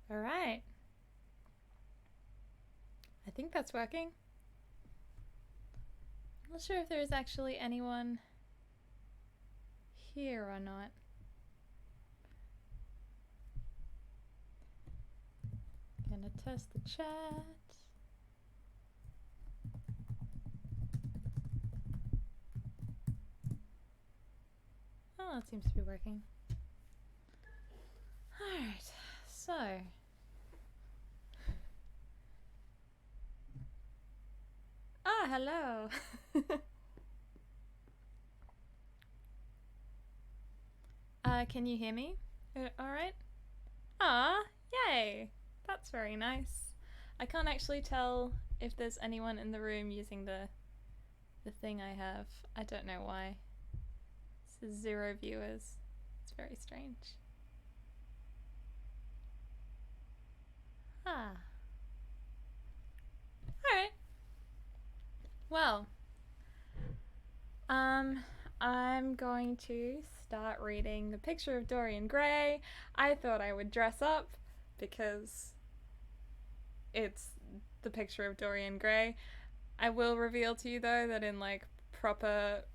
All right. I think that's working. I'm not sure if there is actually anyone here or not. Gonna test the chat. Oh, it seems to be working. Alright, so. Ah, hello. Can you hear me? Alright. Ah, yay. That's very nice. I can't actually tell if there's anyone in the room using the thing I have. I don't know why. It says 0 viewers. It's very strange. Ah. Alright. Well, I'm going to start reading The Picture of Dorian Gray. I thought I would dress up because it's The Picture of Dorian Gray. I will reveal to you though that in like proper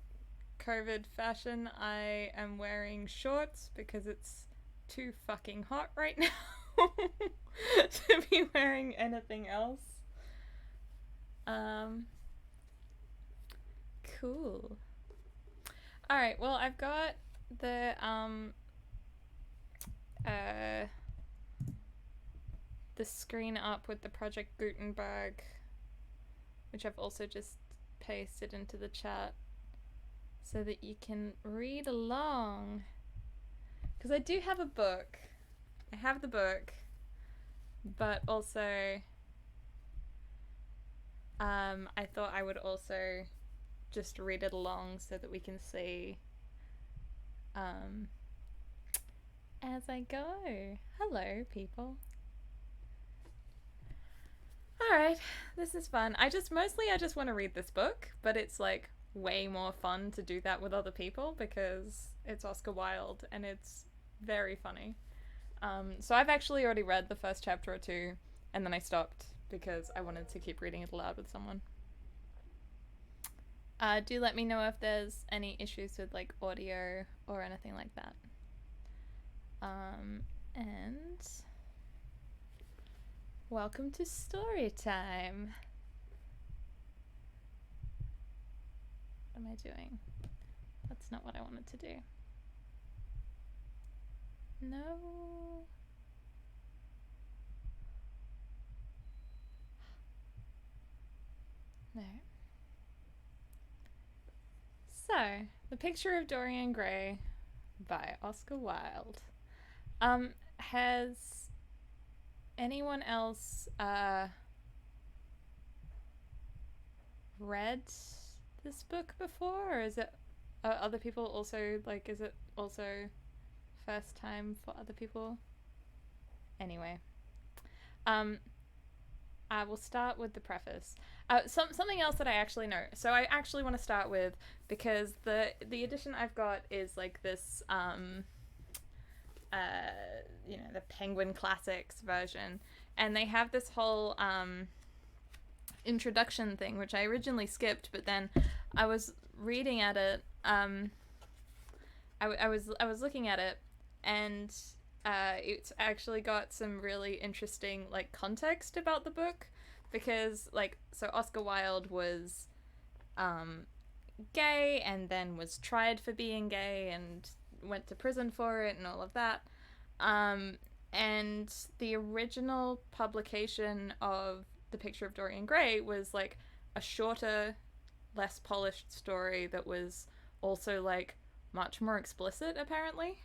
COVID fashion, I am wearing shorts because it's too fucking hot right now to be wearing anything else. Cool. Alright, well, I've got the screen up with the Project Gutenberg, which I've also just pasted into the chat so that you can read along. Because I do have a book. I have the book, but also I thought I would also just read it along so that we can see as I go. Hello, people. Alright, this is fun. I just want to read this book, but it's like way more fun to do that with other people because it's Oscar Wilde and it's very funny. So I've actually already read the first chapter or two and then I stopped because I wanted to keep reading it aloud with someone. Do let me know if there's any issues with like audio or anything like that. And welcome to story time. What am I doing? That's not what I wanted to do. No. No. So, The Picture of Dorian Gray by Oscar Wilde. Has anyone else read this book before, or is it other people also, like, is it also first time for other people? Anyway, I will start with the preface. Something else that I actually know. So I actually want to start with, because the edition I've got is like this the Penguin Classics version, and they have this whole introduction thing, which I originally skipped, but then I was reading at it. I was looking at it, and it's actually got some really interesting like context about the book, because like, so Oscar Wilde was gay and then was tried for being gay and went to prison for it and all of that. And the original publication of The Picture of Dorian Gray was like a shorter, less polished story that was also like much more explicit, apparently.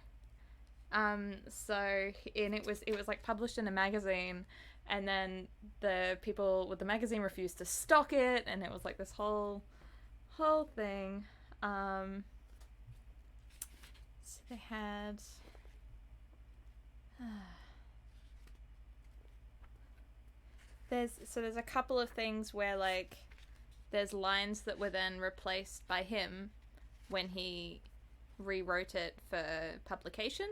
So and it was like published in a magazine, and then the people with the magazine refused to stock it, and it was like this whole thing. So they had there's a couple of things where like there's lines that were then replaced by him when he rewrote it for publication,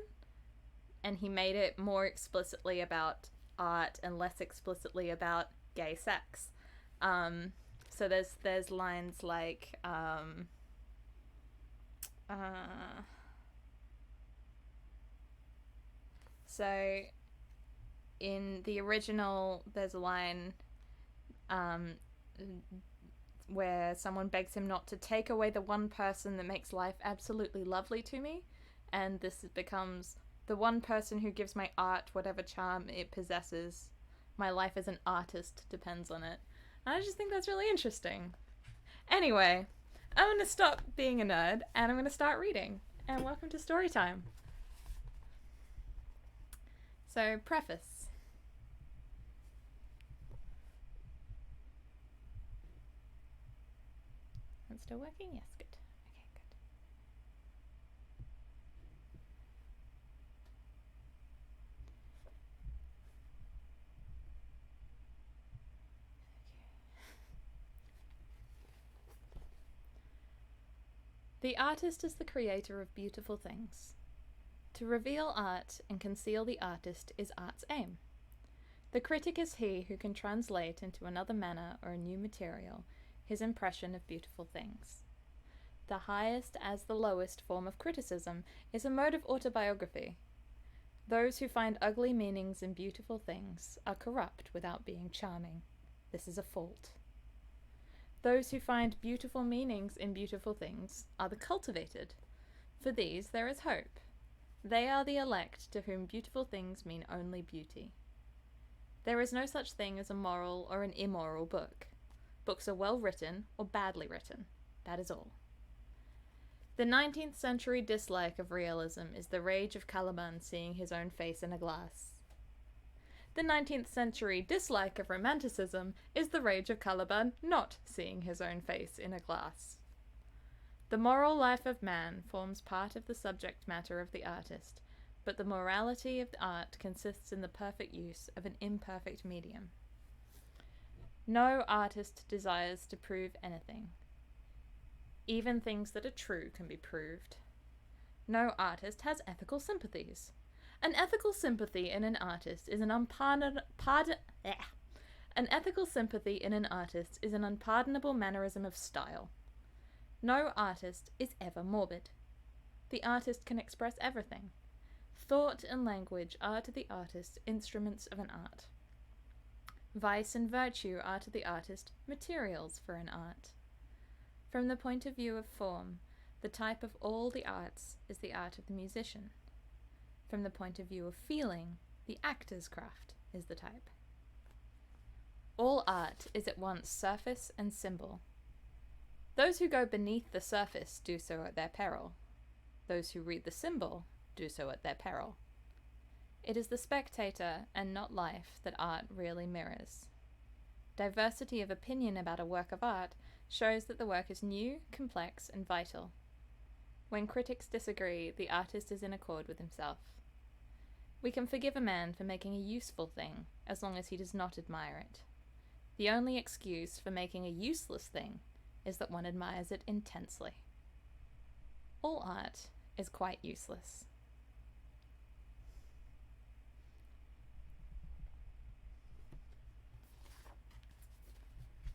and he made it more explicitly about art and less explicitly about gay sex. So there's lines like so in the original there's a line where someone begs him not to take away the one person that makes life absolutely lovely to me, and this becomes the one person who gives my art whatever charm it possesses. My life as an artist depends on it. And I just think that's really interesting. Anyway, I'm going to stop being a nerd and I'm going to start reading. And welcome to story time. So, preface. It's still working? Yes, good. Okay, good. The artist is the creator of beautiful things. To reveal art and conceal the artist is art's aim. The critic is he who can translate into another manner or a new material his impression of beautiful things. The highest as the lowest form of criticism is a mode of autobiography. Those who find ugly meanings in beautiful things are corrupt without being charming. This is a fault. Those who find beautiful meanings in beautiful things are the cultivated. For these there is hope. They are the elect to whom beautiful things mean only beauty. There is no such thing as a moral or an immoral book. Books are well written or badly written. That is all. The 19th century dislike of realism is the rage of Caliban seeing his own face in a glass. The 19th century dislike of romanticism is the rage of Caliban not seeing his own face in a glass. The moral life of man forms part of the subject matter of the artist, but the morality of the art consists in the perfect use of an imperfect medium. No artist desires to prove anything. Even things that are true can be proved. No artist has ethical sympathies. An ethical sympathy in an artist is an unpardonable mannerism of style. No artist is ever morbid. The artist can express everything. Thought and language are to the artist instruments of an art. Vice and virtue are to the artist materials for an art. From the point of view of form, the type of all the arts is the art of the musician. From the point of view of feeling, the actor's craft is the type. All art is at once surface and symbol. Those who go beneath the surface do so at their peril. Those who read the symbol do so at their peril. It is the spectator and not life that art really mirrors. Diversity of opinion about a work of art shows that the work is new, complex, and vital. When critics disagree, the artist is in accord with himself. We can forgive a man for making a useful thing as long as he does not admire it. The only excuse for making a useless thing is that one admires it intensely. All art is quite useless.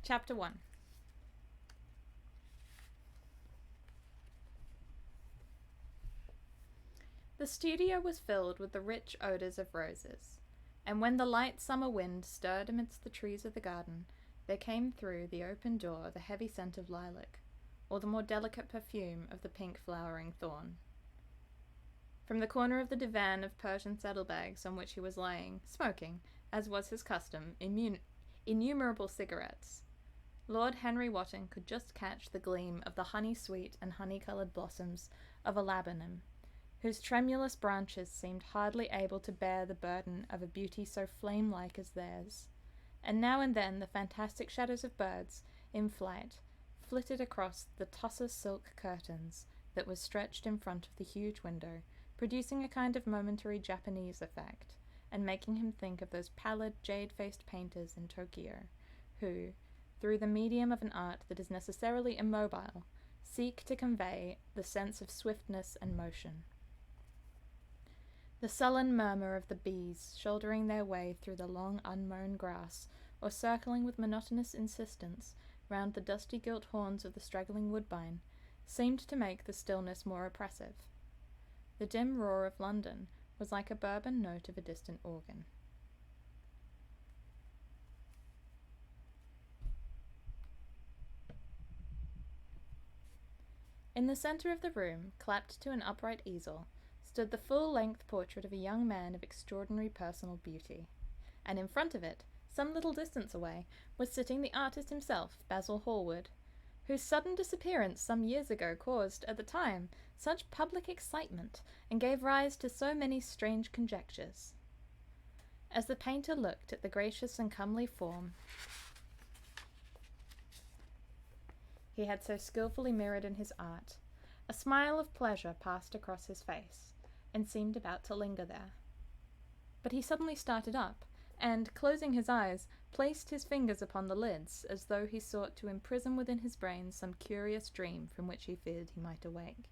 Chapter 1. The studio was filled with the rich odours of roses, and when the light summer wind stirred amidst the trees of the garden, there came through the open door the heavy scent of lilac, or the more delicate perfume of the pink flowering thorn. From the corner of the divan of Persian saddlebags on which he was lying, smoking, as was his custom, innumerable cigarettes, Lord Henry Wotton could just catch the gleam of the honey-sweet and honey-coloured blossoms of a laburnum, whose tremulous branches seemed hardly able to bear the burden of a beauty so flame-like as theirs, and now and then the fantastic shadows of birds, in flight, flitted across the tussar silk curtains that was stretched in front of the huge window, producing a kind of momentary Japanese effect, and making him think of those pallid, jade-faced painters in Tokyo, who, through the medium of an art that is necessarily immobile, seek to convey the sense of swiftness and motion. The sullen murmur of the bees shouldering their way through the long unmown grass, or circling with monotonous insistence round the dusty gilt horns of the straggling woodbine, seemed to make the stillness more oppressive. The dim roar of London was like a bourbon note of a distant organ. In the centre of the room, clapped to an upright easel, stood the full-length portrait of a young man of extraordinary personal beauty, and in front of it, some little distance away, was sitting the artist himself, Basil Hallward, whose sudden disappearance some years ago caused, at the time, such public excitement, and gave rise to so many strange conjectures. As the painter looked at the gracious and comely form he had so skilfully mirrored in his art, a smile of pleasure passed across his face, and seemed about to linger there. But he suddenly started up, and, closing his eyes, placed his fingers upon the lids, as though he sought to imprison within his brain some curious dream from which he feared he might awake.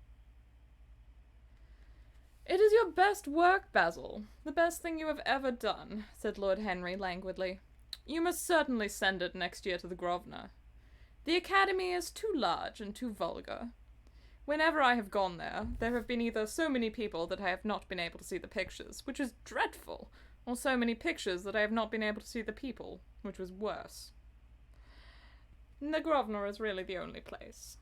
"It is your best work, Basil, the best thing you have ever done," said Lord Henry languidly. "You must certainly send it next year to the Grosvenor. The Academy is too large and too vulgar. Whenever I have gone there, there have been either so many people that I have not been able to see the pictures, which is dreadful, or so many pictures that I have not been able to see the people, which was worse. The Grosvenor is really the only place."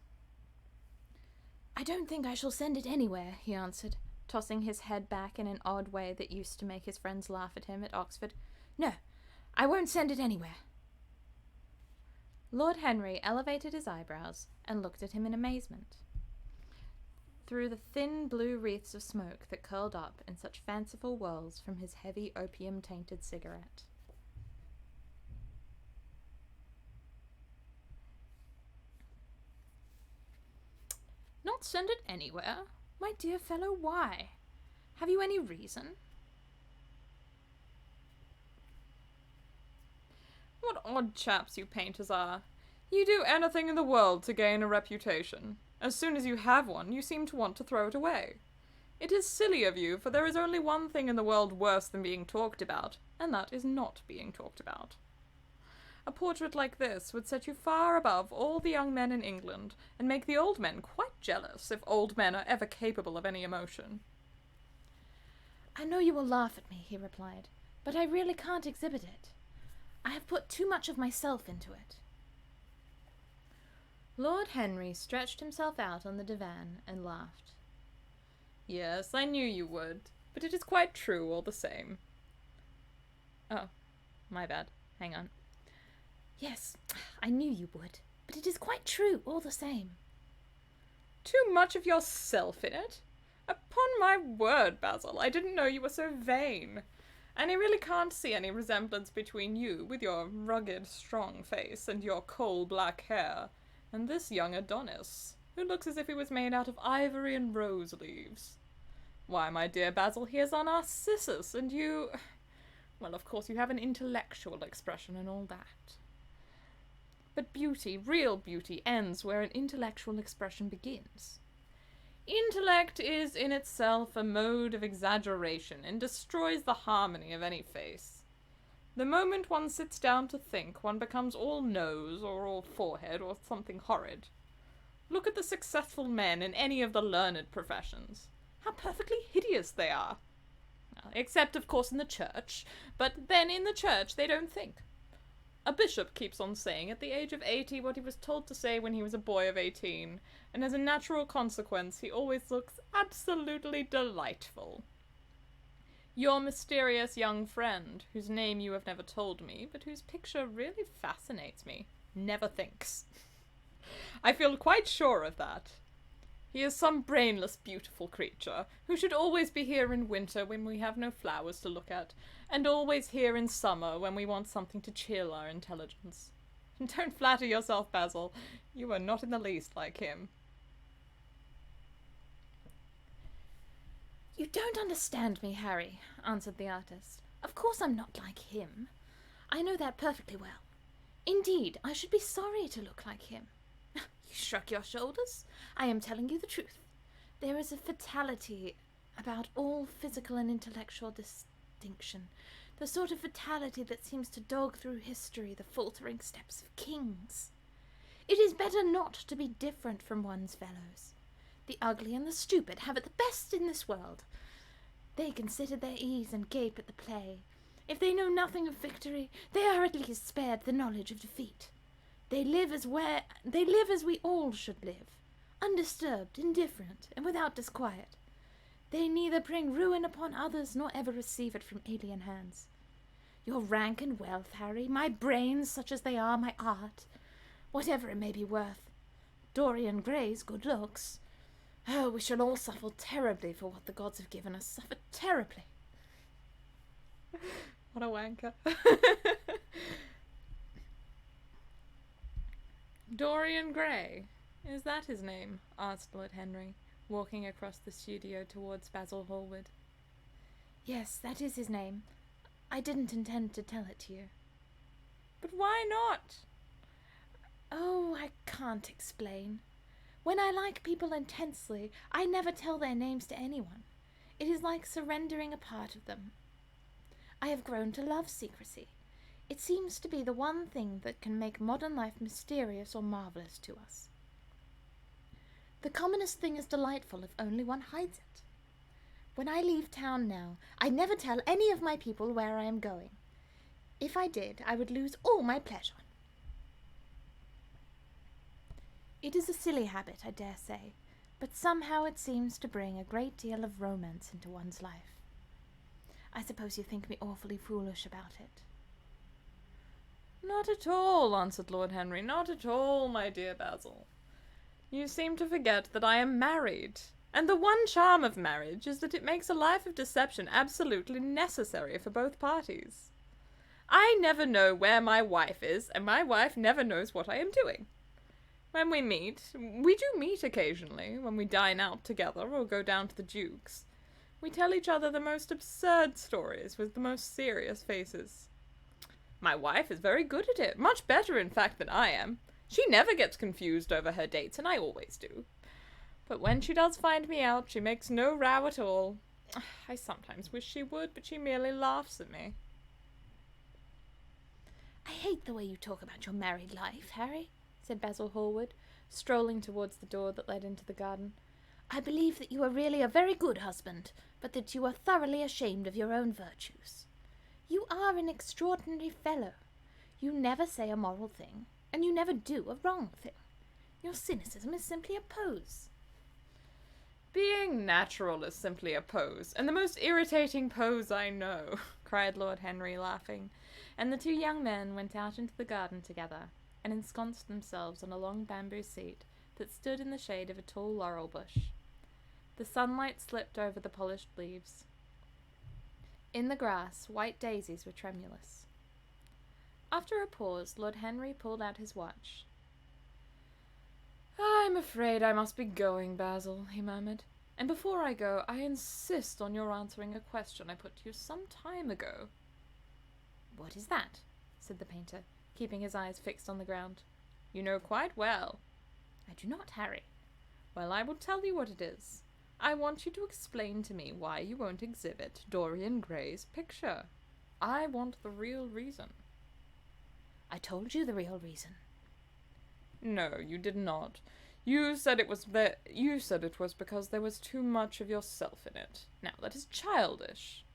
"I don't think I shall send it anywhere," he answered, tossing his head back in an odd way that used to make his friends laugh at him at Oxford. "No, I won't send it anywhere." Lord Henry elevated his eyebrows and looked at him in amazement. Through the thin blue wreaths of smoke that curled up in such fanciful whirls from his heavy opium-tainted cigarette. "Not send it anywhere? My dear fellow, why? Have you any reason?" "What odd chaps you painters are. You do anything in the world to gain a reputation. As soon as you have one, you seem to want to throw it away. It is silly of you, for there is only one thing in the world worse than being talked about, and that is not being talked about. A portrait like this would set you far above all the young men in England, and make the old men quite jealous, if old men are ever capable of any emotion." "I know you will laugh at me," he replied, "but I really can't exhibit it. I have put too much of myself into it." Lord Henry stretched himself out on the divan and laughed. "Yes, I knew you would, but it is quite true all the same." "Oh, my bad. Hang on." "Yes, I knew you would, but it is quite true all the same." "Too much of yourself in it? Upon my word, Basil, I didn't know you were so vain. And I really can't see any resemblance between you, with your rugged, strong face, and your coal-black hair, and this young Adonis, who looks as if he was made out of ivory and rose leaves. Why, my dear Basil, he is a Narcissus, and you... Well, of course, you have an intellectual expression and all that. But beauty, real beauty, ends where an intellectual expression begins. Intellect is in itself a mode of exaggeration and destroys the harmony of any face. The moment one sits down to think, one becomes all nose or all forehead or something horrid. Look at the successful men in any of the learned professions. How perfectly hideous they are. Except, of course, in the church. But then in the church they don't think. A bishop keeps on saying at the age of 80 what he was told to say when he was a boy of 18, and as a natural consequence he always looks absolutely delightful. Your mysterious young friend, whose name you have never told me, but whose picture really fascinates me, never thinks. I feel quite sure of that. He is some brainless, beautiful creature, who should always be here in winter when we have no flowers to look at, and always here in summer when we want something to chill our intelligence. Don't flatter yourself, Basil. You are not in the least like him." "You don't understand me, Harry," answered the artist. "Of course I'm not like him. I know that perfectly well. Indeed, I should be sorry to look like him." "You shrug your shoulders. I am telling you the truth. There is a fatality, about all physical and intellectual distinction, the sort of fatality that seems to dog through history the faltering steps of kings. It is better not to be different from one's fellows. The ugly and the stupid have it the best in this world. They can sit at their ease and gape at the play. If they know nothing of victory, they are at least spared the knowledge of defeat. They live as we all should live, undisturbed, indifferent, and without disquiet. They neither bring ruin upon others nor ever receive it from alien hands. Your rank and wealth, Harry, my brains, such as they are, my art, whatever it may be worth, Dorian Gray's good looks. Oh, we shall all suffer terribly for what the gods have given us, suffer terribly. What a wanker. Dorian Gray. Is that his name? Asked Lord Henry, walking across the studio towards Basil Hallward. Yes, that is his name. I didn't intend to tell it to you. But why not? Oh, I can't explain. When I like people intensely, I never tell their names to anyone. It is like surrendering a part of them. I have grown to love secrecy. It seems to be the one thing that can make modern life mysterious or marvellous to us. The commonest thing is delightful if only one hides it. When I leave town now, I never tell any of my people where I am going. If I did, I would lose all my pleasure. It is a silly habit, I dare say, but somehow it seems to bring a great deal of romance into one's life. I suppose you think me awfully foolish about it. Not at all, answered Lord Henry, not at all, my dear Basil. You seem to forget that I am married, and the one charm of marriage is that it makes a life of deception absolutely necessary for both parties. I never know where my wife is, and my wife never knows what I am doing. When we meet, we do meet occasionally, when we dine out together or go down to the Duke's. We tell each other the most absurd stories with the most serious faces. My wife is very good at it, much better, in fact, than I am. She never gets confused over her dates, and I always do. But when she does find me out, she makes no row at all. I sometimes wish she would, but she merely laughs at me. I hate the way you talk about your married life, Harry, said Basil Hallward, strolling towards the door that led into the garden. I believe that you are really a very good husband, but that you are thoroughly ashamed of your own virtues. You are an extraordinary fellow. You never say a moral thing, and you never do a wrong thing. Your cynicism is simply a pose. Being natural is simply a pose, and the most irritating pose I know, cried Lord Henry, laughing, and the two young men went out into the garden together, and ensconced themselves on a long bamboo seat that stood in the shade of a tall laurel bush. The sunlight slipped over the polished leaves. In the grass, white daisies were tremulous. After a pause, Lord Henry pulled out his watch. I'm afraid I must be going, Basil, he murmured. And before I go, I insist on your answering a question I put to you some time ago. What is that? Said the painter, keeping his eyes fixed on the ground. You know quite well. I do not, Harry. Well, I will tell you what it is. I want you to explain to me why you won't exhibit Dorian Gray's picture. I want the real reason. I told you the real reason. No, you did not. You said it was because there was too much of yourself in it. Now, that is childish.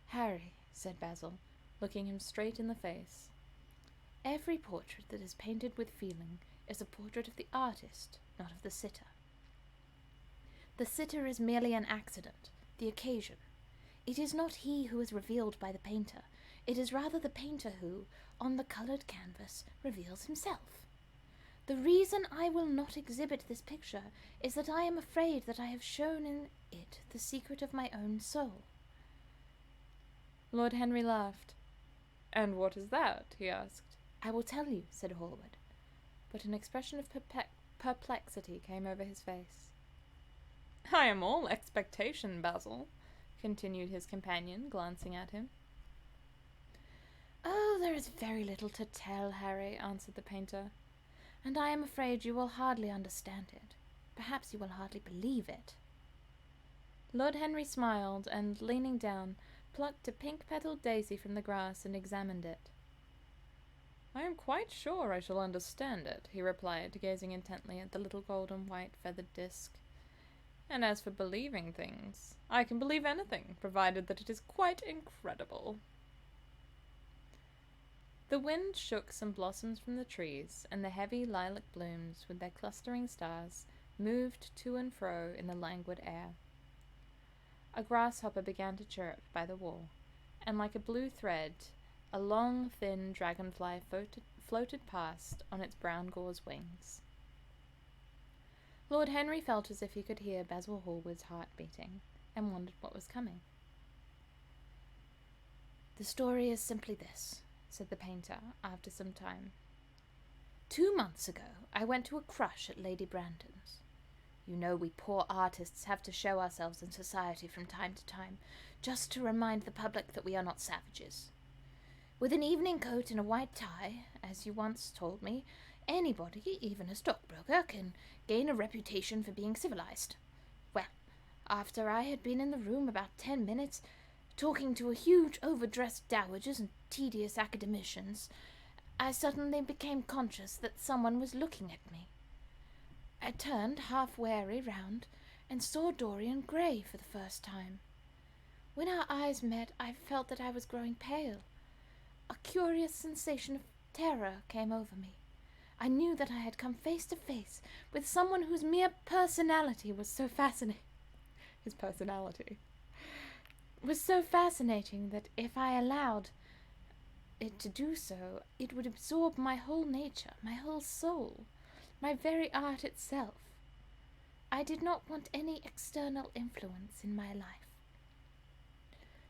Harry, said Basil, looking him straight in the face, every portrait that is painted with feeling is a portrait of the artist, not of the sitter. The sitter is merely an accident, the occasion. It is not he who is revealed by the painter. It is rather the painter who, on the coloured canvas, reveals himself. The reason I will not exhibit this picture is that I am afraid that I have shown in it the secret of my own soul. Lord Henry laughed. And what is that? He asked. I will tell you, said Hallward, but an expression of perplexity came over his face. I am all expectation, Basil, continued his companion, glancing at him. Oh, there is very little to tell, Harry, answered the painter, and I am afraid you will hardly understand it. Perhaps you will hardly believe it. Lord Henry smiled and, leaning down, plucked a pink-petalled daisy from the grass and examined it. I am quite sure I shall understand it, he replied, gazing intently at the little golden-white feathered disc. And as for believing things, I can believe anything, provided that it is quite incredible. The wind shook some blossoms from the trees, and the heavy lilac blooms, with their clustering stars, moved to and fro in the languid air. A grasshopper began to chirp by the wall, and like a blue thread, a long, thin dragonfly floated past on its brown gauze wings. Lord Henry felt as if he could hear Basil Hallward's heart beating, and wondered what was coming. "The story is simply this," said the painter, after some time. 2 months ago, I went to a crush at Lady Brandon's. You know we poor artists have to show ourselves in society from time to time, just to remind the public that we are not savages. With an evening coat and a white tie, as you once told me, anybody, even a stockbroker, can gain a reputation for being civilized. Well, after I had been in the room about 10 minutes, talking to a huge overdressed dowagers and tedious academicians, I suddenly became conscious that someone was looking at me. I turned, half wary, round, and saw Dorian Gray for the first time. When our eyes met, I felt that I was growing pale. A curious sensation of terror came over me. I knew that I had come face to face with someone whose mere personality was so fascinating. His personality was so fascinating that if I allowed it to do so, it would absorb my whole nature, my whole soul, my very art itself. I did not want any external influence in my life.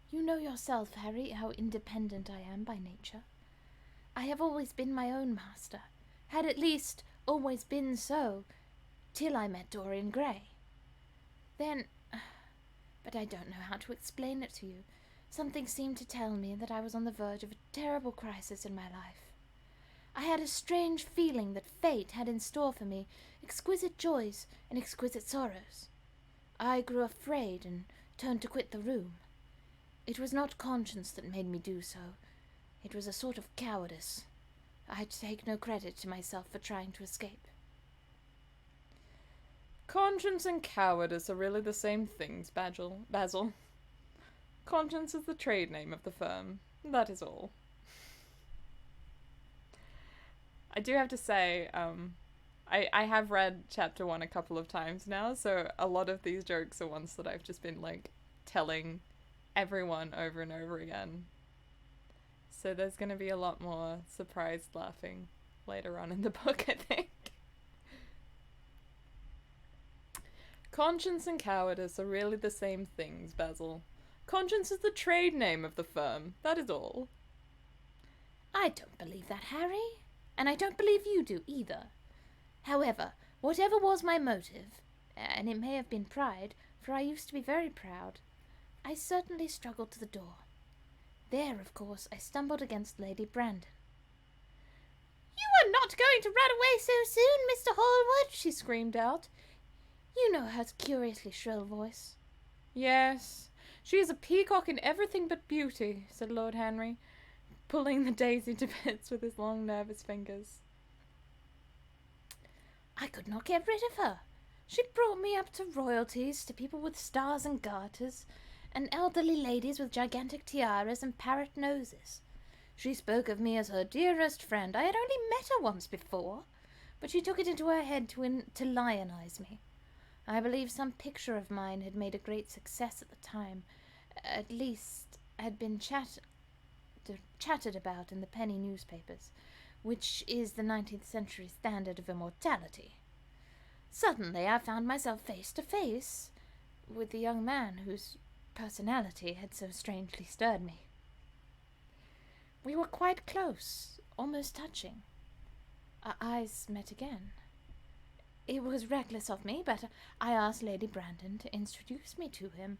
You know yourself, Harry, how independent I am by nature. I have always been my own master, had at least always been so, till I met Dorian Gray. Then, but I don't know how to explain it to you, something seemed to tell me that I was on the verge of a terrible crisis in my life. I had a strange feeling that fate had in store for me exquisite joys and exquisite sorrows. I grew afraid and turned to quit the room. It was not conscience that made me do so. It was a sort of cowardice. I take no credit to myself for trying to escape. Conscience and cowardice are really the same things, Basil. Conscience is the trade name of the firm. That is all. I do have to say, I have read chapter 1 a couple of times now, so a lot of these jokes are ones that I've just been, telling everyone over and over again. So there's going to be a lot more surprised laughing later on in the book, I think. Conscience and cowardice are really the same things, Basil. Conscience is the trade name of the firm, that is all. I don't believe that, Harry, and I don't believe you do either. However, whatever was my motive, and it may have been pride, for I used to be very proud, I certainly struggled to the door. There, of course, I stumbled against Lady Brandon. "You are not going to run away so soon, Mr. Hallward," she screamed out. You know her curiously shrill voice. "Yes, she is a peacock in everything but beauty," said Lord Henry, pulling the daisy to bits with his long, nervous fingers. I could not get rid of her. She brought me up to royalties, to people with stars and garters, and elderly ladies with gigantic tiaras and parrot noses. She spoke of me as her dearest friend. I had only met her once before, but she took it into her head to lionize me. I believe some picture of mine had made a great success at the time, at least had been chatted about in the penny newspapers, which is the 19th century standard of immortality. Suddenly I found myself face to face with the young man whose personality had so strangely stirred me. We were quite close, almost touching. Our eyes met again. It was reckless of me, but I asked Lady Brandon to introduce me to him.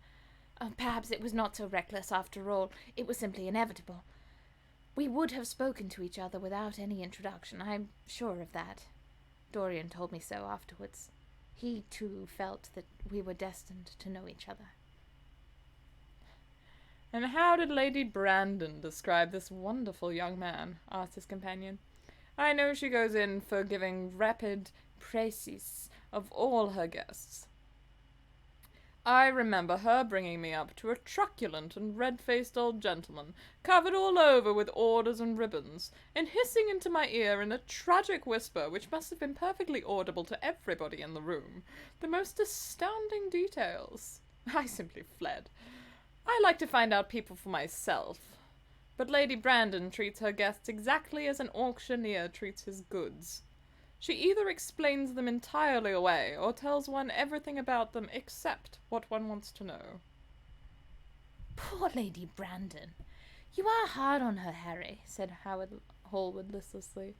Perhaps it was not so reckless after all. It was simply inevitable. We would have spoken to each other without any introduction. I'm sure of that. Dorian told me so afterwards. He, too, felt that we were destined to know each other. And how did Lady Brandon describe this wonderful young man? Asked his companion. I know she goes in for giving rapid précis of all her guests. I remember her bringing me up to a truculent and red-faced old gentleman, covered all over with orders and ribbons, and hissing into my ear in a tragic whisper which must have been perfectly audible to everybody in the room, the most astounding details. I simply fled. I like to find out people for myself, but Lady Brandon treats her guests exactly as an auctioneer treats his goods. She either explains them entirely away, or tells one everything about them except what one wants to know. Poor Lady Brandon. You are hard on her, Harry, said Hallward listlessly.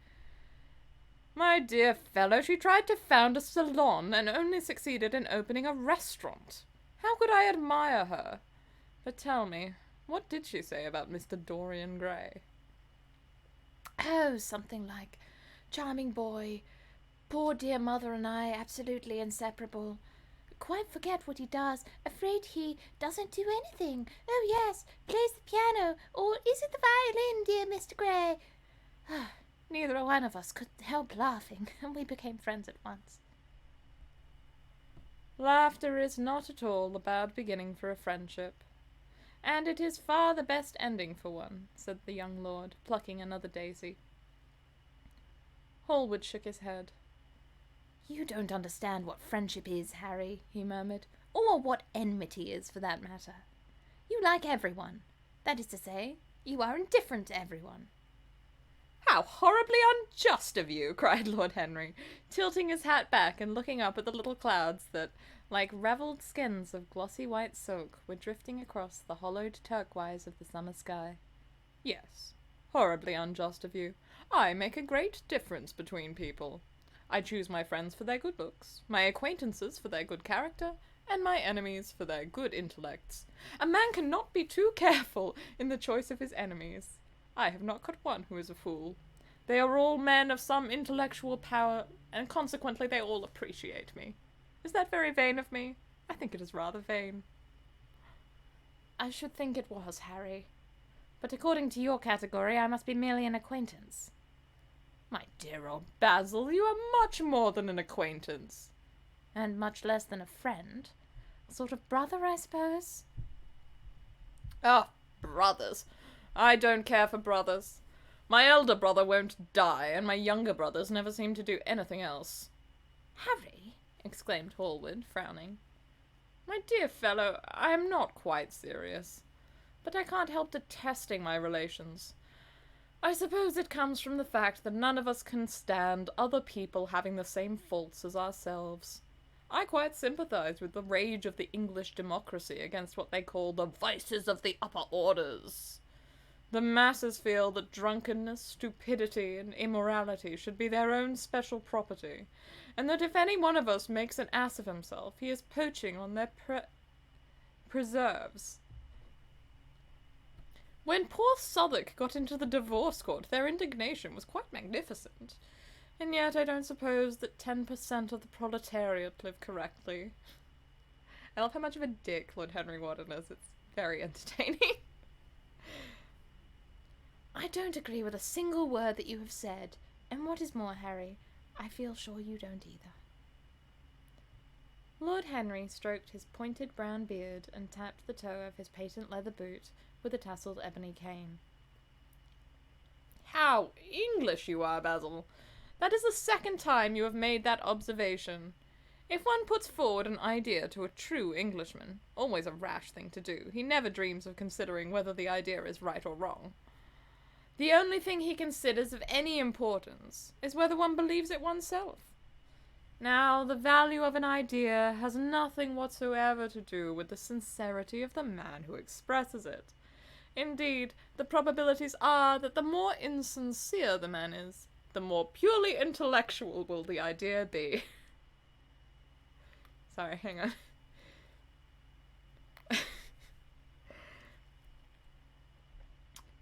My dear fellow, she tried to found a salon and only succeeded in opening a restaurant. How could I admire her? But tell me, what did she say about Mr. Dorian Gray? Oh, something like, charming boy, poor dear mother and I absolutely inseparable. Quite forget what he does, afraid he doesn't do anything. Oh yes, plays the piano, or is it the violin, dear Mr. Gray? Neither one of us could help laughing, and we became friends at once. Laughter is not at all a bad beginning for a friendship. And it is far the best ending for one, said the young lord, plucking another daisy. Hallward shook his head. You don't understand what friendship is, Harry, he murmured, or what enmity is, for that matter. You like everyone. That is to say, you are indifferent to everyone. How horribly unjust of you, cried Lord Henry, tilting his hat back and looking up at the little clouds that, like ravelled skins of glossy white silk, were drifting across the hollowed turquoise of the summer sky. Yes, horribly unjust of you. I make a great difference between people. I choose my friends for their good looks, my acquaintances for their good character, and my enemies for their good intellects. A man cannot be too careful in the choice of his enemies. I have not got one who is a fool. They are all men of some intellectual power, and consequently they all appreciate me. Is that very vain of me? I think it is rather vain. I should think it was, Harry. But according to your category, I must be merely an acquaintance. My dear old Basil, you are much more than an acquaintance. And much less than a friend. A sort of brother, I suppose? Oh, brothers. I don't care for brothers. My elder brother won't die, and my younger brothers never seem to do anything else. Harry, exclaimed Hallward, frowning. My dear fellow, I am not quite serious. But I can't help detesting my relations. I suppose it comes from the fact that none of us can stand other people having the same faults as ourselves. I quite sympathize with the rage of the English democracy against what they call the vices of the upper orders. The masses feel that drunkenness, stupidity, and immorality should be their own special property, and that if any one of us makes an ass of himself, he is poaching on their preserves. When poor Southwark got into the divorce court, their indignation was quite magnificent. And yet I don't suppose that 10% of the proletariat live correctly. I love how much of a dick Lord Henry Wotton is. It's very entertaining. I don't agree with a single word that you have said. And what is more, Harry, I feel sure you don't either. Lord Henry stroked his pointed brown beard and tapped the toe of his patent leather boot with a tasselled ebony cane. How English you are, Basil! That is the second time you have made that observation. If one puts forward an idea to a true Englishman, always a rash thing to do, he never dreams of considering whether the idea is right or wrong. The only thing he considers of any importance is whether one believes it oneself. Now, the value of an idea has nothing whatsoever to do with the sincerity of the man who expresses it. Indeed, the probabilities are that the more insincere the man is, the more purely intellectual will the idea be. Sorry, hang on.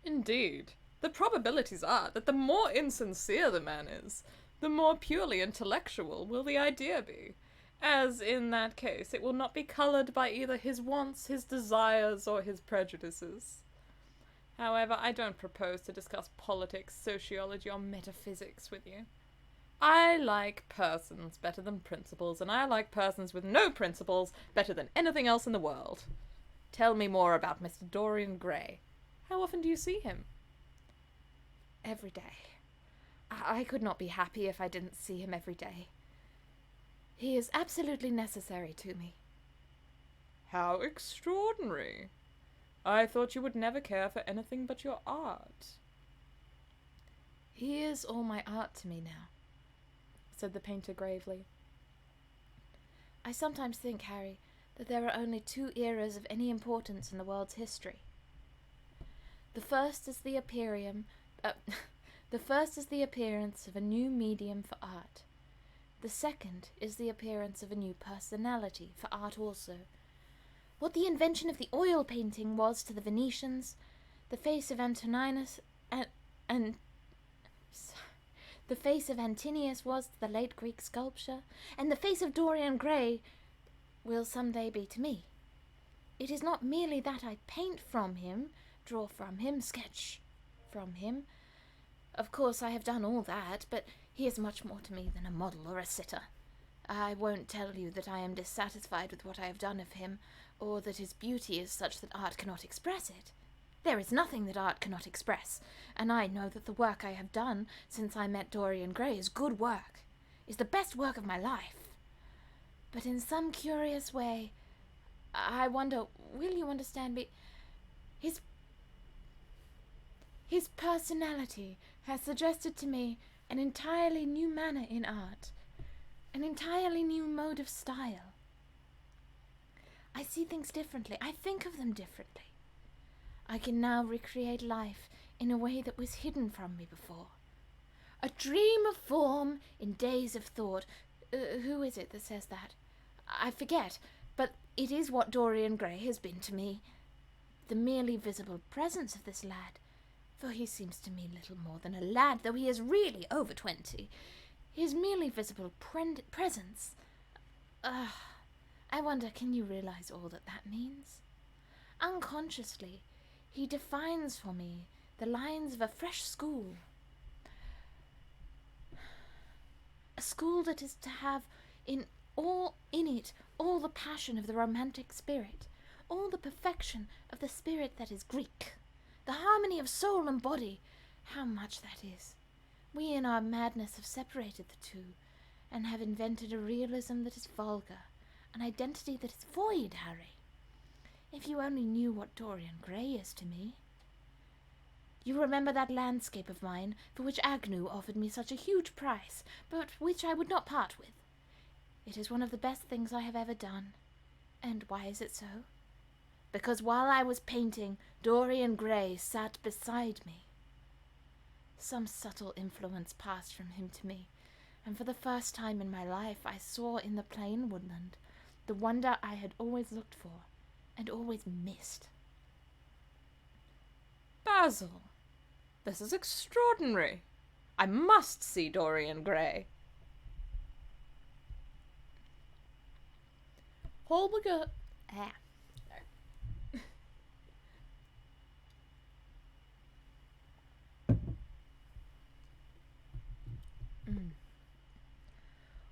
Indeed, the probabilities are that the more insincere the man is, the more purely intellectual will the idea be. As in that case, it will not be coloured by either his wants, his desires, or his prejudices. However, I don't propose to discuss politics, sociology, or metaphysics with you. I like persons better than principles, and I like persons with no principles better than anything else in the world. Tell me more about Mr. Dorian Gray. How often do you see him? Every day. I could not be happy if I didn't see him every day. He is absolutely necessary to me. How extraordinary. I thought you would never care for anything but your art. He is all my art to me now, said the painter gravely. I sometimes think, Harry, that there are only two eras of any importance in the world's history. The first is the appearance of a new medium for art. The second is the appearance of a new personality for art also. What the invention of the oil painting was to the Venetians, the face of Antoninus and the face of Antinius was to the late Greek sculpture, and the face of Dorian Gray will some day be to me. It is not merely that I paint from him, draw from him, sketch from him. Of course I have done all that, but he is much more to me than a model or a sitter. I won't tell you that I am dissatisfied with what I have done of him, or that his beauty is such that art cannot express it. There is nothing that art cannot express, and I know that the work I have done since I met Dorian Gray is good work, is the best work of my life. But in some curious way, I wonder, will you understand me? His personality has suggested to me an entirely new manner in art, an entirely new mode of style. I see things differently. I think of them differently. I can now recreate life in a way that was hidden from me before. A dream of form in days of thought. Who is it that says that? I forget, but it is what Dorian Gray has been to me. The merely visible presence of this lad, for he seems to me little more than a lad, though he is really over 20. His merely visible presence. I wonder, can you realize all that means? Unconsciously, he defines for me the lines of a fresh school. A school that is to have in it all the passion of the romantic spirit, all the perfection of the spirit that is Greek, the harmony of soul and body. How much that is! We in our madness have separated the two, and have invented a realism that is vulgar, an identity that is void, Harry. If you only knew what Dorian Gray is to me. You remember that landscape of mine, for which Agnew offered me such a huge price, but which I would not part with. It is one of the best things I have ever done. And why is it so? Because while I was painting, Dorian Gray sat beside me. Some subtle influence passed from him to me, and for the first time in my life I saw in the plain woodland the wonder I had always looked for and always missed. Basil, this is extraordinary. I must see Dorian Gray.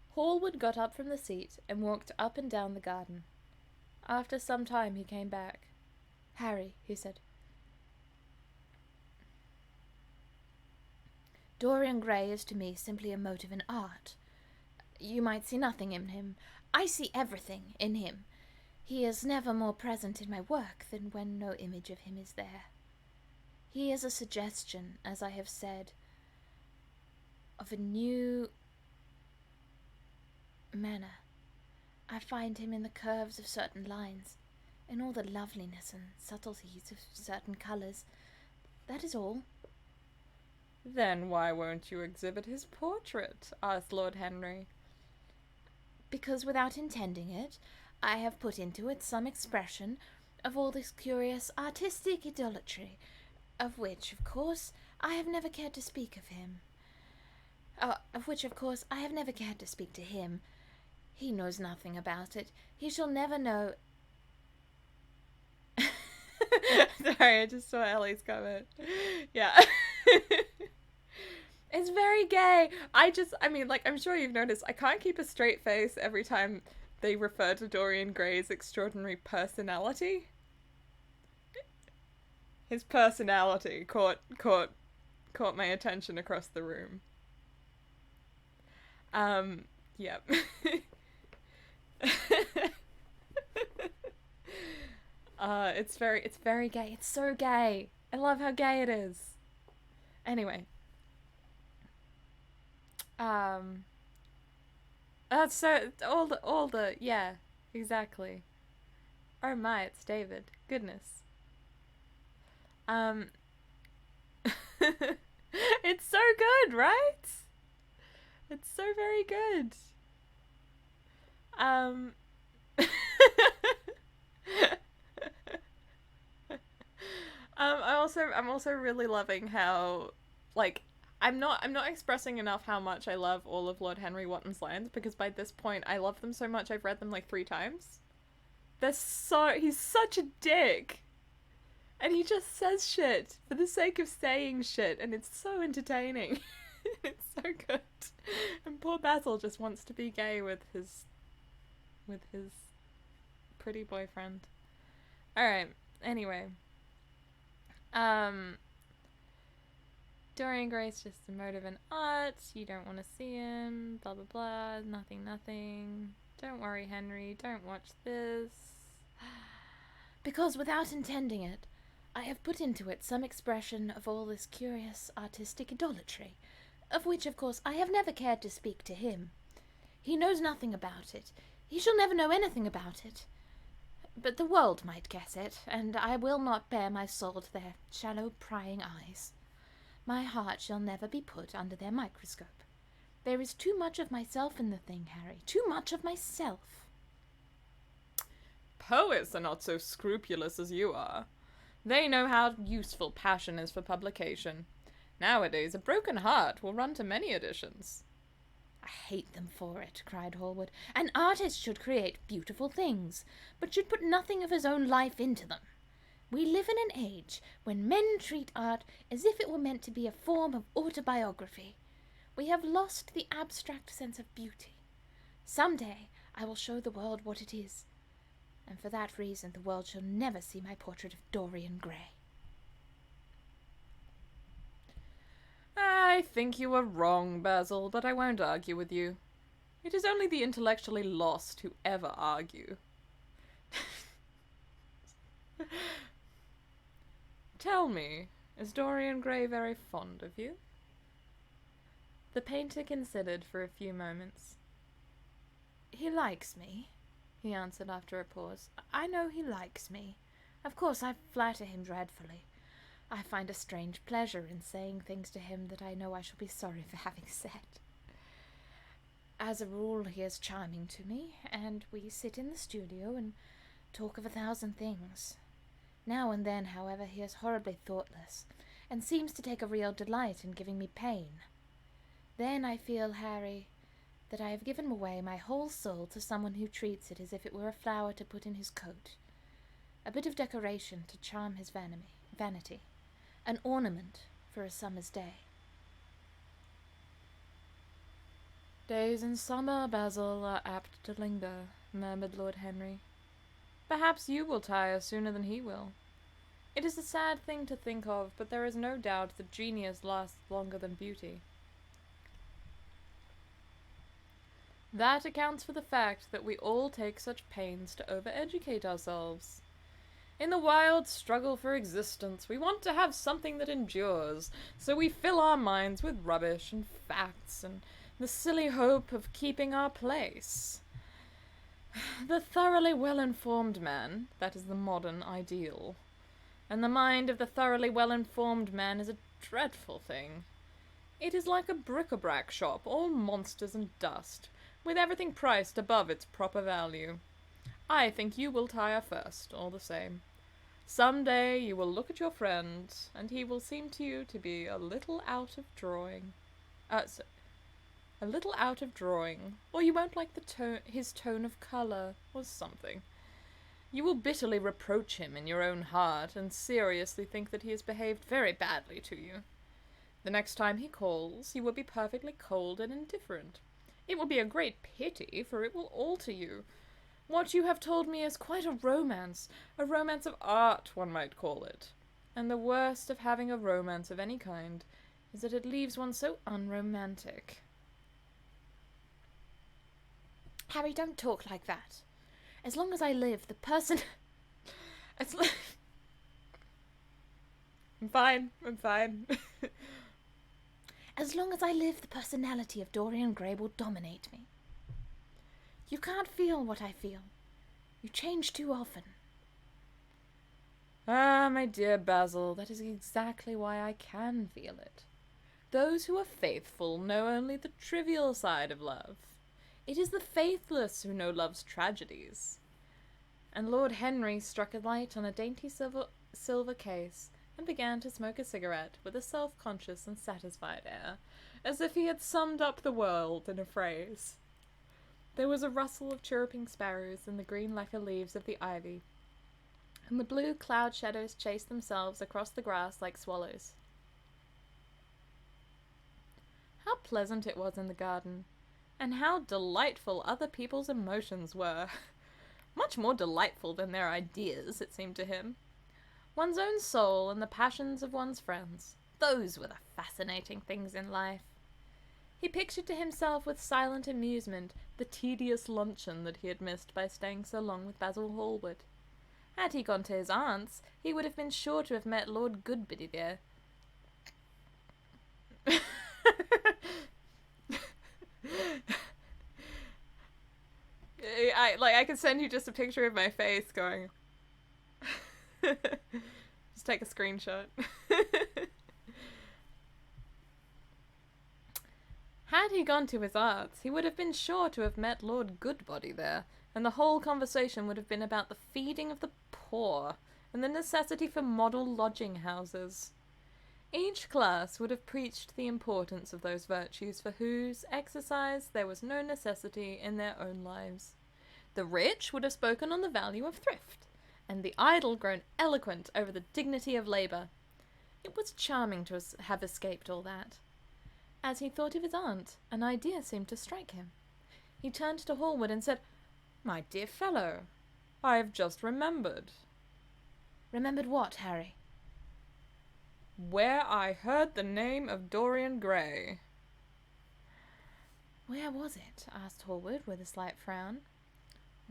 Hallward got up from the seat and walked up and down the garden. After some time he came back. Harry, he said, Dorian Gray is to me simply a motive in art. You might see nothing in him. I see everything in him. He is never more present in my work than when no image of him is there. He is a suggestion, as I have said, of a new manner. I find him in the curves of certain lines, in all the loveliness and subtleties of certain colours. That is all. Then why won't you exhibit his portrait? Asked Lord Henry. Because without intending it, I have put into it some expression of all this curious artistic idolatry, of which, of course, I have never cared to speak to him. He knows nothing about it. He shall never know. Sorry, I just saw Ellie's comment. Yeah. It's very gay. I'm sure you've noticed, I can't keep a straight face every time they refer to Dorian Gray's extraordinary personality. His personality caught my attention across the room. Yep. It's very gay. It's so gay. I love how gay it is. Anyway. That's so all the yeah, exactly. Oh my, it's David. Goodness. It's so good, right? It's so very good. I'm also really loving how, like, I'm not expressing enough how much I love all of Lord Henry Wotton's lines, because by this point I love them so much I've read them like 3 times. He's such a dick. And he just says shit for the sake of saying shit, and it's so entertaining. It's so good. And poor Basil just wants to be gay with his pretty boyfriend. Alright, anyway. Dorian Gray's just a motive in art. You don't want to see him. Blah, blah, blah. Nothing. Don't worry, Henry. Don't watch this. Because without intending it, I have put into it some expression of all this curious artistic idolatry, of which, of course, I have never cared to speak to him. He knows nothing about it. He shall never know anything about it. But the world might guess it, and I will not bare my soul to their shallow, prying eyes. My heart shall never be put under their microscope. There is too much of myself in the thing, Harry. Too much of myself. Poets are not so scrupulous as you are. They know how useful passion is for publication. Nowadays, a broken heart will run to many editions. I hate them for it, cried Hallward. An artist should create beautiful things, but should put nothing of his own life into them. We live in an age when men treat art as if it were meant to be a form of autobiography. We have lost the abstract sense of beauty. Some day I will show the world what it is, and for that reason the world shall never see my portrait of Dorian Gray. I think you are wrong, Basil, but I won't argue with you. It is only the intellectually lost who ever argue. Tell me, is Dorian Gray very fond of you? The painter considered for a few moments. He likes me, he answered after a pause. I know he likes me. Of course I flatter him dreadfully. I find a strange pleasure in saying things to him that I know I shall be sorry for having said. As a rule, he is charming to me, and we sit in the studio and talk of 1,000 things. Now and then, however, he is horribly thoughtless, and seems to take a real delight in giving me pain. Then I feel, Harry, that I have given away my whole soul to someone who treats it as if it were a flower to put in his coat, a bit of decoration to charm his vanity, an ornament for a summer's day. Days in summer, Basil, are apt to linger, murmured Lord Henry. Perhaps you will tire sooner than he will. It is a sad thing to think of, but there is no doubt that genius lasts longer than beauty. That accounts for the fact that we all take such pains to over-educate ourselves. In the wild struggle for existence, we want to have something that endures, so we fill our minds with rubbish and facts and the silly hope of keeping our place. The thoroughly well-informed man, that is the modern ideal. And the mind of the thoroughly well-informed man is a dreadful thing. It is like a bric-a-brac shop, all monsters and dust, with everything priced above its proper value. I think you will tire first, all the same. Some day you will look at your friend, and he will seem to you to be a little out of drawing. A little out of drawing, or you won't like his tone of colour, or something. You will bitterly reproach him in your own heart, and seriously think that he has behaved very badly to you. The next time he calls, you will be perfectly cold and indifferent. It will be a great pity, for it will alter you. What you have told me is quite a romance of art, one might call it. And the worst of having a romance of any kind is that it leaves one so unromantic. Harry, don't talk like that. As long as I live, the person... I'm fine. As long as I live, the personality of Dorian Gray will dominate me. You can't feel what I feel. You change too often. Ah, my dear Basil, that is exactly why I can feel it. Those who are faithful know only the trivial side of love. It is the faithless who know love's tragedies. And Lord Henry struck a light on a dainty silver case and began to smoke a cigarette with a self-conscious and satisfied air, as if he had summed up the world in a phrase. There was a rustle of chirruping sparrows in the green lacquer leaves of the ivy, and the blue cloud shadows chased themselves across the grass like swallows. How pleasant it was in the garden, and how delightful other people's emotions were. Much more delightful than their ideas, it seemed to him. One's own soul and the passions of one's friends, those were the fascinating things in life. He pictured to himself with silent amusement the tedious luncheon that he had missed by staying so long with Basil Hallward. Had he gone to his aunt's, he would have been sure to have met Lord Goodbody there. I could send you just a picture of my face going... Just take a screenshot. Had he gone to his aunt's, he would have been sure to have met Lord Goodbody there, and the whole conversation would have been about the feeding of the poor, and the necessity for model lodging houses. Each class would have preached the importance of those virtues for whose exercise there was no necessity in their own lives. The rich would have spoken on the value of thrift, and the idle grown eloquent over the dignity of labour. It was charming to have escaped all that. As he thought of his aunt, an idea seemed to strike him. He turned to Hallward and said, "My dear fellow, I have just remembered." Remembered what, Harry? Where I heard the name of Dorian Gray. Where was it? Asked Hallward with a slight frown.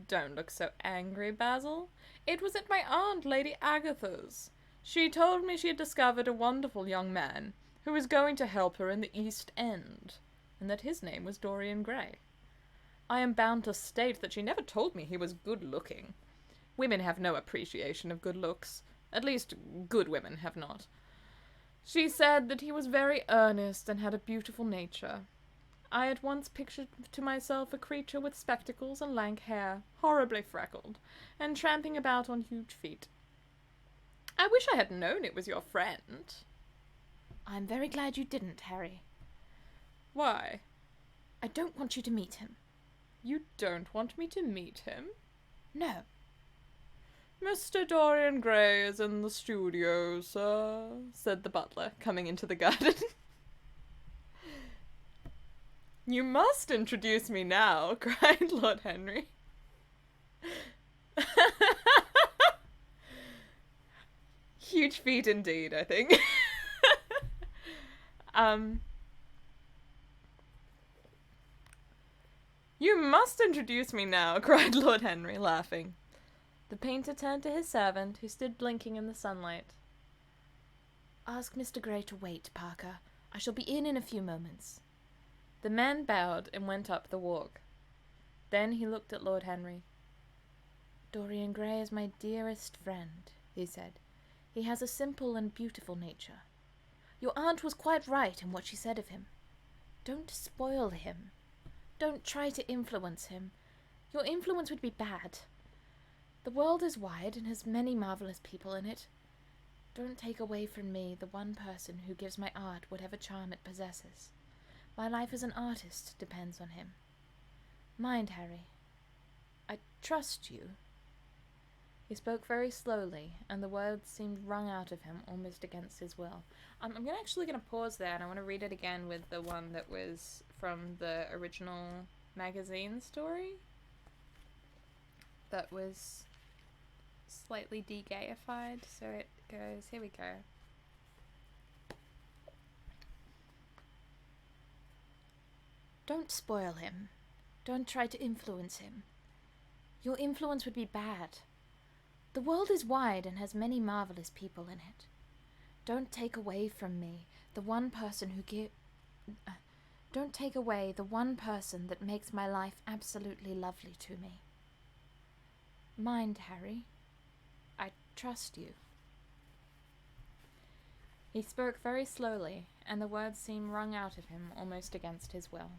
Don't look so angry, Basil. It was at my aunt, Lady Agatha's. She told me she had discovered a wonderful young man who was going to help her in the East End, and that his name was Dorian Gray. I am bound to state that she never told me he was good-looking. Women have no appreciation of good looks. At least, good women have not. She said that he was very earnest and had a beautiful nature. I at once pictured to myself a creature with spectacles and lank hair, horribly freckled, and tramping about on huge feet. I wish I had known it was your friend. I'm very glad you didn't, Harry. Why? I don't want you to meet him. You don't want me to meet him? No. Mr. Dorian Gray is in the studio, sir, said the butler, coming into the garden. You must introduce me now, cried Lord Henry. Huge feat indeed, I think. You must introduce me now, cried Lord Henry, laughing. The painter turned to his servant, who stood blinking in the sunlight. Ask Mr. Gray to wait, Parker. I shall be in a few moments. The man bowed and went up the walk. Then he looked at Lord Henry. Dorian Gray is my dearest friend, he said. He has a simple and beautiful nature. Your aunt was quite right in what she said of him. Don't spoil him. Don't try to influence him. Your influence would be bad. The world is wide and has many marvellous people in it. Don't take away from me the one person who gives my art whatever charm it possesses. My life as an artist depends on him. Mind, Harry. I trust you. He spoke very slowly, and the words seemed wrung out of him almost against his will. I'm actually going to pause there, and I want to read it again with the one that was from the original magazine story. That was slightly de-gayified, so it goes, here we go. Don't spoil him. Don't try to influence him. Your influence would be bad. The world is wide and has many marvelous people in it. Don't take away from me the one person don't take away the one person that makes my life absolutely lovely to me. Mind, Harry. I trust you. He spoke very slowly, and the words seemed wrung out of him almost against his will.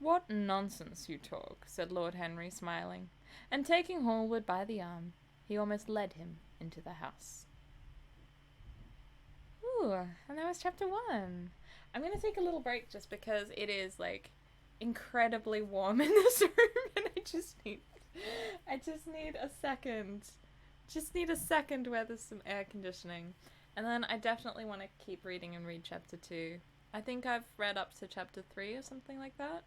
What nonsense you talk, said Lord Henry, smiling, and taking Hallward by the arm, he almost led him into the house. Ooh, and that was chapter 1. I'm going to take a little break just because it is, like, incredibly warm in this room, and I just need a second. Just need a second where there's some air conditioning. And then I definitely want to keep reading and read chapter 2. I think I've read up to chapter 3 or something like that.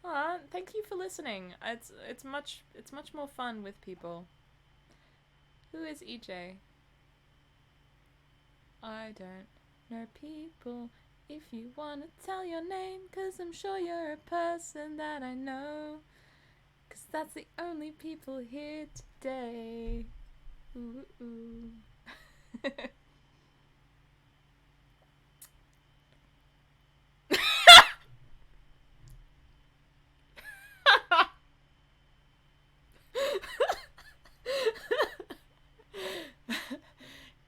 Aw, thank you for listening. It's much more fun with people. Who is EJ? I don't know people. If you wanna tell your name, 'cause I'm sure you're a person that I know. 'Cause that's the only people here today. Ooh, ooh.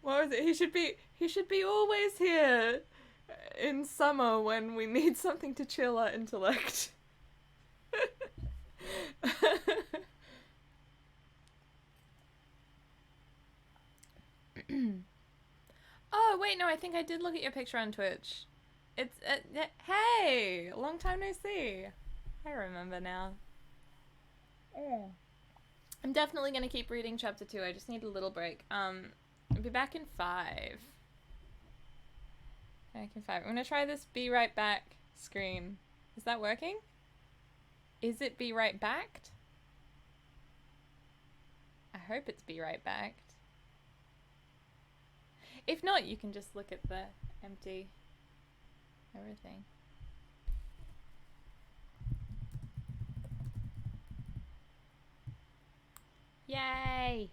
What was it? He should be always here in summer when we need something to chill our intellect. Oh, wait, no, I think I did look at your picture on Twitch. It's, hey, long time no see. I remember now. Oh. I'm definitely going to keep reading chapter 2. I just need a little break. I'll be back in 5. Back in 5. I'm going to try this be right back screen. Is that working? Is it be right backed? I hope it's be right backed. If not, you can just look at the empty everything. Yay!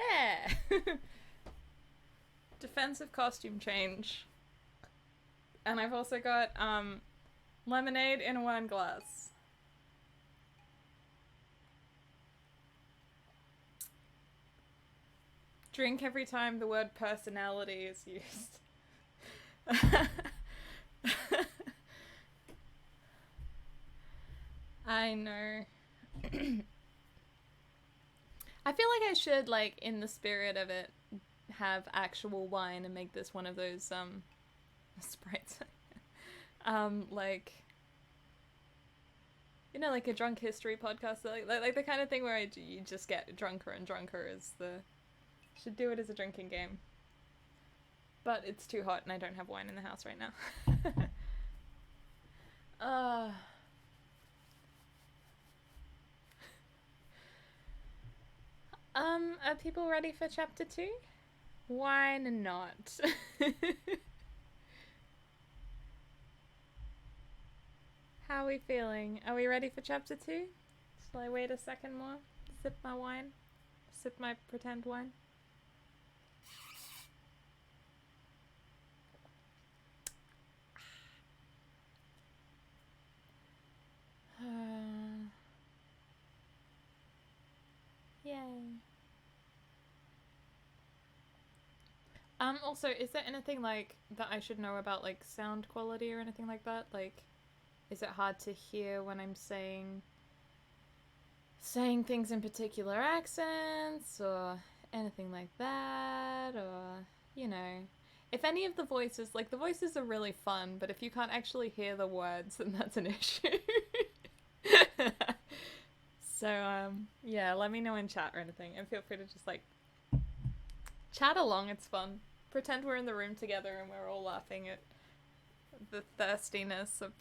Yeah. Defensive costume change. And I've also got lemonade in a wine glass. Drink every time the word personality is used. I know. I feel like I should, like, in the spirit of it, have actual wine and make this one of those, sprites. Like, you know, like a drunk history podcast, like the kind of thing where you just get drunker and drunker is the... Should do it as a drinking game. But it's too hot and I don't have wine in the house right now. Are people ready for chapter 2? Why not? How are we feeling? Are we ready for chapter 2? Shall I wait a second more? Sip my wine? Sip my pretend wine? Yay. Also, is there anything, like, that I should know about, like, sound quality or anything like that? Like, is it hard to hear when I'm saying things in particular accents, or anything like that, or, you know, if any of the voices, like, the voices are really fun, but if you can't actually hear the words, then that's an issue. So, yeah, let me know in chat or anything, and feel free to just, like, chat along, it's fun. Pretend we're in the room together and we're all laughing at the thirstiness of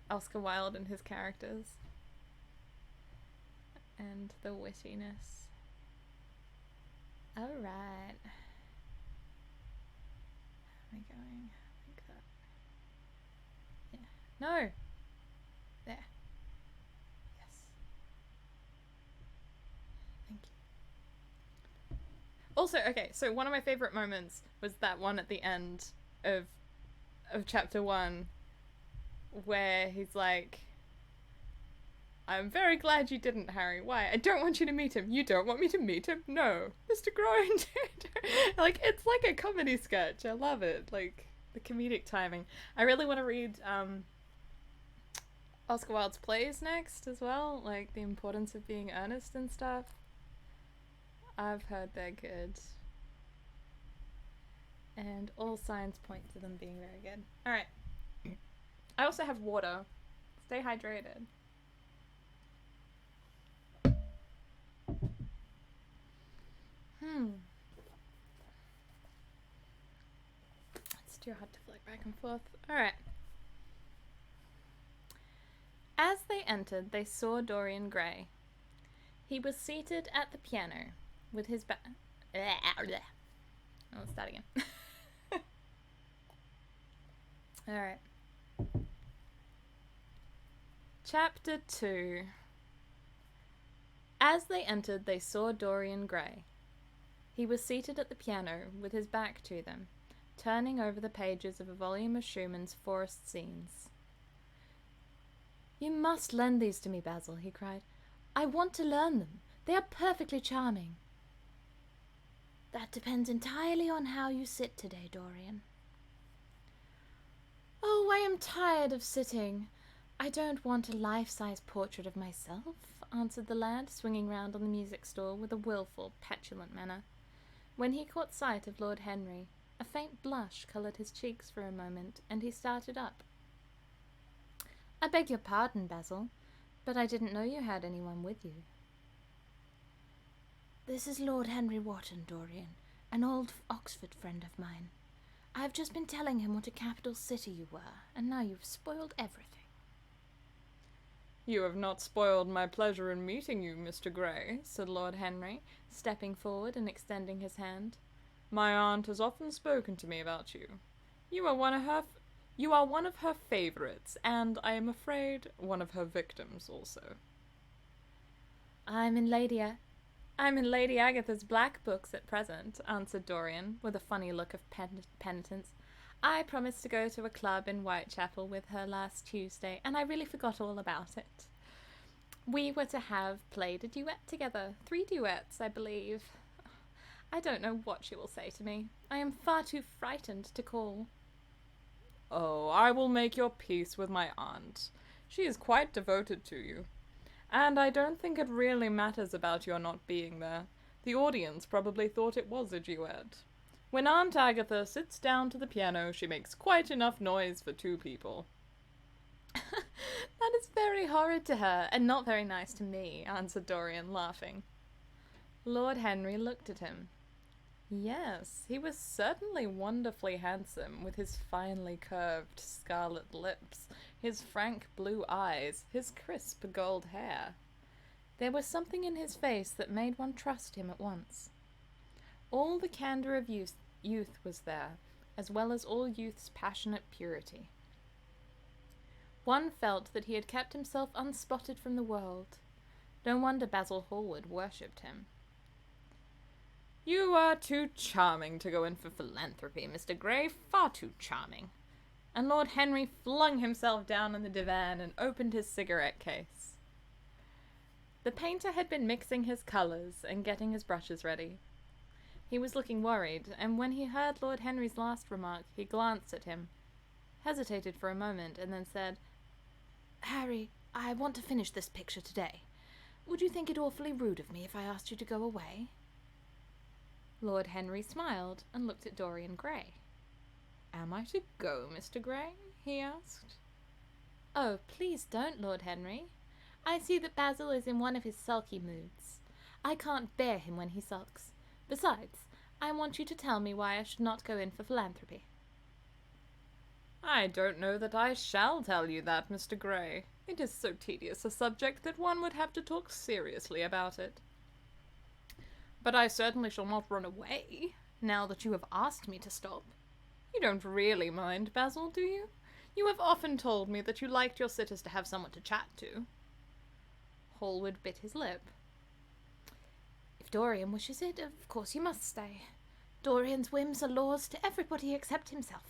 Oscar Wilde and his characters. And the wittiness. Alright. How are we going? Like that. Yeah. No! There. Yes. Thank you. Also, okay, so one of my favorite moments was that one at the end of chapter 1 where he's like, I'm very glad you didn't, Harry. Why? I don't want you to meet him. You don't want me to meet him? No. Mr. Groin. Like, it's like a comedy sketch. I love it. Like, the comedic timing. I really want to read Oscar Wilde's plays next as well. Like, the importance of being earnest and stuff. I've heard they're good. And all signs point to them being very good. Alright. I also have water. Stay hydrated. It's too hard to flick back and forth. Alright. As they entered, they saw Dorian Gray. He was seated at the piano with his back... Let's start again. Alright. Chapter 2. As they entered, they saw Dorian Gray. He was seated at the piano with his back to them, turning over the pages of a volume of Schumann's Forest Scenes. You must lend these to me, Basil, he cried. I want to learn them. They are perfectly charming. That depends entirely on how you sit today, Dorian. Oh, I am tired of sitting. I don't want a life-size portrait of myself, answered the lad, swinging round on the music stool with a wilful, petulant manner. When he caught sight of Lord Henry, a faint blush coloured his cheeks for a moment, and he started up. I beg your pardon, Basil, but I didn't know you had anyone with you. This is Lord Henry Wotton, Dorian, an old Oxford friend of mine. I have just been telling him what a capital city you were, and now you've spoiled everything. You have not spoiled my pleasure in meeting you, Mr. Gray, said Lord Henry, stepping forward and extending his hand. My aunt has often spoken to me about you. You are one of her favourites, and I am afraid one of her victims also. I'm in I'm in Lady Agatha's black books at present, answered Dorian, with a funny look of penitence. I promised to go to a club in Whitechapel with her last Tuesday, and I really forgot all about it. We were to have played a duet together. 3 duets, I believe. I don't know what she will say to me. I am far too frightened to call. Oh, I will make your peace with my aunt. She is quite devoted to you. And I don't think it really matters about your not being there. The audience probably thought it was a duet. When Aunt Agatha sits down to the piano, she makes quite enough noise for 2 people. That is very horrid to her, and not very nice to me, answered Dorian, laughing. Lord Henry looked at him. Yes, he was certainly wonderfully handsome, with his finely curved scarlet lips, his frank blue eyes, his crisp gold hair. There was something in his face that made one trust him at once. All the candour of youth was there, as well as all youth's passionate purity. One felt that he had kept himself unspotted from the world. No wonder Basil Hallward worshipped him. You are too charming to go in for philanthropy, Mr. Gray, far too charming. And Lord Henry flung himself down on the divan and opened his cigarette case. The painter had been mixing his colours and getting his brushes ready. He was looking worried, and when he heard Lord Henry's last remark, he glanced at him, hesitated for a moment, and then said, Harry, I want to finish this picture today. Would you think it awfully rude of me if I asked you to go away? Lord Henry smiled and looked at Dorian Gray. Am I to go, Mr. Gray? He asked. Oh, please don't, Lord Henry. I see that Basil is in one of his sulky moods. I can't bear him when he sulks. Besides, I want you to tell me why I should not go in for philanthropy. I don't know that I shall tell you that, Mr. Gray. It is so tedious a subject that one would have to talk seriously about it. But I certainly shall not run away, now that you have asked me to stop. You don't really mind, Basil, do you? You have often told me that you liked your sitters to have someone to chat to. Hallward bit his lip. If Dorian wishes it, of course you must stay. Dorian's whims are laws to everybody except himself.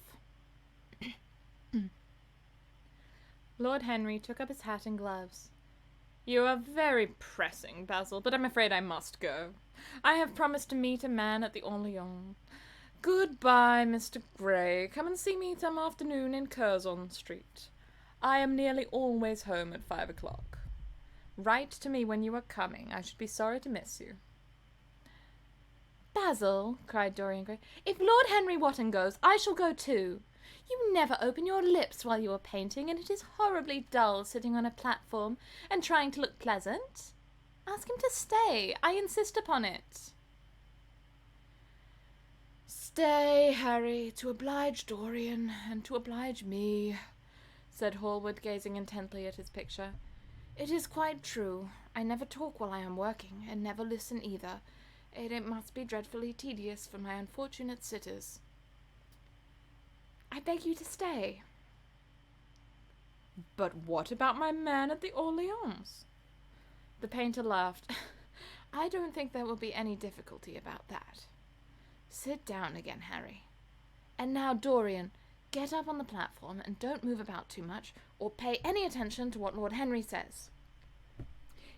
Lord Henry took up his hat and gloves. You are very pressing, Basil, but I'm afraid I must go. I have promised to meet a man at the Orleans. Goodbye, Mr. Gray. Come and see me some afternoon in Curzon Street. I am nearly always home at 5 o'clock. Write to me when you are coming. I should be sorry to miss you. Basil, cried Dorian Gray, if Lord Henry Wotton goes, I shall go too. You never open your lips while you are painting, and it is horribly dull sitting on a platform and trying to look pleasant. Ask him to stay. I insist upon it. Stay, Harry, to oblige Dorian, and to oblige me, said Hallward, gazing intently at his picture. It is quite true. I never talk while I am working, and never listen either, and it must be dreadfully tedious for my unfortunate sitters. I beg you to stay. But what about my man at the Orleans? The painter laughed. I don't think there will be any difficulty about that. Sit down again, Harry. And now, Dorian, get up on the platform and don't move about too much, or pay any attention to what Lord Henry says.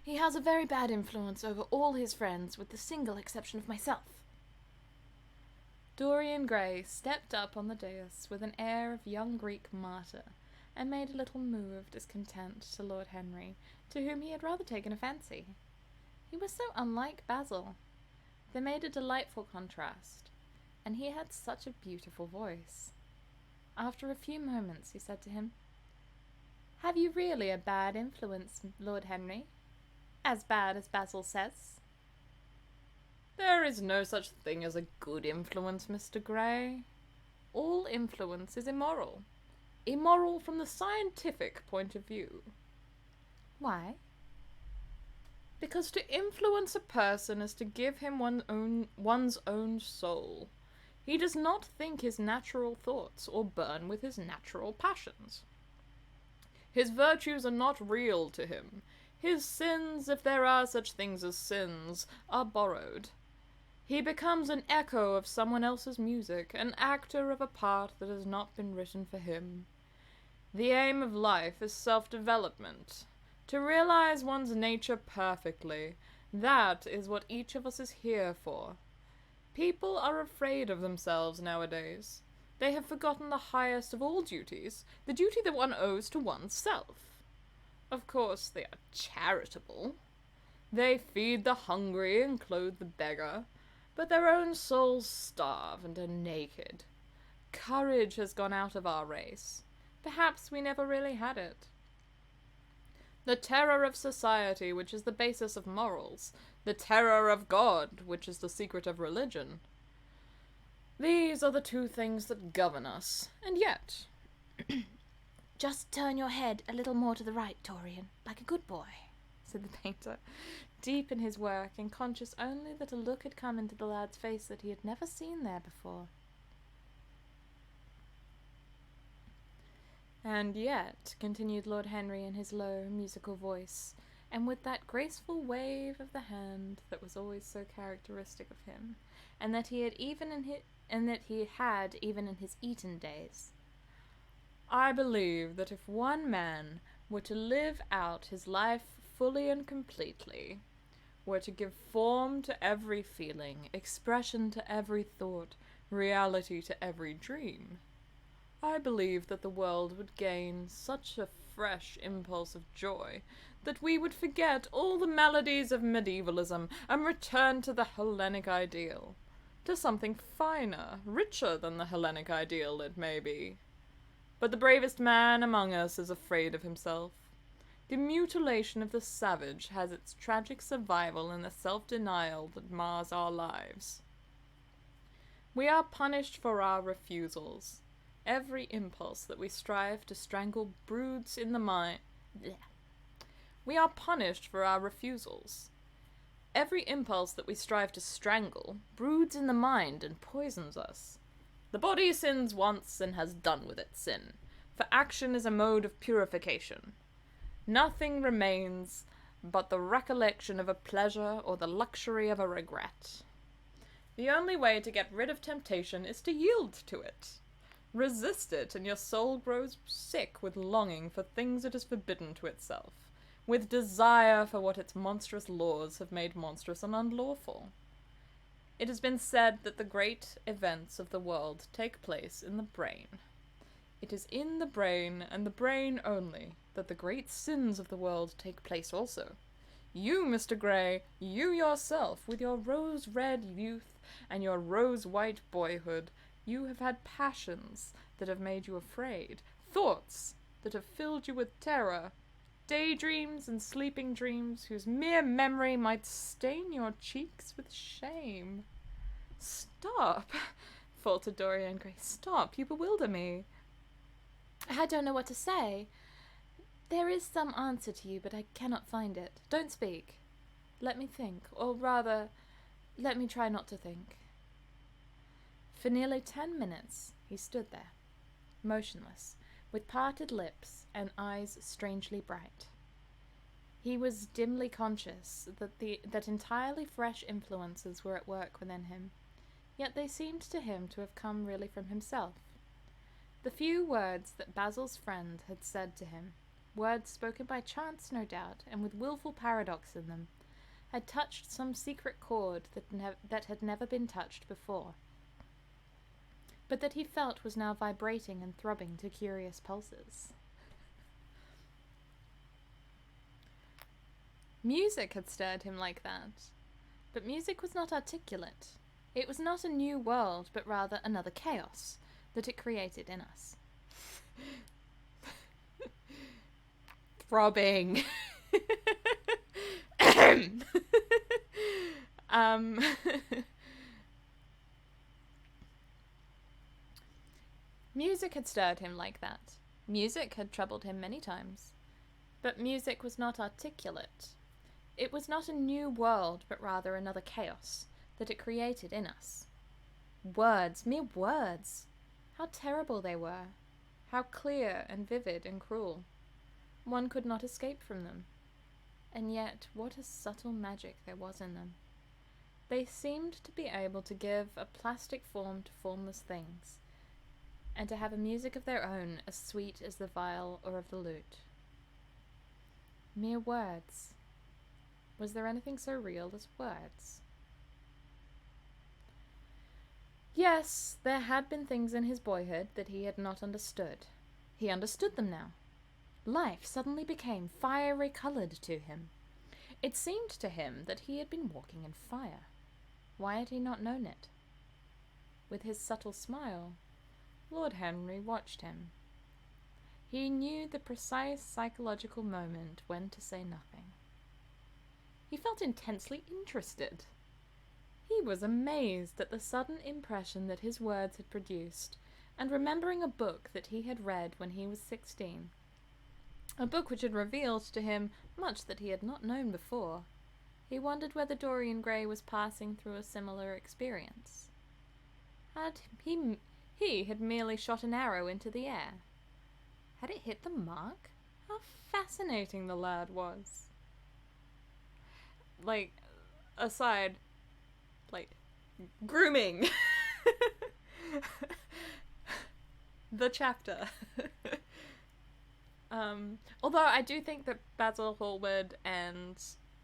He has a very bad influence over all his friends, with the single exception of myself. Dorian Gray stepped up on the dais with an air of young Greek martyr, and made a little moue of discontent to Lord Henry, to whom he had rather taken a fancy. He was so unlike Basil. They made a delightful contrast, and he had such a beautiful voice. After a few moments he said to him, Have you really a bad influence, Lord Henry? As bad as Basil says? There is no such thing as a good influence, Mr. Gray. All influence is immoral. Immoral from the scientific point of view. Why? Because to influence a person is to give him one's own soul. He does not think his natural thoughts or burn with his natural passions. His virtues are not real to him. His sins, if there are such things as sins, are borrowed. He becomes an echo of someone else's music, an actor of a part that has not been written for him. The aim of life is self-development. To realize one's nature perfectly, that is what each of us is here for. People are afraid of themselves nowadays. They have forgotten the highest of all duties, the duty that one owes to oneself. Of course, they are charitable. They feed the hungry and clothe the beggar, but their own souls starve and are naked. Courage has gone out of our race. Perhaps we never really had it. The terror of society, which is the basis of morals. The terror of God, which is the secret of religion. These are the two things that govern us, and yet... Just turn your head a little more to the right, Dorian, like a good boy, said the painter, deep in his work and conscious only that a look had come into the lad's face that he had never seen there before. And yet, continued Lord Henry in his low, musical voice, and with that graceful wave of the hand that was always so characteristic of him, and that he had even in his Eton days, I believe that if one man were to live out his life fully and completely, were to give form to every feeling, expression to every thought, reality to every dream, I believe that the world would gain such a fresh impulse of joy that we would forget all the melodies of medievalism and return to the Hellenic ideal, to something finer, richer than the Hellenic ideal, it may be. But the bravest man among us is afraid of himself. The mutilation of the savage has its tragic survival in the self-denial that mars our lives. We are punished for our refusals. Every impulse that we strive to strangle broods in the mind. We are punished for our refusals. Every impulse that we strive to strangle broods in the mind and poisons us. The body sins once and has done with its sin, for action is a mode of purification. Nothing remains but the recollection of a pleasure or the luxury of a regret. The only way to get rid of temptation is to yield to it. Resist it, and your soul grows sick with longing for things it is forbidden to itself, with desire for what its monstrous laws have made monstrous and unlawful. It has been said that the great events of the world take place in the brain. It is in the brain, and the brain only, that the great sins of the world take place also. You, Mr. Gray, you yourself, with your rose-red youth and your rose-white boyhood, you have had passions that have made you afraid, thoughts that have filled you with terror, daydreams and sleeping dreams whose mere memory might stain your cheeks with shame. Stop, faltered Dorian Gray. Stop, you bewilder me. I don't know what to say. There is some answer to you, but I cannot find it. Don't speak. Let me think, or rather, let me try not to think. For nearly 10 minutes he stood there, motionless, with parted lips and eyes strangely bright. He was dimly conscious that entirely fresh influences were at work within him, yet they seemed to him to have come really from himself. The few words that Basil's friend had said to him, words spoken by chance no doubt, and with wilful paradox in them, had touched some secret chord that had never been touched before, but that he felt was now vibrating and throbbing to curious pulses. Music had stirred him like that, but music was not articulate. It was not a new world, but rather another chaos that it created in us. Throbbing. Music had stirred him like that. Music had troubled him many times. But music was not articulate. It was not a new world, but rather another chaos that it created in us. Words, mere words! How terrible they were! How clear and vivid and cruel! One could not escape from them. and yet what a subtle magic there was in them. They seemed to be able to give a plastic form to formless things, and to have a music of their own as sweet as the viol or of the lute. Mere words. Was there anything so real as words? Yes, there had been things in his boyhood that he had not understood. He understood them now. Life suddenly became fiery coloured to him. It seemed to him that he had been walking in fire. Why had he not known it? With his subtle smile, Lord Henry watched him. He knew the precise psychological moment when to say nothing. He felt intensely interested. He was amazed at the sudden impression that his words had produced, and remembering a book that he had read when he was 16, a book which had revealed to him much that he had not known before, he wondered whether Dorian Gray was passing through a similar experience. He had merely shot an arrow into the air. Had it hit the mark? How fascinating the lad was. Aside, grooming. The chapter. Although I do think that Basil Hallward and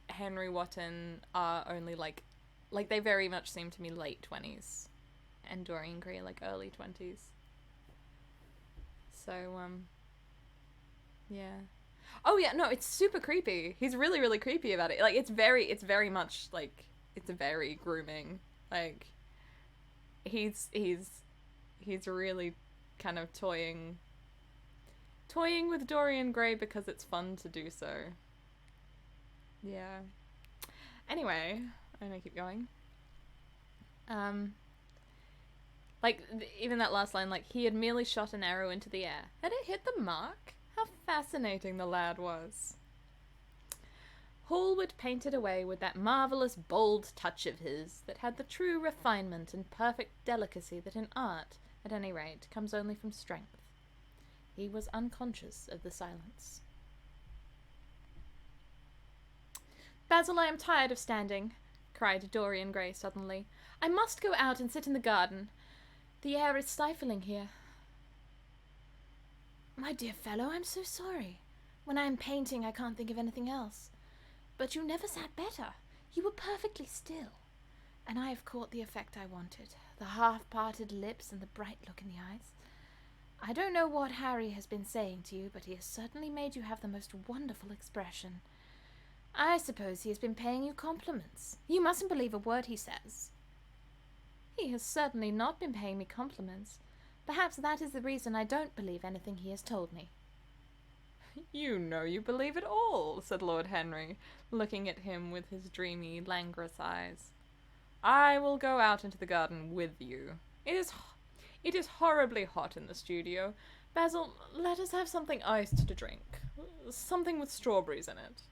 Henry Wotton are only they very much seem to me late 20s, and Dorian Gray early 20s. So, yeah. Oh yeah, no, it's super creepy. He's really, really creepy about it. It's very much it's very grooming. He's really kind of toying with Dorian Gray because it's fun to do so. Yeah. Anyway, I'm gonna keep going. Even that last line, he had merely shot an arrow into the air. Had it hit the mark? How fascinating the lad was. Hallward painted away with that marvellous bold touch of his that had the true refinement and perfect delicacy that in art, at any rate, comes only from strength. He was unconscious of the silence. "Basil, I am tired of standing," cried Dorian Gray suddenly. "I must go out and sit in the garden. The air is stifling here." "My dear fellow, I'm so sorry. When I am painting, I can't think of anything else. But you never sat better. You were perfectly still. And I have caught the effect I wanted. The half-parted lips and the bright look in the eyes. I don't know what Harry has been saying to you, but he has certainly made you have the most wonderful expression. I suppose he has been paying you compliments. You mustn't believe a word he says." "He has certainly not been paying me compliments. Perhaps that is the reason I don't believe anything he has told me." "You know you believe it all," said Lord Henry, looking at him with his dreamy, languorous eyes. "I will go out into the garden with you. It is horribly hot in the studio. Basil, let us have something iced to drink. Something with strawberries in it."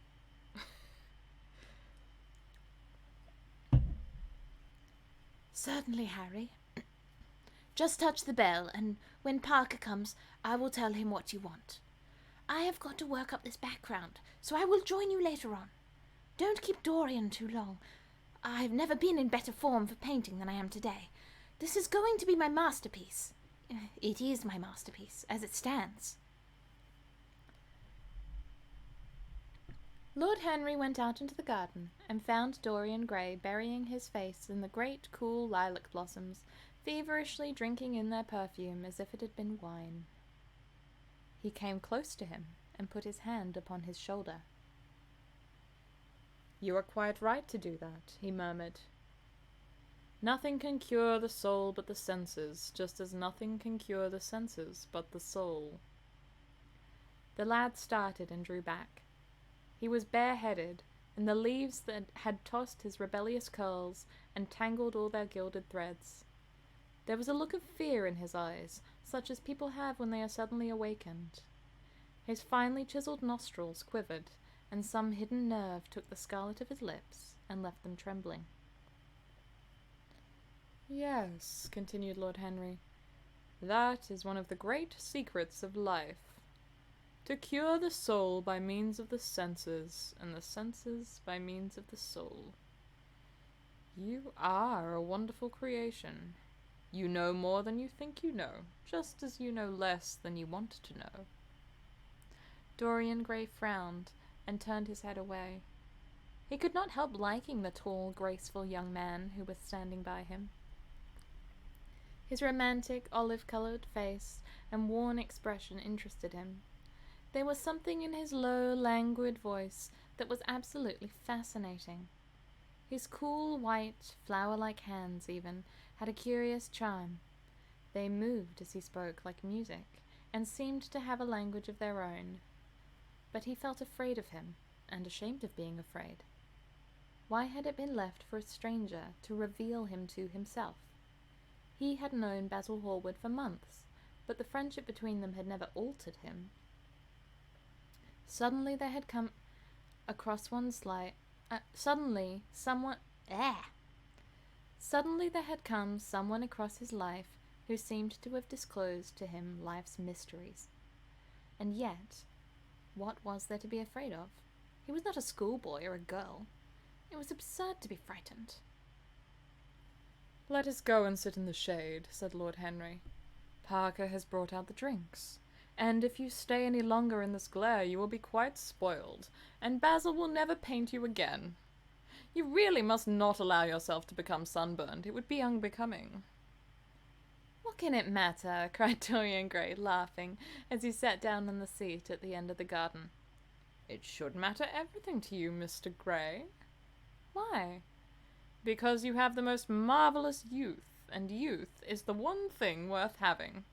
"Certainly, Harry. Just touch the bell, and when Parker comes, I will tell him what you want. I have got to work up this background, so I will join you later on. Don't keep Dorian too long. I have never been in better form for painting than I am today. This is going to be my masterpiece. It is my masterpiece, as it stands." Lord Henry went out into the garden and found Dorian Gray burying his face in the great cool lilac blossoms, feverishly drinking in their perfume as if it had been wine. He came close to him and put his hand upon his shoulder. "You are quite right to do that," he murmured. "Nothing can cure the soul but the senses, just as nothing can cure the senses but the soul." The lad started and drew back. He was bareheaded, and the leaves that had tossed his rebellious curls and tangled all their gilded threads. There was a look of fear in his eyes, such as people have when they are suddenly awakened. His finely chiselled nostrils quivered, and some hidden nerve took the scarlet of his lips and left them trembling. "Yes," continued Lord Henry, "that is one of the great secrets of life. to cure the soul by means of the senses, and the senses by means of the soul. You are a wonderful creation. You know more than you think you know, just as you know less than you want to know. Dorian Gray frowned and turned his head away. He could not help liking the tall, graceful young man who was standing by him. His romantic, olive-colored face and worn expression interested him. There was something in his low, languid voice that was absolutely fascinating. His cool, white, flower-like hands, even, had a curious charm. They moved as he spoke like music, and seemed to have a language of their own. But he felt afraid of him, and ashamed of being afraid. Why had it been left for a stranger to reveal him to himself? He had known Basil Hallward for months, but the friendship between them had never altered him. Suddenly there had come across one's life. Suddenly there had come someone across his life who seemed to have disclosed to him life's mysteries. And yet, what was there to be afraid of? He was not a schoolboy or a girl. It was absurd to be frightened. "Let us go and sit in the shade," said Lord Henry. "Parker has brought out the drinks, and if you stay any longer in this glare you will be quite spoiled, and Basil will never paint you again. You really must not allow yourself to become sunburned. It would be unbecoming." "What can it matter?" cried Dorian Gray, laughing, as he sat down on the seat at the end of the garden. "It should matter everything to you, Mr. Gray." "Why?" "Because you have the most marvelous youth, and youth is the one thing worth having."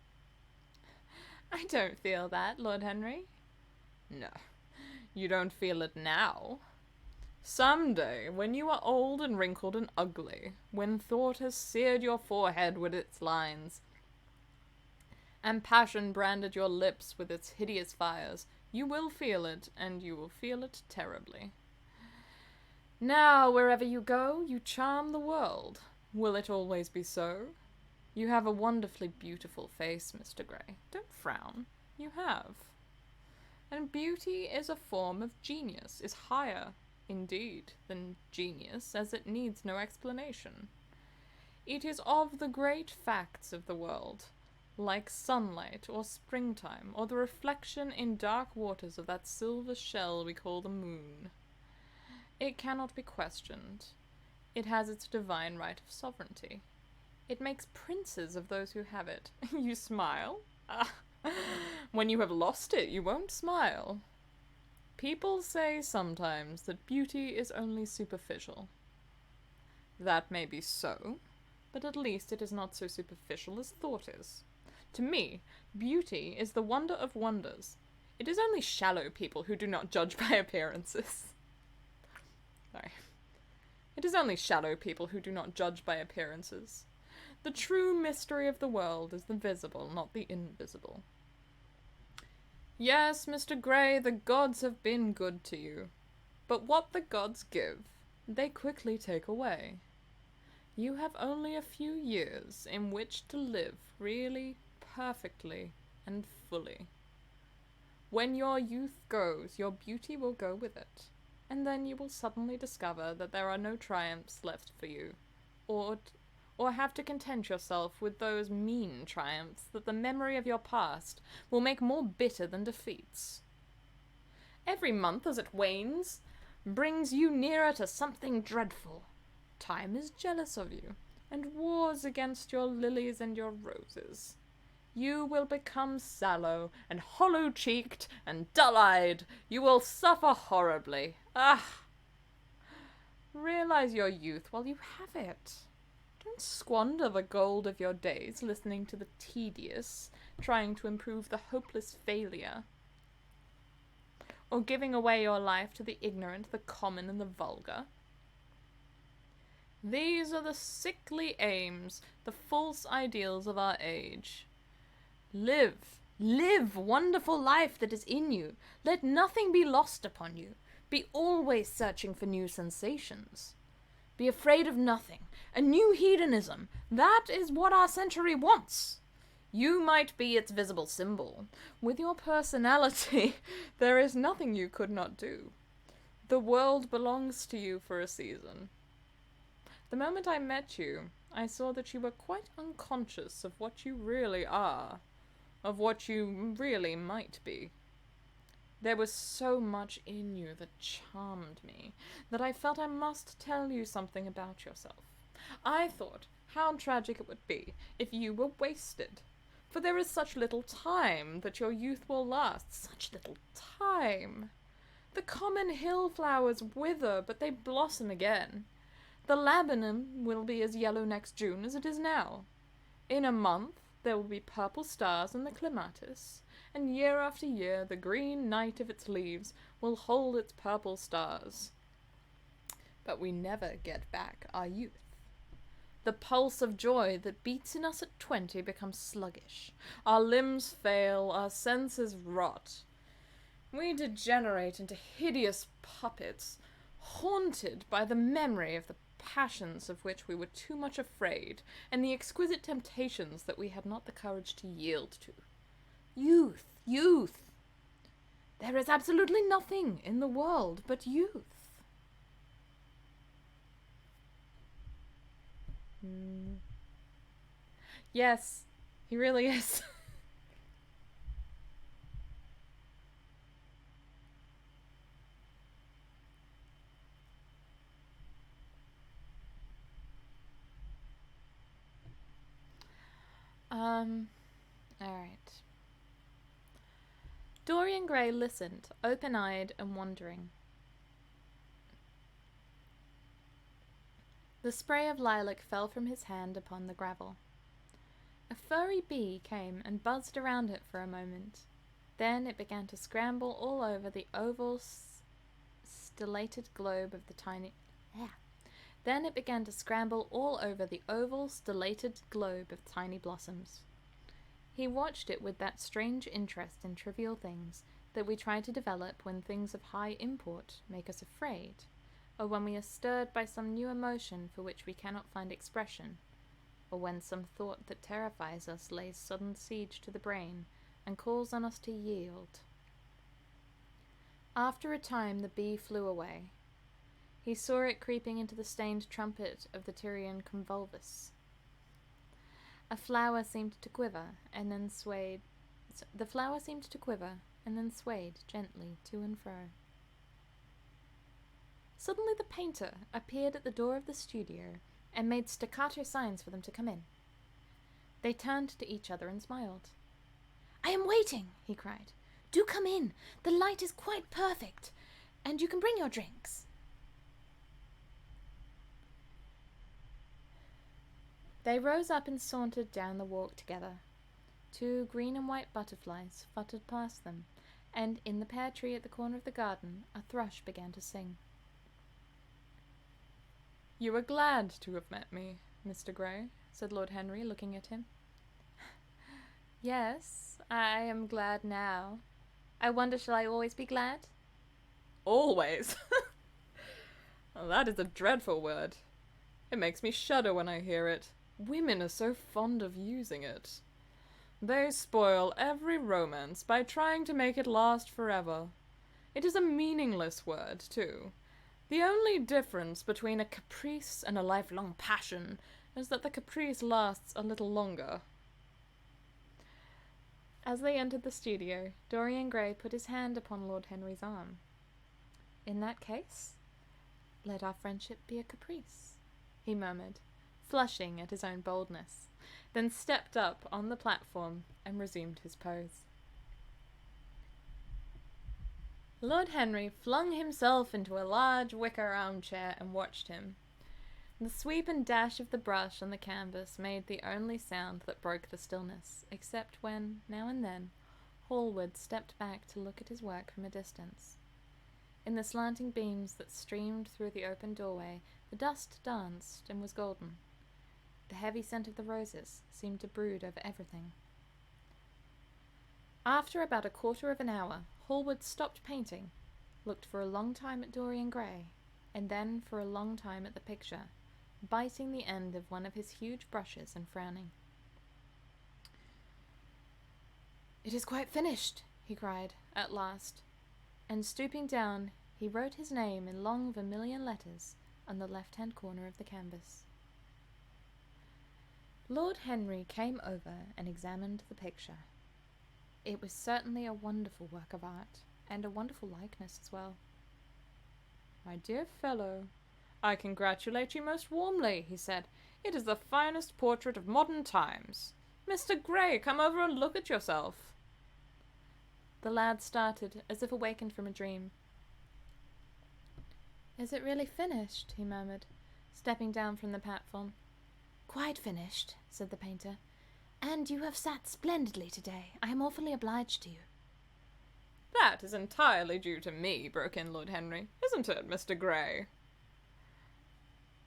"I don't feel that, Lord Henry." "No, you don't feel it now. Some day, when you are old and wrinkled and ugly, when thought has seared your forehead with its lines, and passion branded your lips with its hideous fires, you will feel it, and you will feel it terribly. Now, wherever you go, you charm the world. Will it always be so? You have a wonderfully beautiful face, Mr. Gray. Don't frown. You have. And beauty is a form of genius, is higher, indeed, than genius, as it needs no explanation. It is of the great facts of the world, like sunlight or springtime, or the reflection in dark waters of that silver shell we call the moon. It cannot be questioned. It has its divine right of sovereignty. It makes princes of those who have it. You smile? Ah, when you have lost it, you won't smile. People say sometimes that beauty is only superficial. That may be so, but at least it is not so superficial as thought is. To me, beauty is the wonder of wonders. It is only shallow people who do not judge by appearances. Sorry. It is only shallow people who do not judge by appearances. The true mystery of the world is the visible, not the invisible. Yes, Mr. Gray, the gods have been good to you. But what the gods give, they quickly take away. You have only a few years in which to live really, perfectly, and fully. When your youth goes, your beauty will go with it, and then you will suddenly discover that there are no triumphs left for you, or have to content yourself with those mean triumphs that the memory of your past will make more bitter than defeats. Every month as it wanes brings you nearer to something dreadful. Time is jealous of you, and wars against your lilies and your roses. You will become sallow, and hollow-cheeked, and dull-eyed. You will suffer horribly. Ah! Realize your youth while you have it. Don't squander the gold of your days listening to the tedious, trying to improve the hopeless failure, or giving away your life to the ignorant, the common, and the vulgar. These are the sickly aims, the false ideals of our age. Live wonderful life that is in you. Let nothing be lost upon you. Be always searching for new sensations. Be afraid of nothing. A new hedonism. That is what our century wants. You might be its visible symbol. With your personality, there is nothing you could not do. The world belongs to you for a season. The moment I met you, I saw that you were quite unconscious of what you really are, of what you really might be. There was so much in you that charmed me, that I felt I must tell you something about yourself. I thought how tragic it would be if you were wasted. For there is such little time that your youth will last, such little time. The common hill flowers wither, but they blossom again. The laburnum will be as yellow next June as it is now. In a month there will be purple stars in the clematis, and year after year the green night of its leaves will hold its purple stars. But we never get back our youth. The pulse of joy that beats in us at 20 becomes sluggish. Our limbs fail, our senses rot. We degenerate into hideous puppets, haunted by the memory of the passions of which we were too much afraid, and the exquisite temptations that we had not the courage to yield to. Youth, youth! There is absolutely nothing in the world but youth. Yes, he really is. Alright. Dorian Gray listened, open-eyed and wondering. The spray of lilac fell from his hand upon the gravel. A furry bee came and buzzed around it for a moment. Then it began to scramble all over the oval stellated globe of the tiny... Then it began to scramble all over the oval stellated globe of tiny blossoms. He watched it with that strange interest in trivial things that we try to develop when things of high import make us afraid, or when we are stirred by some new emotion for which we cannot find expression, or when some thought that terrifies us lays sudden siege to the brain and calls on us to yield. After a time the bee flew away. He saw it creeping into the stained trumpet of the Tyrian convolvulus. A flower seemed to quiver, and then swayed. The flower seemed to quiver, and then swayed gently to and fro. Suddenly the painter appeared at the door of the studio and made staccato signs for them to come in. They turned to each other and smiled. "I am waiting," he cried. "Do come in. The light is quite perfect, and you can bring your drinks." They rose up and sauntered down the walk together. 2 green and white butterflies fluttered past them, and in the pear tree at the corner of the garden a thrush began to sing. "You are glad to have met me, Mr. Gray," said Lord Henry, looking at him. "Yes, I am glad now. I wonder, shall I always be glad?" "Always?" Well, that is a dreadful word. It makes me shudder when I hear it. Women are so fond of using it. They spoil every romance by trying to make it last forever. It is a meaningless word, too. The only difference between a caprice and a lifelong passion is that the caprice lasts a little longer. As they entered the studio, Dorian Gray put his hand upon Lord Henry's arm. "In that case, let our friendship be a caprice," he murmured, flushing at his own boldness, then stepped up on the platform and resumed his pose. Lord Henry flung himself into a large wicker armchair and watched him. The sweep and dash of the brush on the canvas made the only sound that broke the stillness, except when, now and then, Hallward stepped back to look at his work from a distance. In the slanting beams that streamed through the open doorway, the dust danced and was golden. The heavy scent of the roses seemed to brood over everything. After about a quarter of an hour, Hallward stopped painting, looked for a long time at Dorian Gray, and then for a long time at the picture, biting the end of one of his huge brushes and frowning. "It is quite finished," he cried, at last, and stooping down, he wrote his name in long vermilion letters on the left-hand corner of the canvas. Lord Henry came over and examined the picture. It was certainly a wonderful work of art, and a wonderful likeness as well. "My dear fellow, I congratulate you most warmly," he said. "It is the finest portrait of modern times. Mr. Gray, come over and look at yourself." The lad started, as if awakened from a dream. "Is it really finished?" he murmured, stepping down from the platform. "Quite finished," said the painter. "And you have sat splendidly today. I am awfully obliged to you." "That is entirely due to me," broke in Lord Henry. "Isn't it, Mr. Gray?"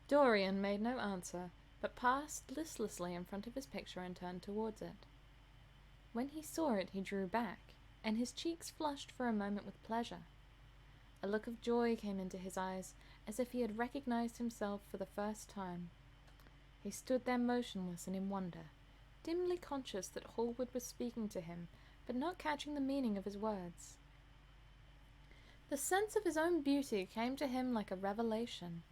Dorian made no answer, but passed listlessly in front of his picture and turned towards it. When he saw it, he drew back, and his cheeks flushed for a moment with pleasure. A look of joy came into his eyes, as if he had recognized himself for the first time. He stood there motionless and in wonder, dimly conscious that Hallward was speaking to him, but not catching the meaning of his words. The sense of his own beauty came to him like a revelation.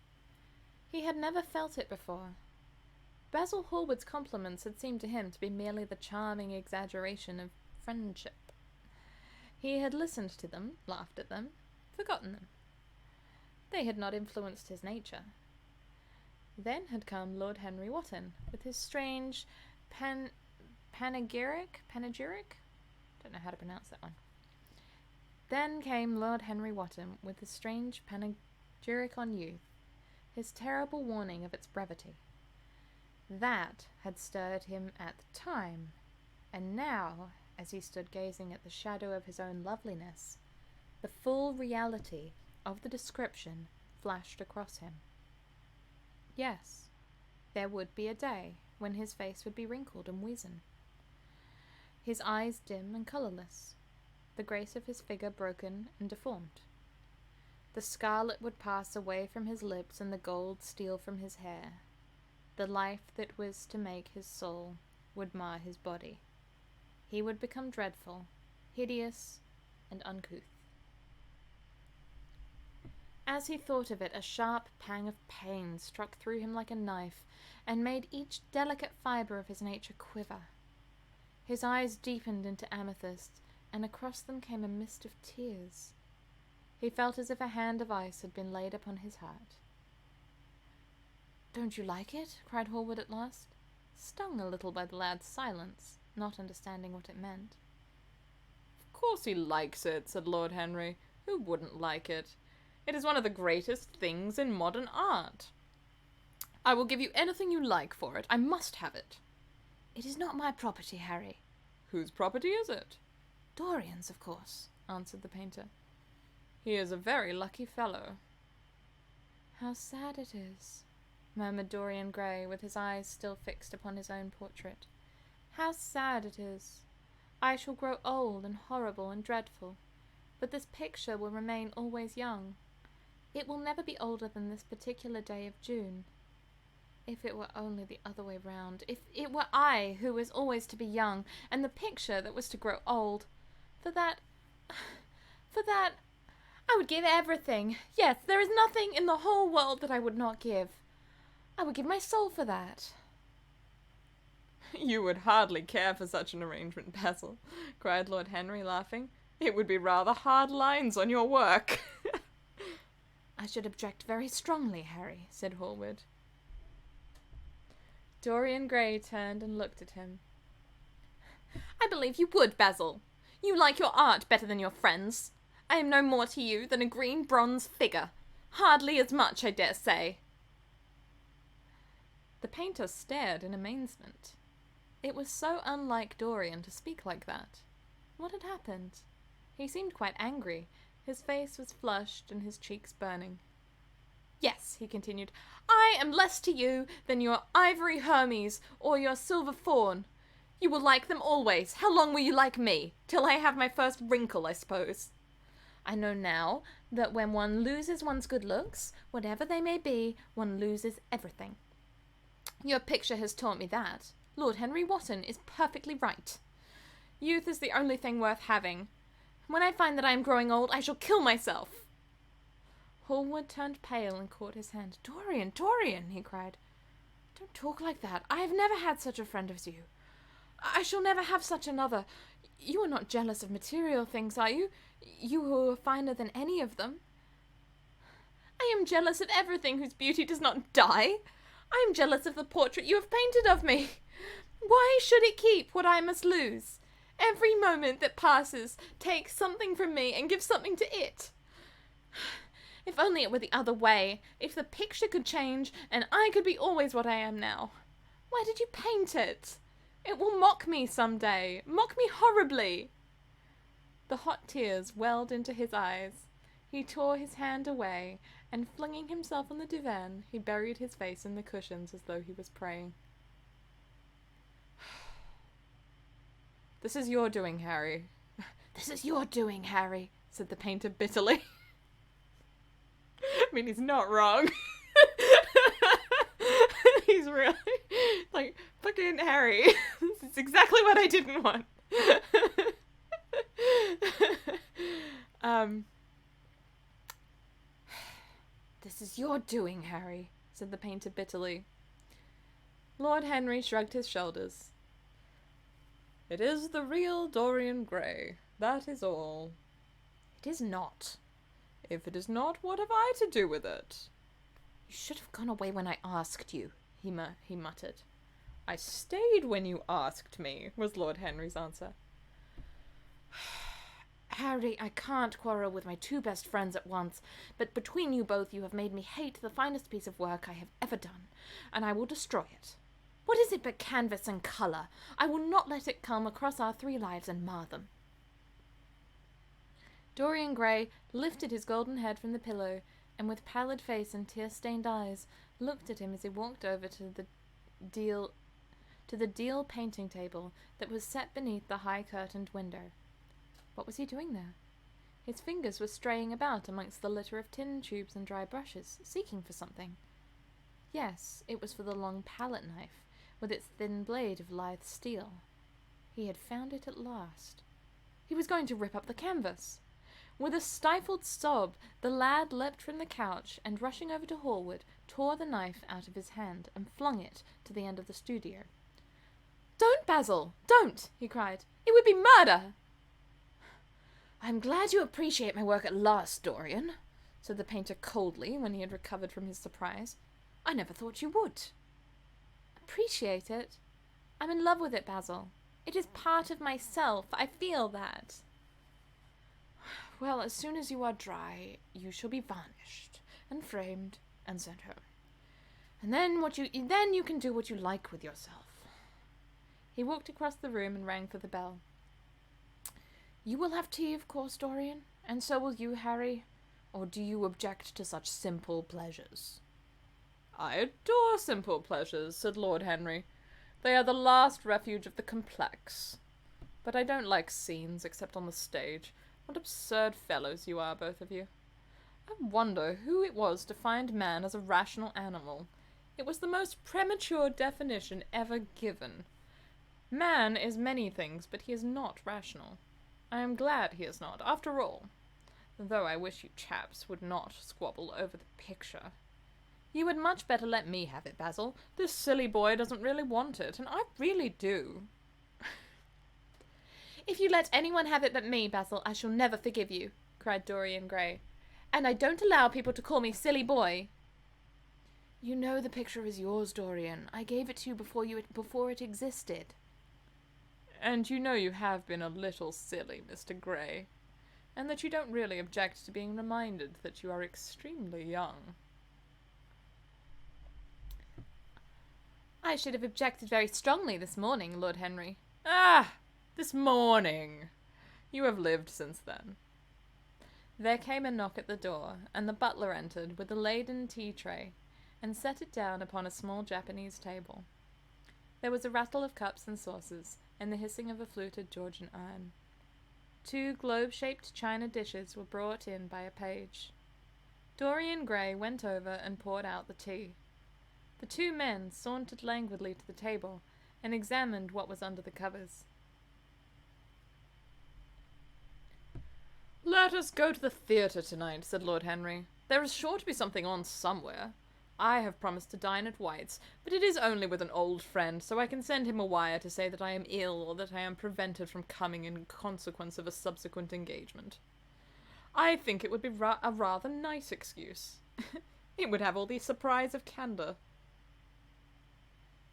He had never felt it before. Basil Hallward's compliments had seemed to him to be merely the charming exaggeration of friendship. He had listened to them, laughed at them, forgotten them. They had not influenced his nature. Then had come Lord Henry Wotton, with his strange panegyric? Don't know how to pronounce that one. Then came Lord Henry Wotton, with his strange panegyric on youth, his terrible warning of its brevity. That had stirred him at the time, and now, as he stood gazing at the shadow of his own loveliness, the full reality of the description flashed across him. Yes, there would be a day when his face would be wrinkled and weazen, his eyes dim and colourless, the grace of his figure broken and deformed. The scarlet would pass away from his lips and the gold steal from his hair. The life that was to make his soul would mar his body. He would become dreadful, hideous, and uncouth. As he thought of it, a sharp pang of pain struck through him like a knife, and made each delicate fibre of his nature quiver. His eyes deepened into amethyst, and across them came a mist of tears. He felt as if a hand of ice had been laid upon his heart. "Don't you like it?" cried Hallward at last, stung a little by the lad's silence, not understanding what it meant. "Of course he likes it," said Lord Henry. "Who wouldn't like it? It is one of the greatest things in modern art. I will give you anything you like for it. I must have it." "It is not my property, Harry." "Whose property is it?" "Dorian's, of course," answered the painter. "He is a very lucky fellow." "How sad it is," murmured Dorian Gray, with his eyes still fixed upon his own portrait. "How sad it is. I shall grow old and horrible and dreadful, but this picture will remain always young. It will never be older than this particular day of June. If it were only the other way round, if it were I who was always to be young, and the picture that was to grow old, for that, I would give everything. Yes, there is nothing in the whole world that I would not give. I would give my soul for that." "You would hardly care for such an arrangement, Basil," cried Lord Henry, laughing. "It would be rather hard lines on your work." "I should object very strongly, Harry," said Hallward. Dorian Gray turned and looked at him. "I believe you would, Basil. You like your art better than your friends. I am no more to you than a green bronze figure. Hardly as much, I dare say." The painter stared in amazement. It was so unlike Dorian to speak like that. What had happened? He seemed quite angry. His face was flushed and his cheeks burning. "Yes," he continued, "I am less to you than your ivory Hermes or your silver fawn. You will like them always. How long will you like me? Till I have my first wrinkle, I suppose. I know now that when one loses one's good looks, whatever they may be, one loses everything. Your picture has taught me that. Lord Henry Wotton is perfectly right. Youth is the only thing worth having. When I find that I am growing old, I shall kill myself." Hallward turned pale and caught his hand. "Dorian, Dorian," he cried. "Don't talk like that. I have never had such a friend as you. I shall never have such another. You are not jealous of material things, are you? You who are finer than any of them." "I am jealous of everything whose beauty does not die. I am jealous of the portrait you have painted of me. Why should it keep what I must lose? Every moment that passes takes something from me and gives something to it. If only it were the other way. If the picture could change and I could be always what I am now. Why did you paint it? It will mock me some day. Mock me horribly." The hot tears welled into his eyes. He tore his hand away, and flinging himself on the divan, he buried his face in the cushions as though he was praying. "This is your doing, Harry." "This is your doing, Harry," said the painter bitterly. I mean, he's not wrong. He's really like, fucking Harry. This is exactly what I didn't want. "This is your doing, Harry," said the painter bitterly. Lord Henry shrugged his shoulders. "It is the real Dorian Gray. That is all." "It is not." "If it is not, what have I to do with it?" "You should have gone away when I asked you," he muttered. "I stayed when you asked me," was Lord Henry's answer. "Harry, I can't quarrel with my two best friends at once, but between you both you have made me hate the finest piece of work I have ever done, and I will destroy it. What is it but canvas and colour? I will not let it come across our 3 lives and mar them." Dorian Gray lifted his golden head from the pillow, and with pallid face and tear-stained eyes, looked at him as he walked over to the deal painting table that was set beneath the high-curtained window. What was he doing there? His fingers were straying about amongst the litter of tin tubes and dry brushes, seeking for something. Yes, it was for the long palette knife, with its thin blade of lithe steel. He had found it at last. He was going to rip up the canvas. With a stifled sob, the lad leapt from the couch and, rushing over to Hallward, tore the knife out of his hand and flung it to the end of the studio. "Don't, Basil! Don't!" he cried. "It would be murder!" "I am glad you appreciate my work at last, Dorian," said the painter coldly when he had recovered from his surprise. "I never thought you would." "Appreciate it? I'm in love with it, Basil. It is part of myself. I feel that." "Well, as soon as you are dry, you shall be varnished and framed and sent home. And then you can do what you like with yourself." He walked across the room and rang for the bell. "You will have tea, of course, Dorian, and so will you, Harry. Or do you object to such simple pleasures?" "I adore simple pleasures," said Lord Henry. "They are the last refuge of the complex. But I don't like scenes except on the stage. What absurd fellows you are, both of you. I wonder who it was defined man as a rational animal. It was the most premature definition ever given. Man is many things, but he is not rational. I am glad he is not, after all. Though I wish you chaps would not squabble over the picture. You had much better let me have it, Basil. This silly boy doesn't really want it, and I really do." "If you let anyone have it but me, Basil, I shall never forgive you," cried Dorian Gray. "And I don't allow people to call me silly boy." "You know the picture is yours, Dorian. I gave it to you before it existed." "And you know you have been a little silly, Mr. Gray, and that you don't really object to being reminded that you are extremely young." "I should have objected very strongly this morning, Lord Henry." "Ah! This morning! You have lived since then." There came a knock at the door, and the butler entered with a laden tea tray, and set it down upon a small Japanese table. There was a rattle of cups and saucers, and the hissing of a fluted Georgian iron. 2 globe-shaped china dishes were brought in by a page. Dorian Gray went over and poured out the tea. The 2 men sauntered languidly to the table, and examined what was under the covers. about us go to the theatre tonight?" said Lord Henry. "There is sure to be something on somewhere. I have promised to dine at White's, but it is only with an old friend, so I can send him a wire to say that I am ill or that I am prevented from coming in consequence of a subsequent engagement. I think it would be a rather nice excuse. It would have all the surprise of candour."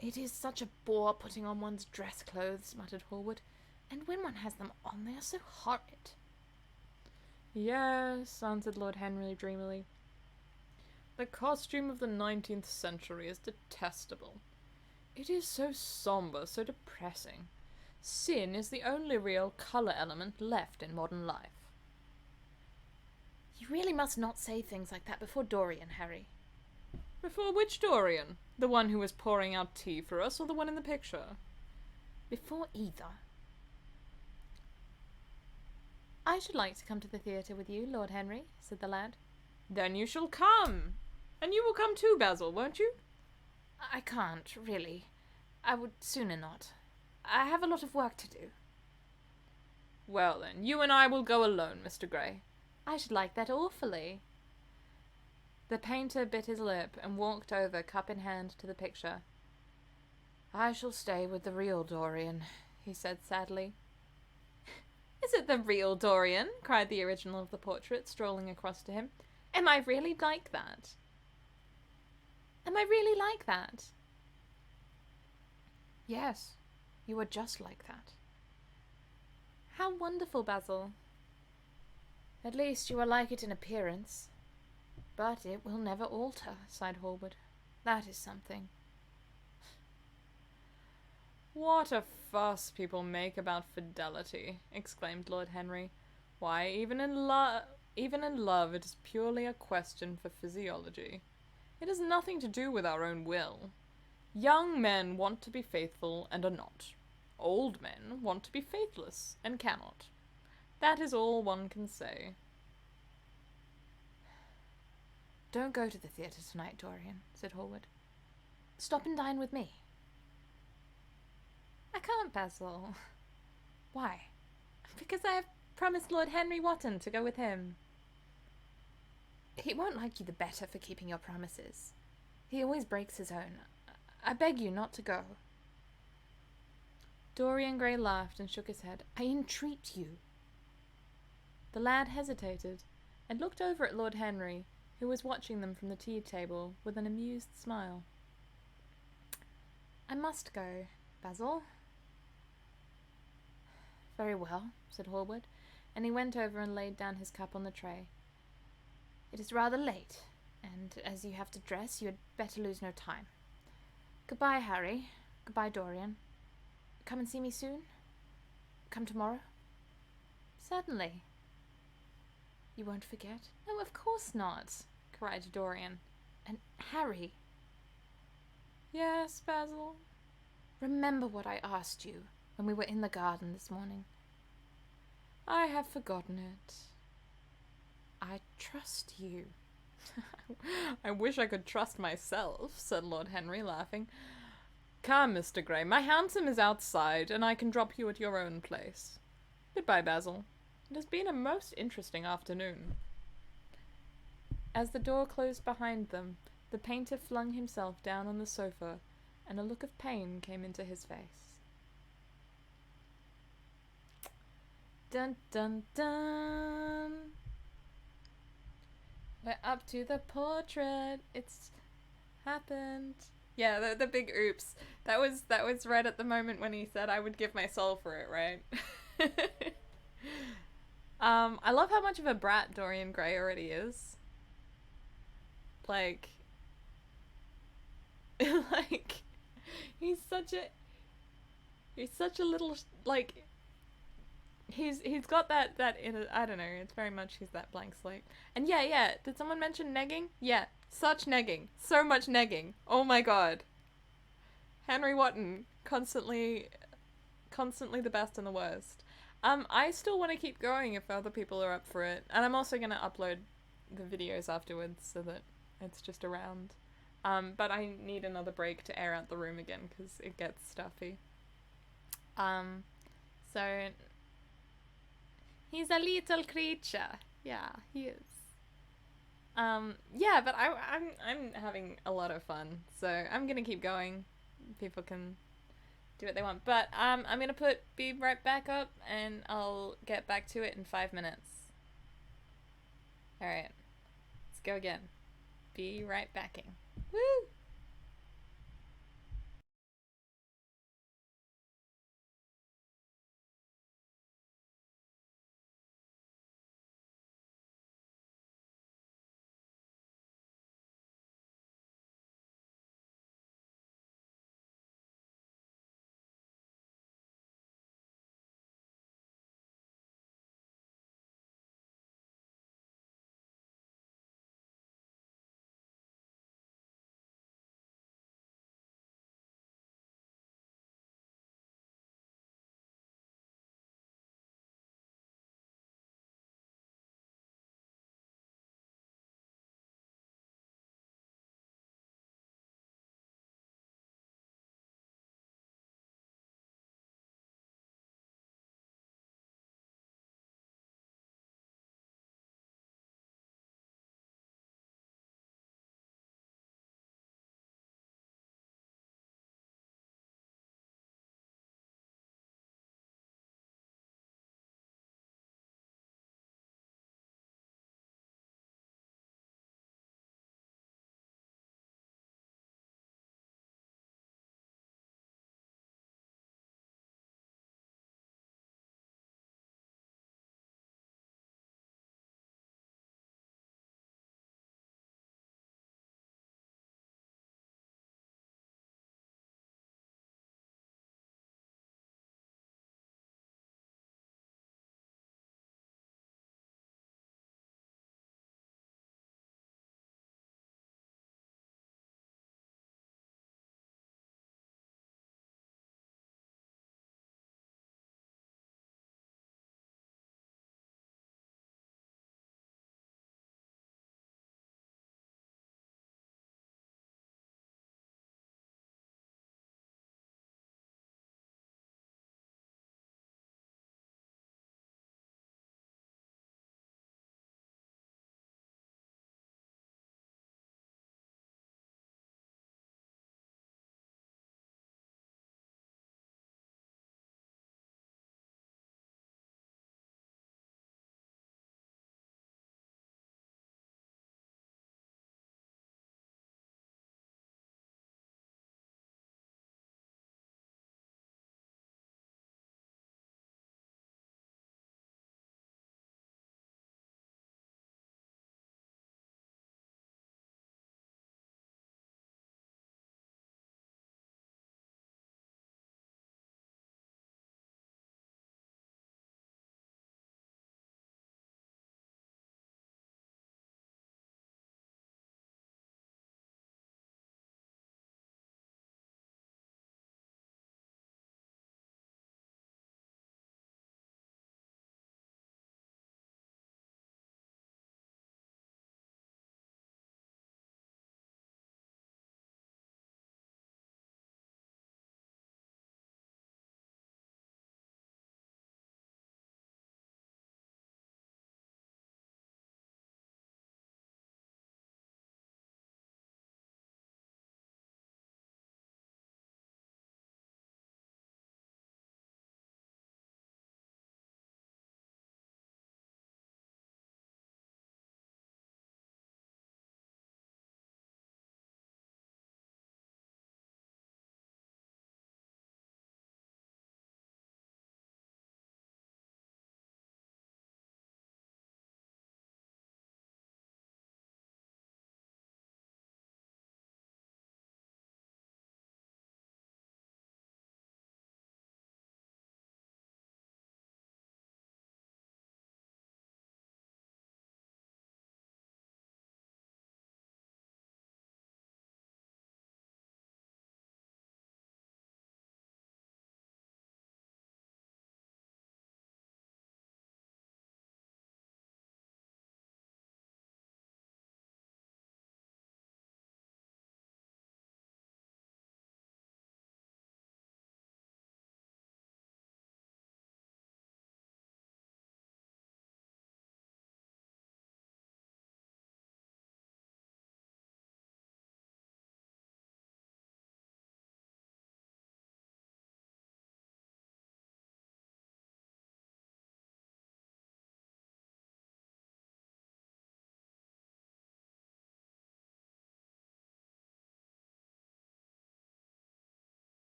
"It is such a bore putting on one's dress clothes," muttered Hallward, "and when one has them on they are so horrid." "Yes," answered Lord Henry dreamily. "The costume of the 19th century is detestable. It is so sombre, so depressing. Sin is the only real colour element left in modern life." "You really must not say things like that before Dorian, Harry." "Before which Dorian? The one who was pouring out tea for us, or the one in the picture?" "Before either." "I should like to come to the theatre with you, Lord Henry," said the lad. "Then you shall come. And you will come too, Basil, won't you?" "I can't, really. I would sooner not. I have a lot of work to do." "Well then, you and I will go alone, Mr. Gray." "I should like that awfully." The painter bit his lip and walked over, cup in hand, to the picture. "I shall stay with the real Dorian," he said sadly. "Is it the real Dorian?" cried the original of the portrait, strolling across to him. "Am I really like that? Am I really like that?" "Yes, you are just like that." "How wonderful, Basil." "At least you are like it in appearance. But it will never alter," sighed Hallward. "That is something." "What a fuss people make about fidelity," exclaimed Lord Henry. "Why, even in love it is purely a question for physiology. It has nothing to do with our own will. Young men want to be faithful and are not. Old men want to be faithless and cannot. That is all one can say." "Don't go to the theatre tonight, Dorian," said Hallward. "Stop and dine with me." "I can't, Basil." "Why?" "Because I have promised Lord Henry Wotton to go with him." "He won't like you the better for keeping your promises. He always breaks his own. I beg you not to go." Dorian Gray laughed and shook his head. "I entreat you." The lad hesitated and looked over at Lord Henry, who was watching them from the tea table with an amused smile. "I must go, Basil." "Very well," said Hallward, and he went over and laid down his cup on the tray. "It is rather late, and as you have to dress, you had better lose no time. Goodbye, Harry. Goodbye, Dorian. Come and see me soon? Come tomorrow?" "Certainly." "You won't forget?" "No, of course not," cried Dorian. "And Harry, "Yes, Basil?" remember what I asked you when we were in the garden this morning." "I have forgotten it." "I trust you." "I wish I could trust myself," said Lord Henry, laughing. "Come, Mr. Gray, my hansom is outside, and I can drop you at your own place. Goodbye, Basil. It has been a most interesting afternoon." As the door closed behind them, the painter flung himself down on the sofa, and a look of pain came into his face. Dun dun dun! We're up to the portrait. It's happened. Yeah, the big oops. That was right at the moment when he said I would give my soul for it, right? I love how much of a brat Dorian Gray already is. Like, he's such a little, like, he's got that in, I don't know, it's very much he's that blank slate. And yeah, did someone mention negging? Yeah, such negging, so much negging. Oh my god. Henry Wotton, constantly the best and the worst. I still want to keep going if other people are up for it, and I'm also going to upload the videos afterwards so that it's just around. But I need another break to air out the room again because it gets stuffy. So He's a little creature. Yeah, he is. Yeah, but I'm having a lot of fun, so I'm gonna keep going. People can do what they want, but I'm gonna be right back up, and I'll get back to it in 5 minutes. All right, let's go again. Be right backing. Woo!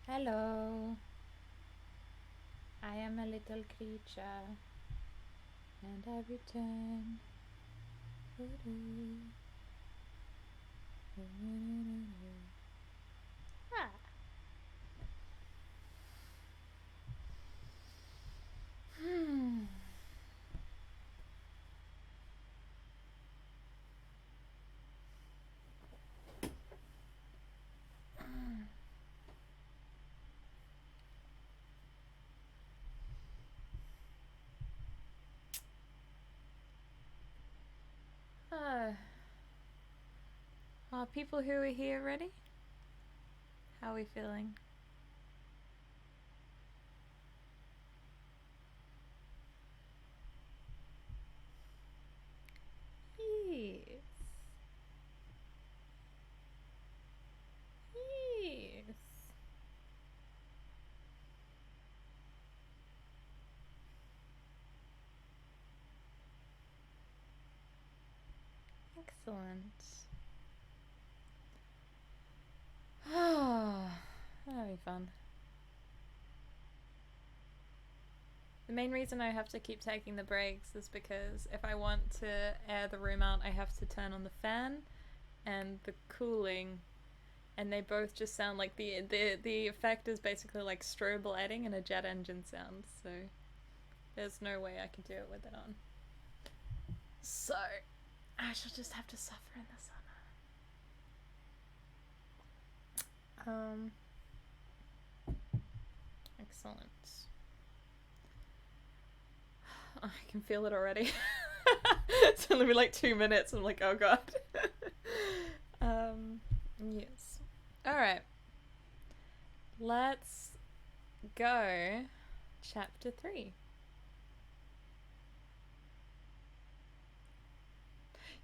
Hello. I am a little creature, and I return. Ah. Are people who are here ready? How are we feeling? Yes. Yes. Excellent. That'll be fun. The main reason I have to keep taking the breaks is because if I want to air the room out, I have to turn on the fan and the cooling, and they both just sound like the effect is basically like strobe lighting and a jet engine sound, so there's no way I can do it with it on. So I shall just have to suffer in the sun. Excellent. I can feel it already. It's only been like 2 minutes. I'm like, oh god. Yes. Alright. Let's go. Chapter 3.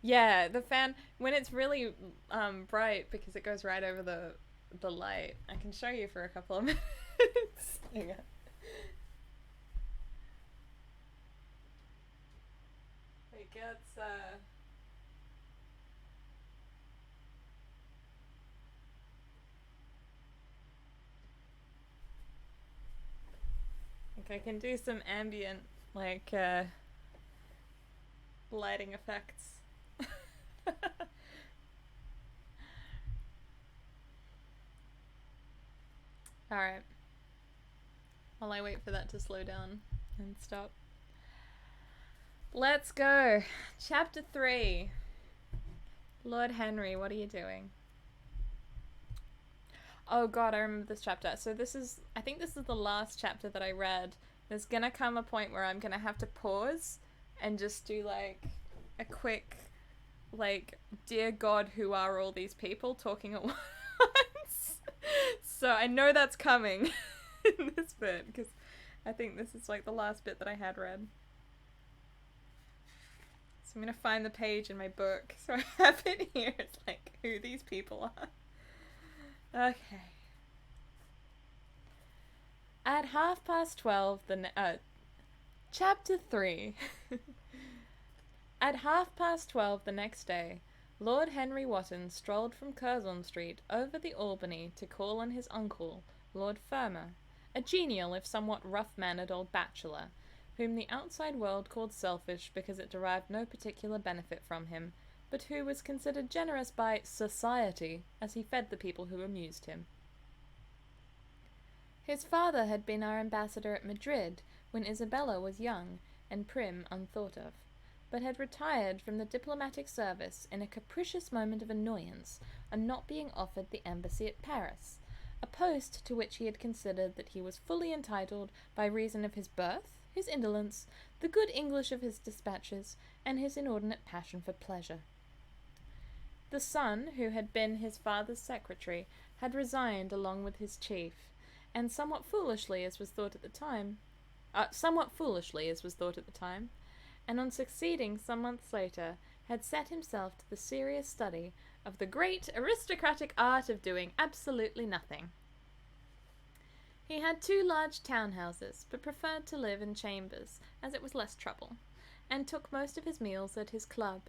Yeah, the fan, when it's really bright, because it goes right over the light. I can show you for a couple of minutes. Hang on. It gets like I can do some ambient like lighting effects. Alright. While I wait for that to slow down and stop. Let's go. Chapter 3. Lord Henry, what are you doing? Oh god, I remember this chapter. So I think this is the last chapter that I read. There's gonna come a point where I'm gonna have to pause and just do like a quick, like, dear God, who are all these people talking at once? So I know that's coming in this bit, because I think this is like the last bit that I had read. So I'm gonna find the page in my book. So I have it here. It's like who these people are. Okay. At 12:30, Chapter 3. At 12:30 the next day, Lord Henry Wotton strolled from Curzon Street over the Albany to call on his uncle, Lord Fermor, a genial if somewhat rough-mannered old bachelor, whom the outside world called selfish because it derived no particular benefit from him, but who was considered generous by society as he fed the people who amused him. His father had been our ambassador at Madrid when Isabella was young and prim unthought of, but had retired from the diplomatic service in a capricious moment of annoyance on not being offered the embassy at Paris, a post to which he had considered that he was fully entitled by reason of his birth, his indolence, the good English of his dispatches, and his inordinate passion for pleasure. The son, who had been his father's secretary, had resigned along with his chief, and somewhat foolishly as was thought at the time, and on succeeding some months later, had set himself to the serious study of the great aristocratic art of doing absolutely nothing. He had 2 large townhouses, but preferred to live in chambers, as it was less trouble, and took most of his meals at his club.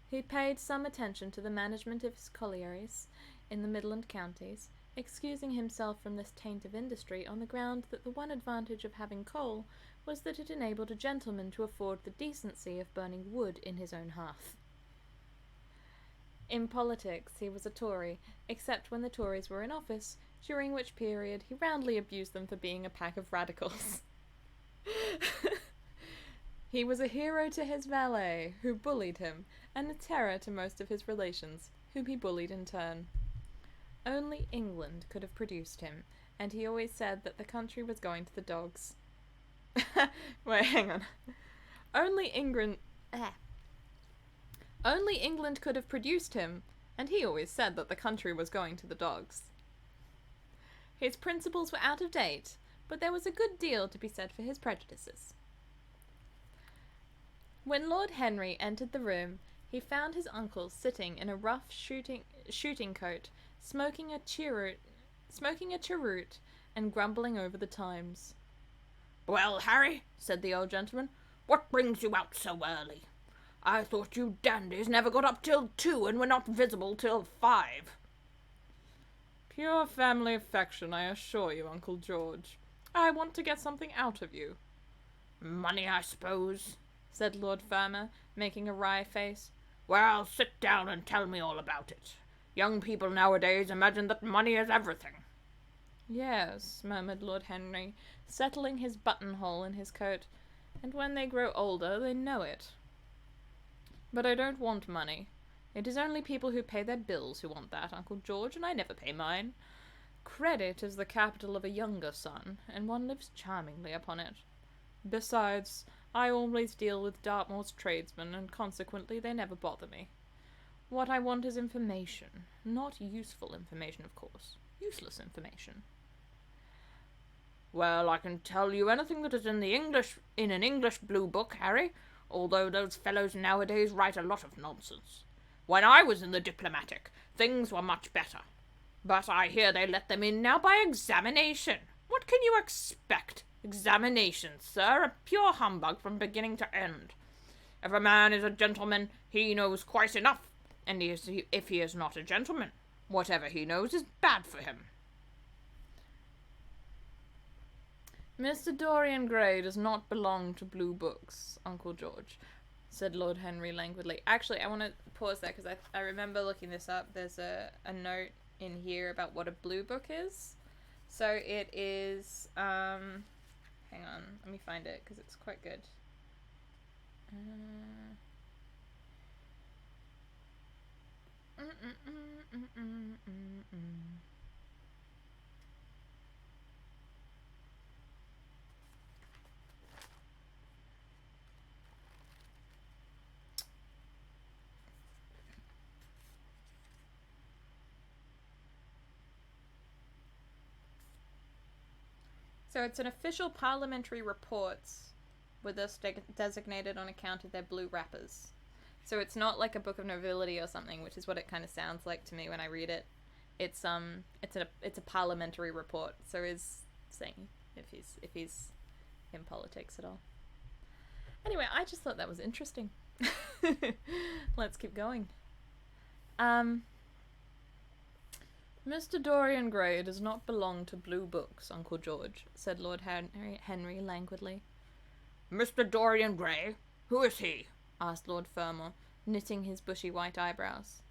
He paid some attention to the management of his collieries in the Midland counties, excusing himself from this taint of industry on the ground that the one advantage of having coal was that it enabled a gentleman to afford the decency of burning wood in his own hearth. In politics, he was a Tory, except when the Tories were in office, during which period he roundly abused them for being a pack of radicals. He was a hero to his valet, who bullied him, and a terror to most of his relations, whom he bullied in turn. Only England could have produced him, and he always said that the country was going to the dogs. Wait, hang on. Only England could have produced him, and he always said that the country was going to the dogs. His principles were out of date, but there was a good deal to be said for his prejudices. When Lord Henry entered the room, he found his uncle sitting in a rough shooting coat, smoking a cheroot, and grumbling over the Times. "Well, Harry," said the old gentleman, "what brings you out so early? I thought you dandies never got up till 2 and were not visible till 5. Pure family affection, I assure you, Uncle George. I want to get something out of you. Money, I suppose, said Lord Fermor, making a wry face. Well, sit down and tell me all about it. Young people nowadays imagine that money is everything. Yes, murmured Lord Henry, settling his buttonhole in his coat, and when they grow older they know it. But I don't want money. It is only people who pay their bills who want that, Uncle George, and I never pay mine. Credit is the capital of a younger son, and one lives charmingly upon it. Besides, I always deal with Dartmoor's tradesmen, and consequently they never bother me. What I want is information. Not useful information, of course. Useless information. Well, I can tell you anything that is in an English blue book, Harry, although those fellows nowadays write a lot of nonsense. When I was in the diplomatic, things were much better. But I hear they let them in now by examination. What can you expect? Examinations, sir, a pure humbug from beginning to end. If a man is a gentleman, he knows quite enough, and if he is not a gentleman, whatever he knows is bad for him. Mr. Dorian Gray does not belong to blue books, Uncle George, said Lord Henry languidly. Actually, I want to pause there because I remember looking this up. There's a note in here about what a blue book is. So it is, hang on, let me find it because it's quite good. So it's an official parliamentary reports with us designated on account of their blue wrappers. So it's not like a book of nobility or something, which is what it kind of sounds like to me when I read it. It's a parliamentary report. So is saying if he's in politics at all. Anyway, I just thought that was interesting. Let's keep going. Mr. Dorian Gray does not belong to blue books, Uncle George, said Lord Henry languidly. Mr. Dorian Gray? Who is he? Asked Lord Fermor, knitting his bushy white eyebrows.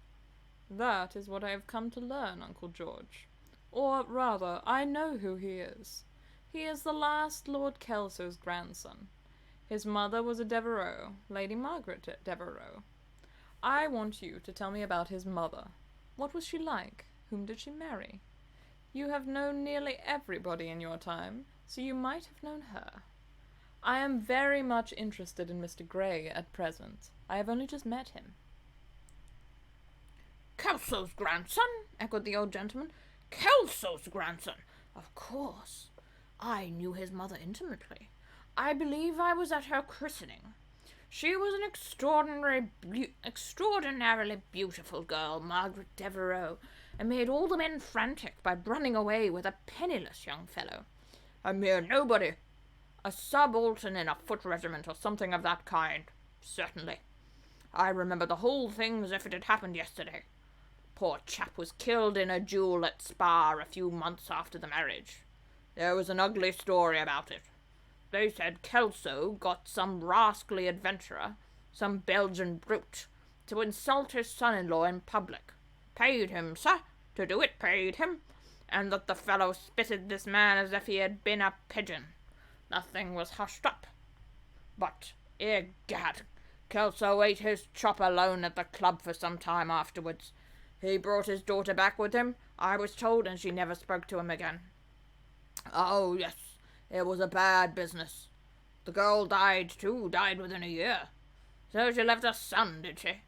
That is what I have come to learn, Uncle George. Or, rather, I know who he is. He is the last Lord Kelso's grandson. His mother was a Devereux, Lady Margaret Devereux. I want you to tell me about his mother. What was she like? Whom did she marry? You have known nearly everybody in your time, so you might have known her. I am very much interested in Mr. Gray at present. I have only just met him. Kelso's grandson? Echoed the old gentleman. Kelso's grandson? Of course. I knew his mother intimately. I believe I was at her christening. She was an extraordinarily beautiful girl, Margaret Devereux, and made all the men frantic by running away with a penniless young fellow. A mere nobody. A subaltern in a foot regiment or something of that kind, certainly. I remember the whole thing as if it had happened yesterday. poor chap was killed in a duel at Spa a few months after the marriage. There was an ugly story about it. They said Kelso got some rascally adventurer, some Belgian brute, to insult his son-in-law in public. Paid him, sir, to do it, paid him, and that the fellow spitted this man as if he had been a pigeon. The thing was hushed up. But, egad, Kelso ate his chop alone at the club for some time afterwards. He brought his daughter back with him, I was told, and she never spoke to him again. Oh, yes, it was a bad business. The girl died, too, died within a year. So she left a son, did she?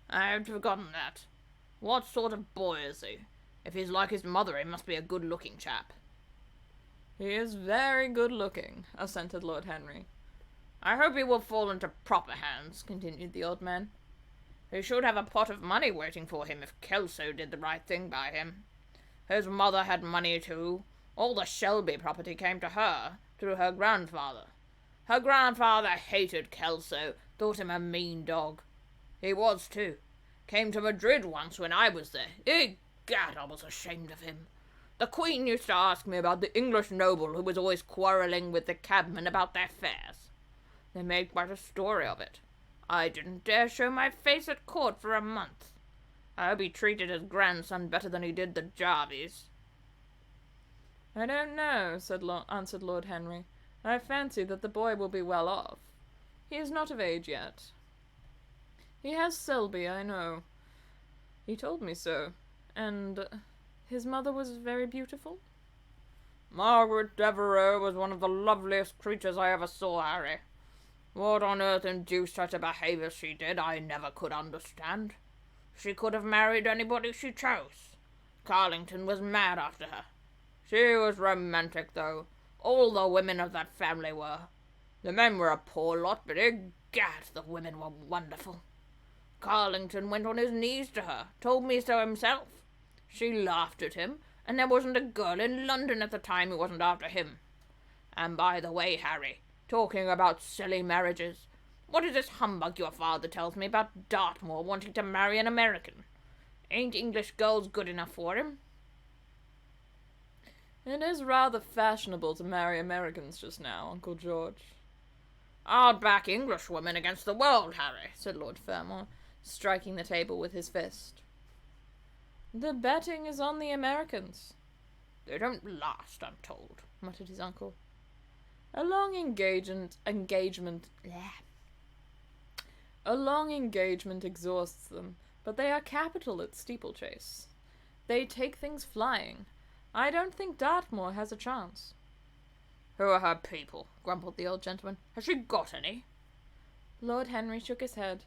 I had forgotten that. What sort of boy is he? If he's like his mother, he must be a good-looking chap. He is very good-looking, assented Lord Henry. I hope he will fall into proper hands, continued the old man. He should have a pot of money waiting for him if Kelso did the right thing by him. His mother had money, too. All the Shelby property came to her, through her grandfather. Her grandfather hated Kelso, thought him a mean dog. He was, too. Came to Madrid once when I was there. Egad, I was ashamed of him. The Queen used to ask me about the English noble who was always quarrelling with the cabman about their fares. They made quite a story of it. I didn't dare show my face at court for a month. I hope he treated his grandson better than he did the Jarvies. I don't know, answered Lord Henry. I fancy that the boy will be well off. He is not of age yet. He has Selby, I know. He told me so. And his mother was very beautiful? Margaret Devereux was one of the loveliest creatures I ever saw, Harry. What on earth induced her to behave as she did, I never could understand. She could have married anybody she chose. Carlington was mad after her. She was romantic, though. All the women of that family were. The men were a poor lot, but egad, the women were wonderful. Carlington went on his knees to her, told me so himself. She laughed at him, and there wasn't a girl in London at the time who wasn't after him. And by the way, Harry, talking about silly marriages, what is this humbug your father tells me about Dartmoor wanting to marry an American? Ain't English girls good enough for him? It is rather fashionable to marry Americans just now, Uncle George. I'll back English women against the world, Harry, said Lord Fermor, striking the table with his fist. The betting is on the Americans. They don't last, I'm told, muttered his uncle. A long engagement exhausts them, but they are capital at steeplechase. They take things flying. I don't think Dartmoor has a chance. Who are her people? Grumbled the old gentleman. Has she got any? Lord Henry shook his head.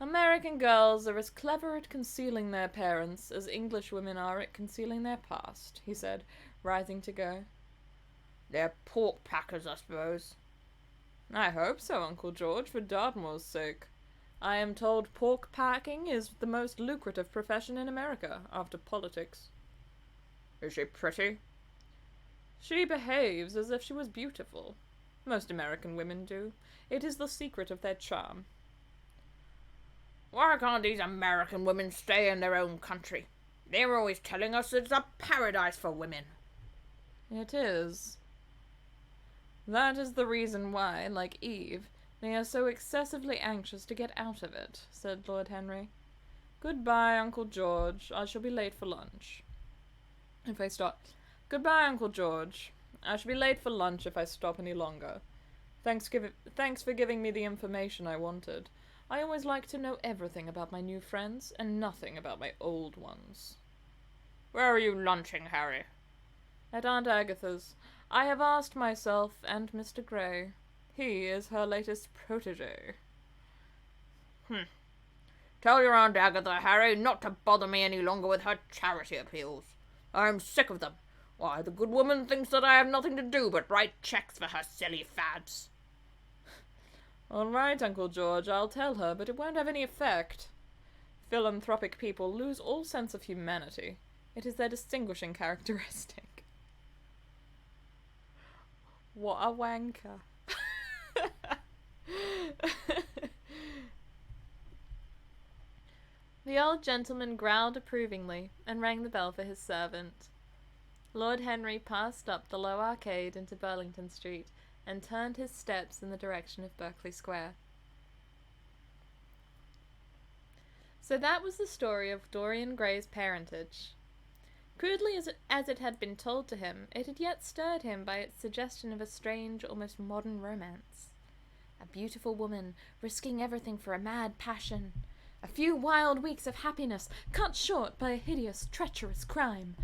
American girls are as clever at concealing their parents as English women are at concealing their past, he said, rising to go. They're pork packers, I suppose. I hope so, Uncle George, for Dartmoor's sake. I am told pork packing is the most lucrative profession in America, after politics. Is she pretty? She behaves as if she was beautiful. Most American women do. It is the secret of their charm. Why can't these American women stay in their own country? They're always telling us it's a paradise for women. It is. That is the reason why, like Eve, they are so excessively anxious to get out of it, said Lord Henry. Goodbye, Uncle George. I shall be late for lunch. Goodbye, Uncle George. I shall be late for lunch if I stop any longer. Thanks for giving me the information I wanted. I always like to know everything about my new friends and nothing about my old ones. Where are you lunching, Harry? At Aunt Agatha's. I have asked myself and Mr. Gray. He is her latest protégé. Tell your Aunt Agatha, Harry, not to bother me any longer with her charity appeals. I am sick of them. Why, the good woman thinks that I have nothing to do but write checks for her silly fads. All right, Uncle George, I'll tell her, but it won't have any effect. Philanthropic people lose all sense of humanity. It is their distinguishing characteristic. What a wanker. The old gentleman growled approvingly and rang the bell for his servant. Lord Henry passed up the low arcade into Burlington Street and turned his steps in the direction of Berkeley Square. So that was the story of Dorian Gray's parentage. Crudely as it had been told to him, it had yet stirred him by its suggestion of a strange, almost modern romance. A beautiful woman, risking everything for a mad passion. A few wild weeks of happiness, cut short by a hideous, treacherous crime.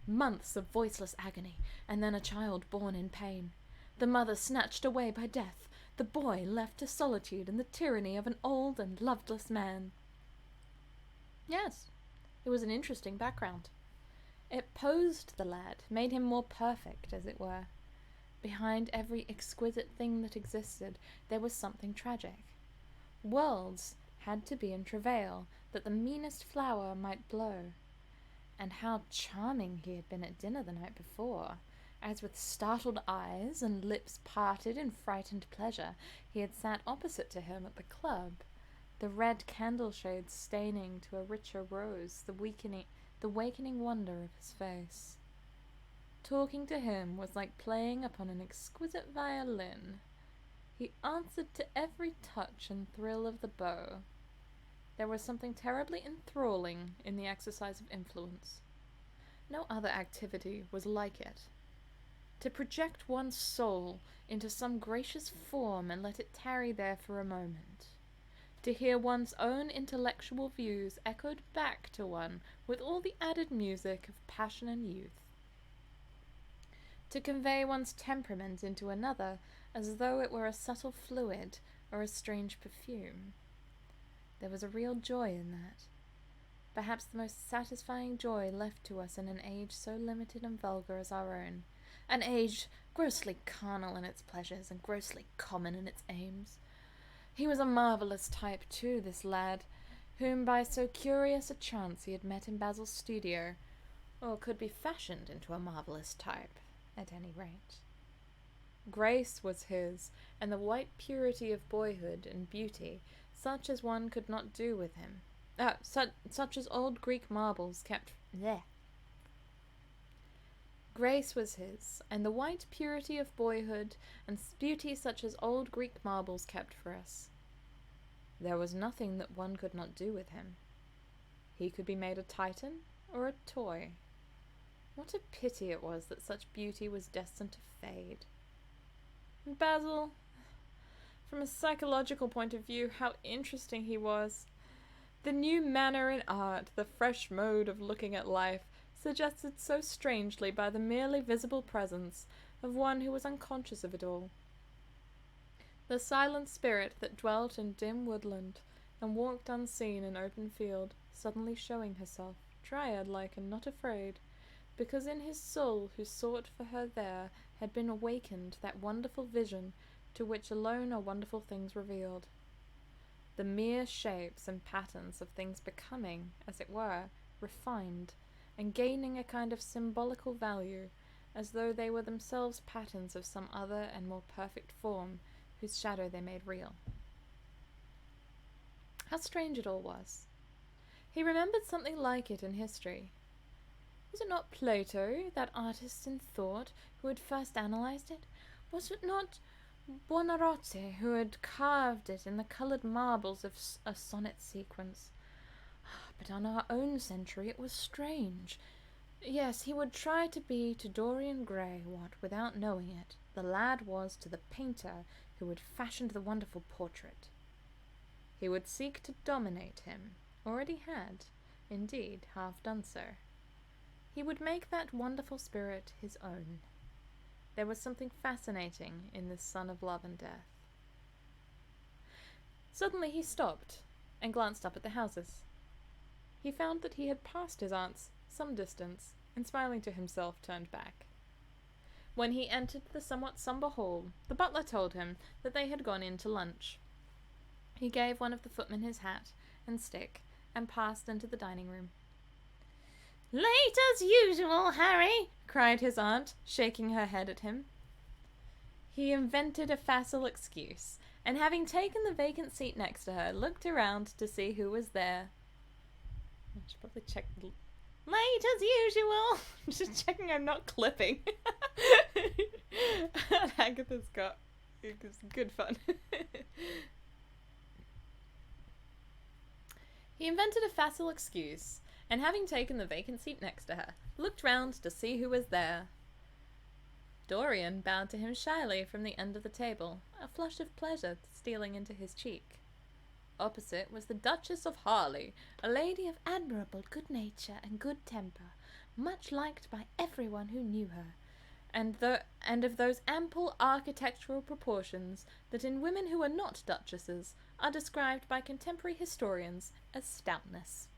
Months of voiceless agony, and then a child born in pain. The mother snatched away by death, the boy left to solitude and the tyranny of an old and loveless man. Yes, it was an interesting background. It posed the lad, made him more perfect, as it were. Behind every exquisite thing that existed, there was something tragic. Worlds had to be in travail, that the meanest flower might blow. And how charming he had been at dinner the night before, as with startled eyes and lips parted in frightened pleasure, he had sat opposite to him at the club, the red candle shades staining to a richer rose the wakening wonder of his face. Talking to him was like playing upon an exquisite violin. He answered to every touch and thrill of the bow. There was something terribly enthralling in the exercise of influence. No other activity was like it. To project one's soul into some gracious form and let it tarry there for a moment. To hear one's own intellectual views echoed back to one with all the added music of passion and youth. To convey one's temperament into another as though it were a subtle fluid or a strange perfume. There was a real joy in that. Perhaps the most satisfying joy left to us in an age so limited and vulgar as our own, an age grossly carnal in its pleasures and grossly common in its aims. He was a marvellous type, too, this lad, whom by so curious a chance he had met in Basil's studio, or could be fashioned into a marvellous type, at any rate. Grace was his, and the white purity of boyhood and beauty, such as one could not do with him. Such as old Greek marbles kept there. Grace was his, and the white purity of boyhood, and beauty such as old Greek marbles kept for us. There was nothing that one could not do with him. He could be made a Titan or a toy. What a pity it was that such beauty was destined to fade. And Basil, from a psychological point of view, how interesting he was. The new manner in art, the fresh mode of looking at life, suggested so strangely by the merely visible presence of one who was unconscious of it all. The silent spirit that dwelt in dim woodland and walked unseen in open field, suddenly showing herself, dryad-like and not afraid, because in his soul who sought for her there had been awakened that wonderful vision to which alone are wonderful things revealed. The mere shapes and patterns of things becoming, as it were, refined, and gaining a kind of symbolical value, as though they were themselves patterns of some other and more perfect form, whose shadow they made real. How strange it all was. He remembered something like it in history. Was it not Plato, that artist in thought, who had first analyzed it? Was it not Buonarroti, who had carved it in the coloured marbles of a sonnet sequence? But on our own century it was strange. Yes, he would try to be to Dorian Gray what, without knowing it, the lad was to the painter who had fashioned the wonderful portrait. He would seek to dominate him, already had, indeed, half done so. He would make that wonderful spirit his own. There was something fascinating in this son of love and death. Suddenly he stopped and glanced up at the houses. He found that he had passed his aunt's some distance, and smiling to himself turned back. When he entered the somewhat sombre hall, the butler told him that they had gone in to lunch. He gave one of the footmen his hat and stick, and passed into the dining room. "Late as usual, Harry!" cried his aunt, shaking her head at him. He invented a facile excuse, and having taken the vacant seat next to her, looked around to see who was there. I should probably check the... Late as usual! Just checking I'm not clipping. Agatha's got good fun. He invented a facile excuse, and having taken the vacant seat next to her, looked round to see who was there. Dorian bowed to him shyly from the end of the table, a flush of pleasure stealing into his cheek. Opposite was the Duchess of Harley, a lady of admirable good nature and good temper, much liked by everyone who knew her, and of those ample architectural proportions that in women who are not duchesses are described by contemporary historians as stoutness.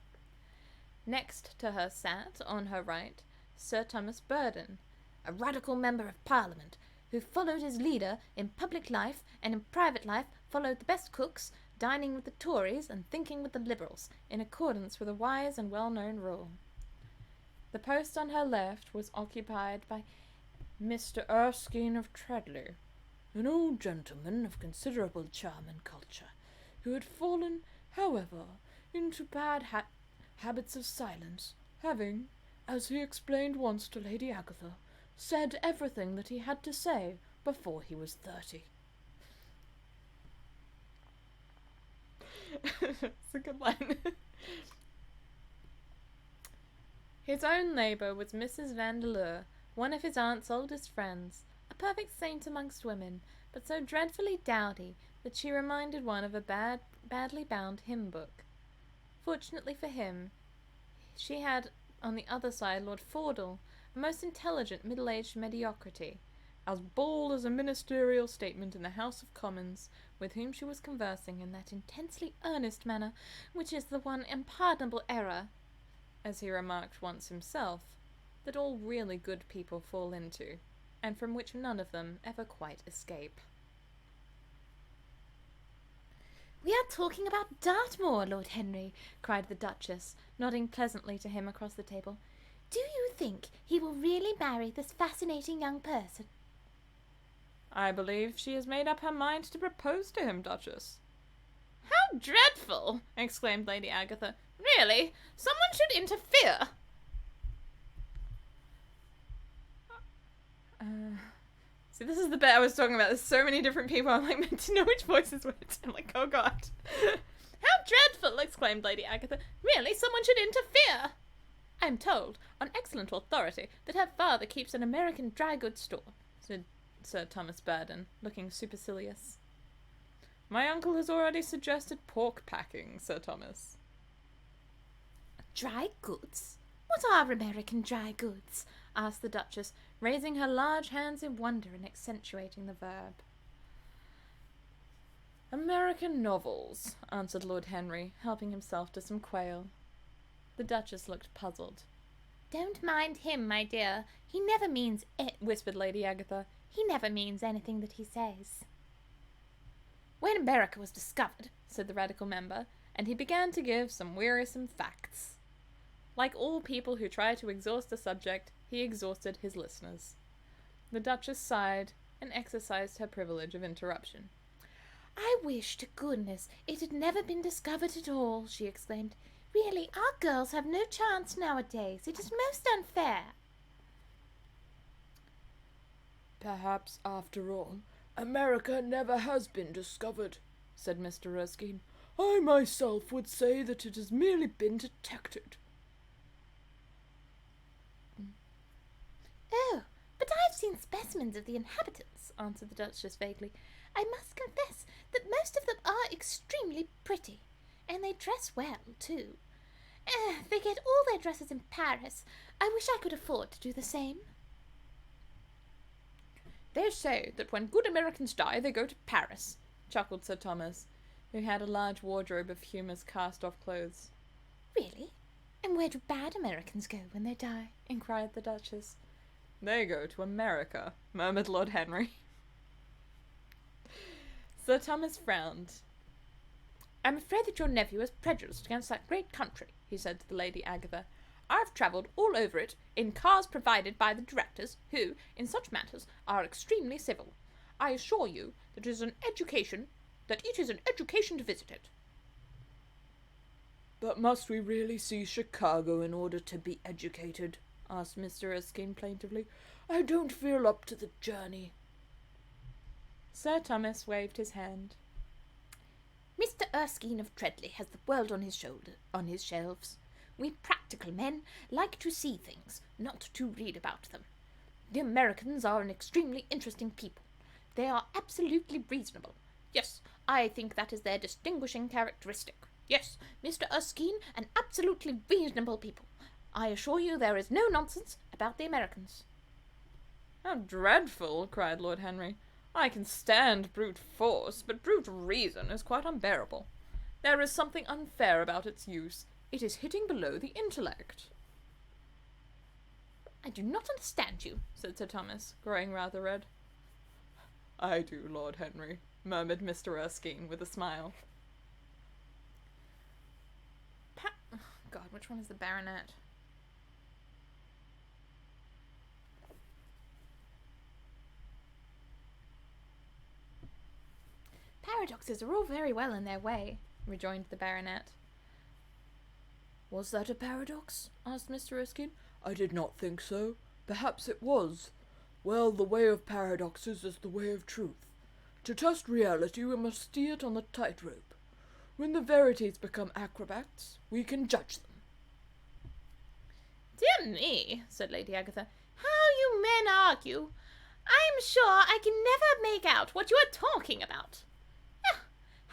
Next to her sat, on her right, Sir Thomas Burden, a radical member of Parliament, who followed his leader in public life and in private life followed the best cooks, dining with the Tories and thinking with the Liberals, in accordance with a wise and well-known rule. The post on her left was occupied by Mr. Erskine of Treadley, an old gentleman of considerable charm and culture, who had fallen, however, into bad habits of silence, having, as he explained once to Lady Agatha, said everything that he had to say before he was 30. It's a good line. His own neighbour was Mrs. Vandeleur, one of his aunt's oldest friends, a perfect saint amongst women, but so dreadfully dowdy that she reminded one of a badly bound hymn book. Fortunately for him, she had on the other side Lord Fordle, a most intelligent middle-aged mediocrity, as bald as a ministerial statement in the House of Commons, with whom she was conversing in that intensely earnest manner which is the one unpardonable error, as he remarked once himself, that all really good people fall into, and from which none of them ever quite escape. "We are talking about Dartmoor, Lord Henry," cried the Duchess, nodding pleasantly to him across the table. "Do you think he will really marry this fascinating young person?" "I believe she has made up her mind to propose to him, Duchess." "How dreadful!" exclaimed Lady Agatha. "Really, someone should interfere." See, this is the bit I was talking about. There's so many different people. I'm like meant to know which voice is which. I'm like, oh god. "How dreadful!" exclaimed Lady Agatha. "Really, someone should interfere." "I am told, on excellent authority, that her father keeps an American dry goods store," said Sir Thomas Burden, looking supercilious. "My uncle has already suggested pork packing, Sir Thomas." "Dry goods? What are American dry goods?" asked the Duchess, raising her large hands in wonder and accentuating the verb. "American novels," answered Lord Henry, helping himself to some quail. The Duchess looked puzzled. "Don't mind him, my dear. He never means it," whispered Lady Agatha. "He never means anything that he says." "When America was discovered," said the Radical member, and he began to give some wearisome facts. Like all people who try to exhaust a subject, he exhausted his listeners. The Duchess sighed and exercised her privilege of interruption. "I wish to goodness it had never been discovered at all," she exclaimed. "Really, our girls have no chance nowadays. It is most unfair." "Perhaps, after all, America never has been discovered," said Mr. Erskine. "I myself would say that it has merely been detected." "Oh, but I have seen specimens of the inhabitants," answered the Duchess vaguely. "I must confess that most of them are extremely pretty, and they dress well, too. They get all their dresses in Paris. I wish I could afford to do the same." "They say that when good Americans die, they go to Paris," chuckled Sir Thomas, who had a large wardrobe of Humour's cast-off clothes. "Really? And where do bad Americans go when they die?" inquired the Duchess. "They go to America," murmured Lord Henry. Sir Thomas frowned. "I'm afraid that your nephew is prejudiced against that great country," he said to the Lady Agatha. "I've travelled all over it in cars provided by the directors, who, in such matters, are extremely civil. I assure you that it is an education to visit it." But must we really see Chicago in order to be educated? Asked Mr. Erskine plaintively. I don't feel up to the journey. Sir Thomas waved his hand. Mr. Erskine of Treadley has the world on his shelves. We practical men like to see things, not to read about them. The Americans are an extremely interesting people. They are absolutely reasonable. Yes, I think that is their distinguishing characteristic. Yes, Mr. Erskine, an absolutely reasonable people. I assure you there is no nonsense about the Americans. How dreadful, cried Lord Henry. I can stand brute force, but brute reason is quite unbearable. There is something unfair about its use. It is hitting below the intellect. I do not understand you, said Sir Thomas, growing rather red. I do, Lord Henry, murmured Mr. Erskine with a smile. God, which one is the baronet? Paradoxes are all very well in their way, rejoined the baronet. Was that a paradox? Asked Mr. Erskine. I did not think so. Perhaps it was. Well, the way of paradoxes is the way of truth. To test reality, we must steer it on the tightrope. When the verities become acrobats, we can judge them. Dear me, said Lady Agatha, how you men argue. I am sure I can never make out what you are talking about.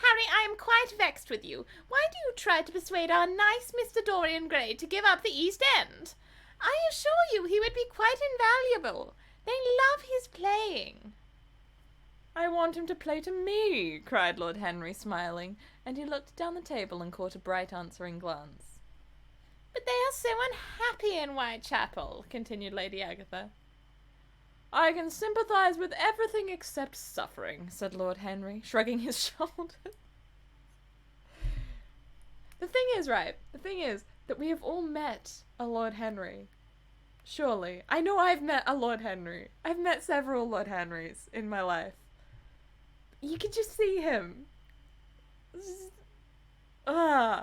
Harry, I am quite vexed with you. Why do you try to persuade our nice Mr. Dorian Gray to give up the East End? I assure you he would be quite invaluable. They love his playing. I want him to play to me, cried Lord Henry, smiling, and he looked down the table and caught a bright answering glance. But they are so unhappy in Whitechapel, continued Lady Agatha. I can sympathise with everything except suffering, said Lord Henry, shrugging his shoulders. The thing is that we have all met a Lord Henry. Surely. I know I've met a Lord Henry. I've met several Lord Henrys in my life. You can just see him. I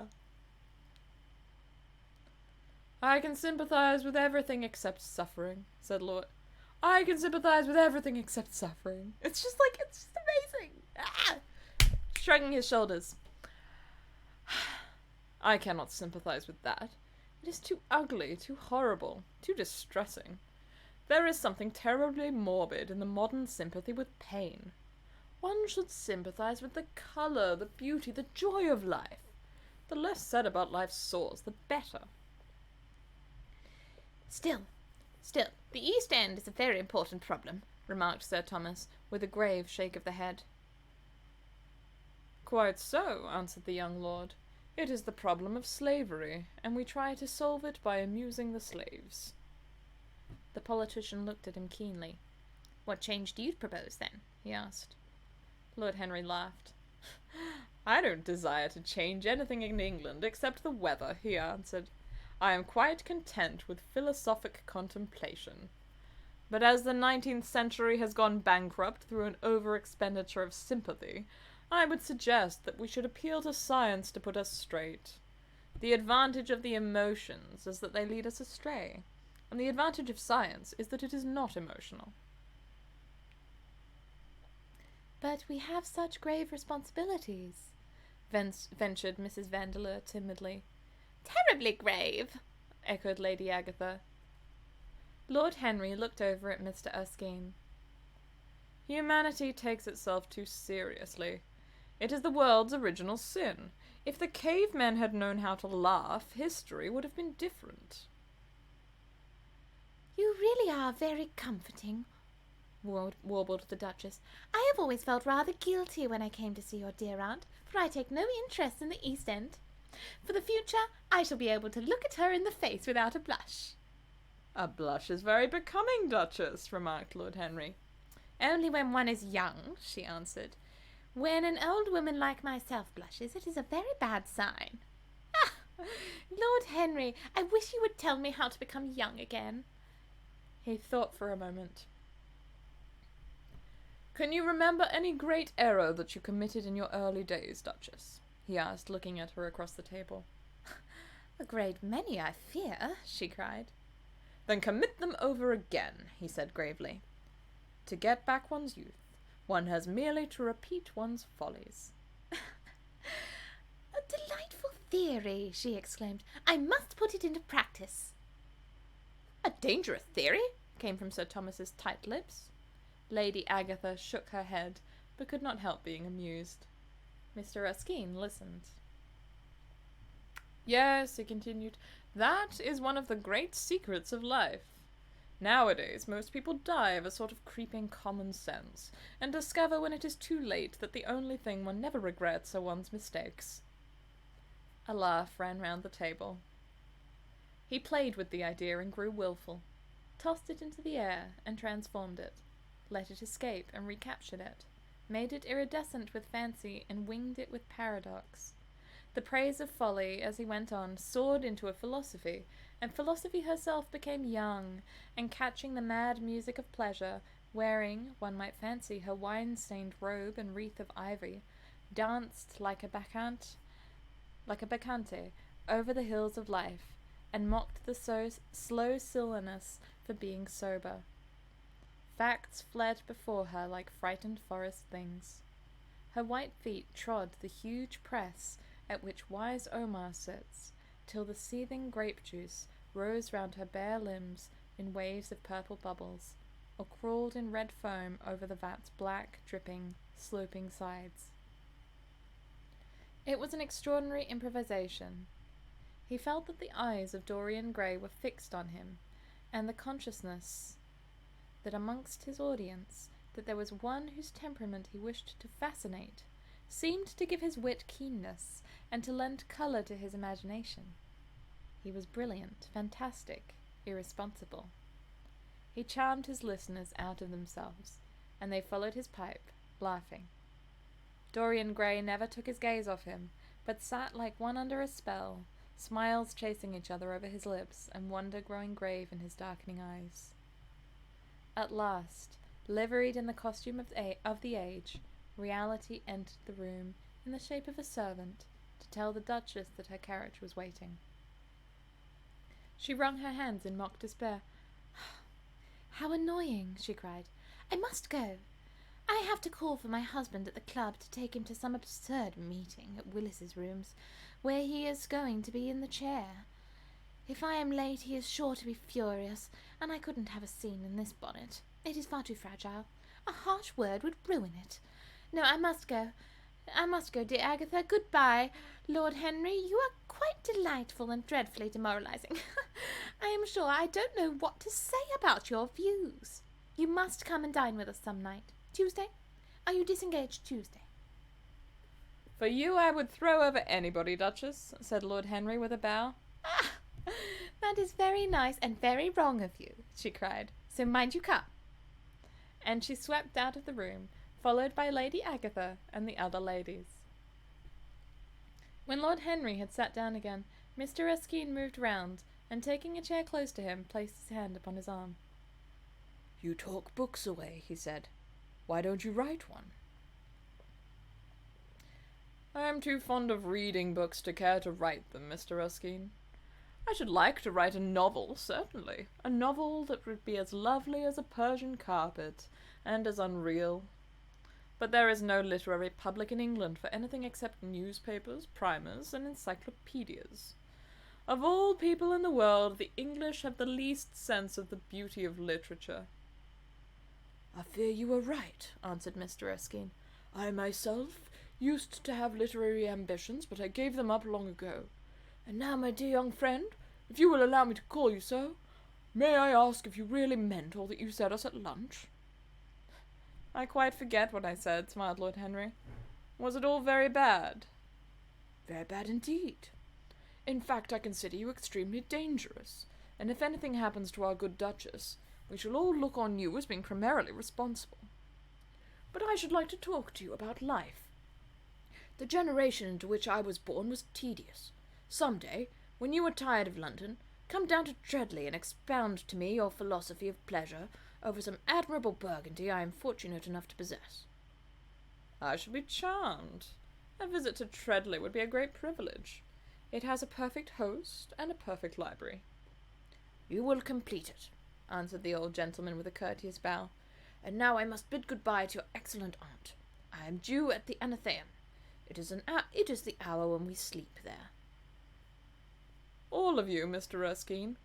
can sympathise with everything except suffering, said Lord. I can sympathise with everything except suffering. It's just amazing. Shrugging his shoulders. I cannot sympathise with that. It is too ugly, too horrible, too distressing. There is something terribly morbid in the modern sympathy with pain. One should sympathise with the colour, the beauty, the joy of life. The less said about life's sores, the better. Still, the East End is a very important problem, remarked Sir Thomas, with a grave shake of the head. Quite so, answered the young lord. It is the problem of slavery, and we try to solve it by amusing the slaves. The politician looked at him keenly. What change do you propose, then? He asked. Lord Henry laughed. I don't desire to change anything in England except the weather, he answered. I am quite content with philosophic contemplation. But as the 19th century has gone bankrupt through an over-expenditure of sympathy, I would suggest that we should appeal to science to put us straight. The advantage of the emotions is that they lead us astray, and the advantage of science is that it is not emotional. But we have such grave responsibilities, ventured Mrs. Vandeleur timidly. Terribly grave, echoed Lady Agatha. Lord Henry looked over at Mr. Erskine. Humanity takes itself too seriously. It is the world's original sin. If the cavemen had known how to laugh, history would have been different. You really are very comforting, warbled the Duchess. I have always felt rather guilty when I came to see your dear aunt, for I take no interest in the East End. For the future, I shall be able to look at her in the face without a blush. A blush is very becoming, Duchess, remarked Lord Henry. Only when one is young, she answered. When an old woman like myself blushes, it is a very bad sign. Ah, Lord Henry, I wish you would tell me how to become young again. He thought for a moment. Can you remember any great error that you committed in your early days, Duchess? He asked, looking at her across the table. A great many, I fear, she cried. Then commit them over again, he said gravely. To get back one's youth, one has merely to repeat one's follies. A delightful theory, she exclaimed. I must put it into practice. A dangerous theory, came from Sir Thomas's tight lips. Lady Agatha shook her head, but could not help being amused. Mr. Erskine listened. Yes, he continued, that is one of the great secrets of life. Nowadays, most people die of a sort of creeping common sense, and discover when it is too late that the only thing one never regrets are one's mistakes. A laugh ran round the table. He played with the idea and grew wilful, tossed it into the air and transformed it, let it escape and recaptured it, made it iridescent with fancy and winged it with paradox. The praise of folly, as he went on, soared into a philosophy, and philosophy herself became young, and catching the mad music of pleasure, wearing, one might fancy, her wine-stained robe and wreath of ivy, danced like a bacchante over the hills of life, and mocked the slow silliness for being sober. Facts fled before her like frightened forest things. Her white feet trod the huge press at which wise Omar sits, till the seething grape juice rose round her bare limbs in waves of purple bubbles, or crawled in red foam over the vat's black, dripping, sloping sides. It was an extraordinary improvisation. He felt that the eyes of Dorian Gray were fixed on him, and the consciousness that amongst his audience that there was one whose temperament he wished to fascinate seemed to give his wit keenness and to lend colour to his imagination. He was brilliant, fantastic, irresponsible. He charmed his listeners out of themselves, and they followed his pipe, laughing. Dorian Gray never took his gaze off him, but sat like one under a spell, smiles chasing each other over his lips, and wonder growing grave in his darkening eyes. At last, liveried in the costume of the age, reality entered the room in the shape of a servant to tell the Duchess that her carriage was waiting. She wrung her hands in mock despair. "How annoying!" she cried. "I must go. I have to call for my husband at the club to take him to some absurd meeting at Willis's rooms, where he is going to be in the chair. If I am late, he is sure to be furious, and I couldn't have a scene in this bonnet. It is far too fragile. A harsh word would ruin it. No, I must go. I must go, dear Agatha. Goodbye, Lord Henry. You are quite delightful and dreadfully demoralizing. I am sure I don't know what to say about your views. You must come and dine with us some night. Tuesday? Are you disengaged Tuesday?" "For you I would throw over anybody, Duchess," said Lord Henry with a bow. "Ah, that is very nice and very wrong of you," she cried. "So mind you come." And she swept out of the room, followed by Lady Agatha and the other ladies. When Lord Henry had sat down again, Mr. Erskine moved round, and taking a chair close to him, placed his hand upon his arm. "You talk books away," he said. "Why don't you write one?" "I am too fond of reading books to care to write them, Mr. Erskine. I should like to write a novel, certainly. A novel that would be as lovely as a Persian carpet, and as unreal. But there is no literary public in England for anything except newspapers, primers, and encyclopedias. Of all people in the world, the English have the least sense of the beauty of literature." "I fear you are right," answered Mr. Erskine. "I myself used to have literary ambitions, but I gave them up long ago. And now, my dear young friend, if you will allow me to call you so, may I ask if you really meant all that you said us at lunch?" "I quite forget what I said," smiled Lord Henry. "Was it all very bad?" "Very bad indeed. In fact, I consider you extremely dangerous, and if anything happens to our good Duchess, we shall all look on you as being primarily responsible. But I should like to talk to you about life. The generation into which I was born was tedious. Some day, when you are tired of London, come down to Treadley and expound to me your philosophy of pleasure over some admirable Burgundy I am fortunate enough to possess." "I should be charmed. A visit to Treadley would be a great privilege. It has a perfect host and a perfect library. You will complete it, answered the old gentleman with a courteous bow. And now I must bid good-bye to your excellent aunt. I am due at the Athenaeum. It is the hour when we sleep there. All of you, Mr. Erskine?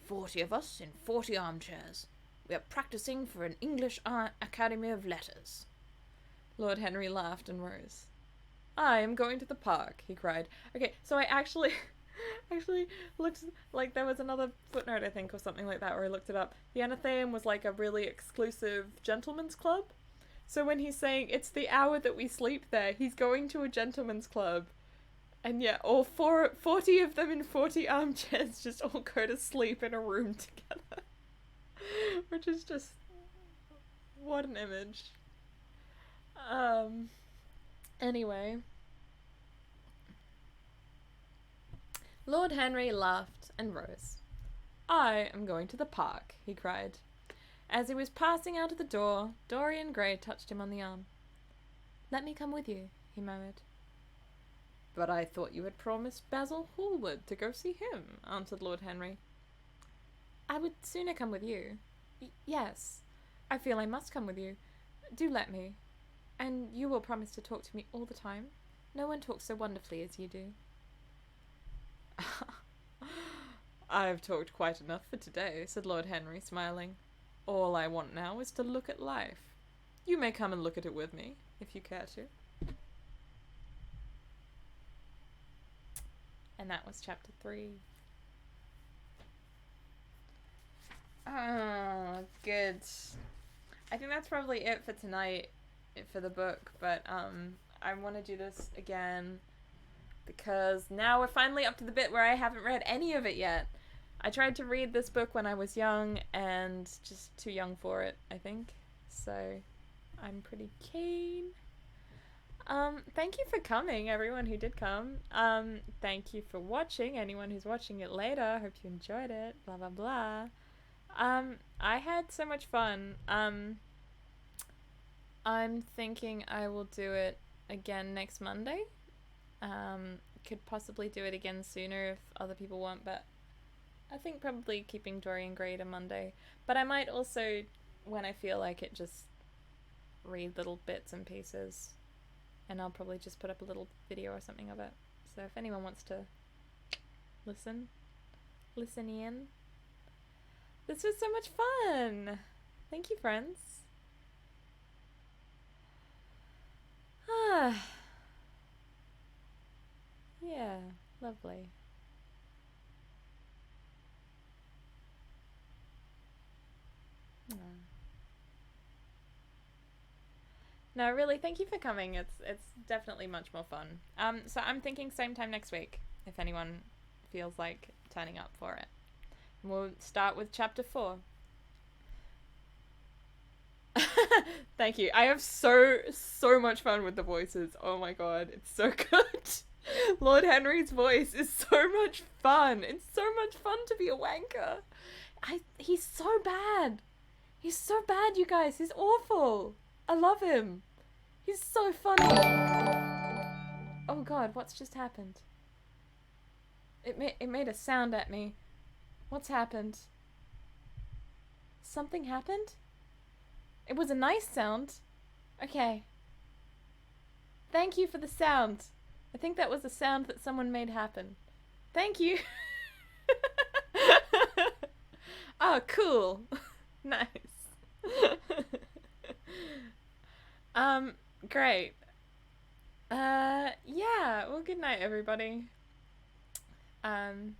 40 of us in 40 armchairs. We are practicing for an English Academy of Letters. Lord Henry laughed and rose. I am going to the park, he cried. Okay, so I actually looked, like, there was another footnote, I think, or something like that, where I looked it up. The Athenaeum was like a really exclusive gentleman's club. So when he's saying it's the hour that we sleep there, he's going to a gentleman's club. And yeah, all 40 of them in 40 armchairs just all go to sleep in a room together. Which is just... what an image. Anyway. Lord Henry laughed and rose. I am going to the park, he cried. As he was passing out of the door, Dorian Gray touched him on the arm. Let me come with you, he murmured. But I thought you had promised Basil Hallward to go see him, answered Lord Henry. I would sooner come with you. Yes, I feel I must come with you. Do let me. And you will promise to talk to me all the time. No one talks so wonderfully as you do. I've talked quite enough for today, said Lord Henry, smiling. All I want now is to look at life. You may come and look at it with me, if you care to. And that was chapter 3. Oh, good. I think that's probably it for tonight, for the book, but I want to do this again because now we're finally up to the bit where I haven't read any of it yet. I tried to read this book when I was young and just too young for it, I think. So I'm pretty keen. Thank you for coming, everyone who did come. Thank you for watching, anyone who's watching it later. Hope you enjoyed it. Blah, blah, blah. I had so much fun. I'm thinking I will do it again next Monday. Could possibly do it again sooner if other people want, but I think probably keeping Dorian Gray to Monday. But I might also, when I feel like it, just read little bits and pieces. And I'll probably just put up a little video or something of it. So if anyone wants to listen in. This was so much fun! Thank you, friends. Yeah, lovely. No, really, thank you for coming. It's definitely much more fun. So I'm thinking same time next week, if anyone feels like turning up for it. We'll start with chapter 4. Thank you. I have so much fun with the voices. Oh my god, it's so good. Lord Henry's voice is so much fun. It's so much fun to be a wanker. He's so bad. He's so bad, you guys. He's awful. I love him. He's so funny. Oh god, what's just happened? It made a sound at me. What's happened? Something happened? It was a nice sound. Okay. Thank you for the sound. I think that was a sound that someone made happen. Thank you. Oh, cool. Nice. Great. Yeah, well, good night, everybody. Bye.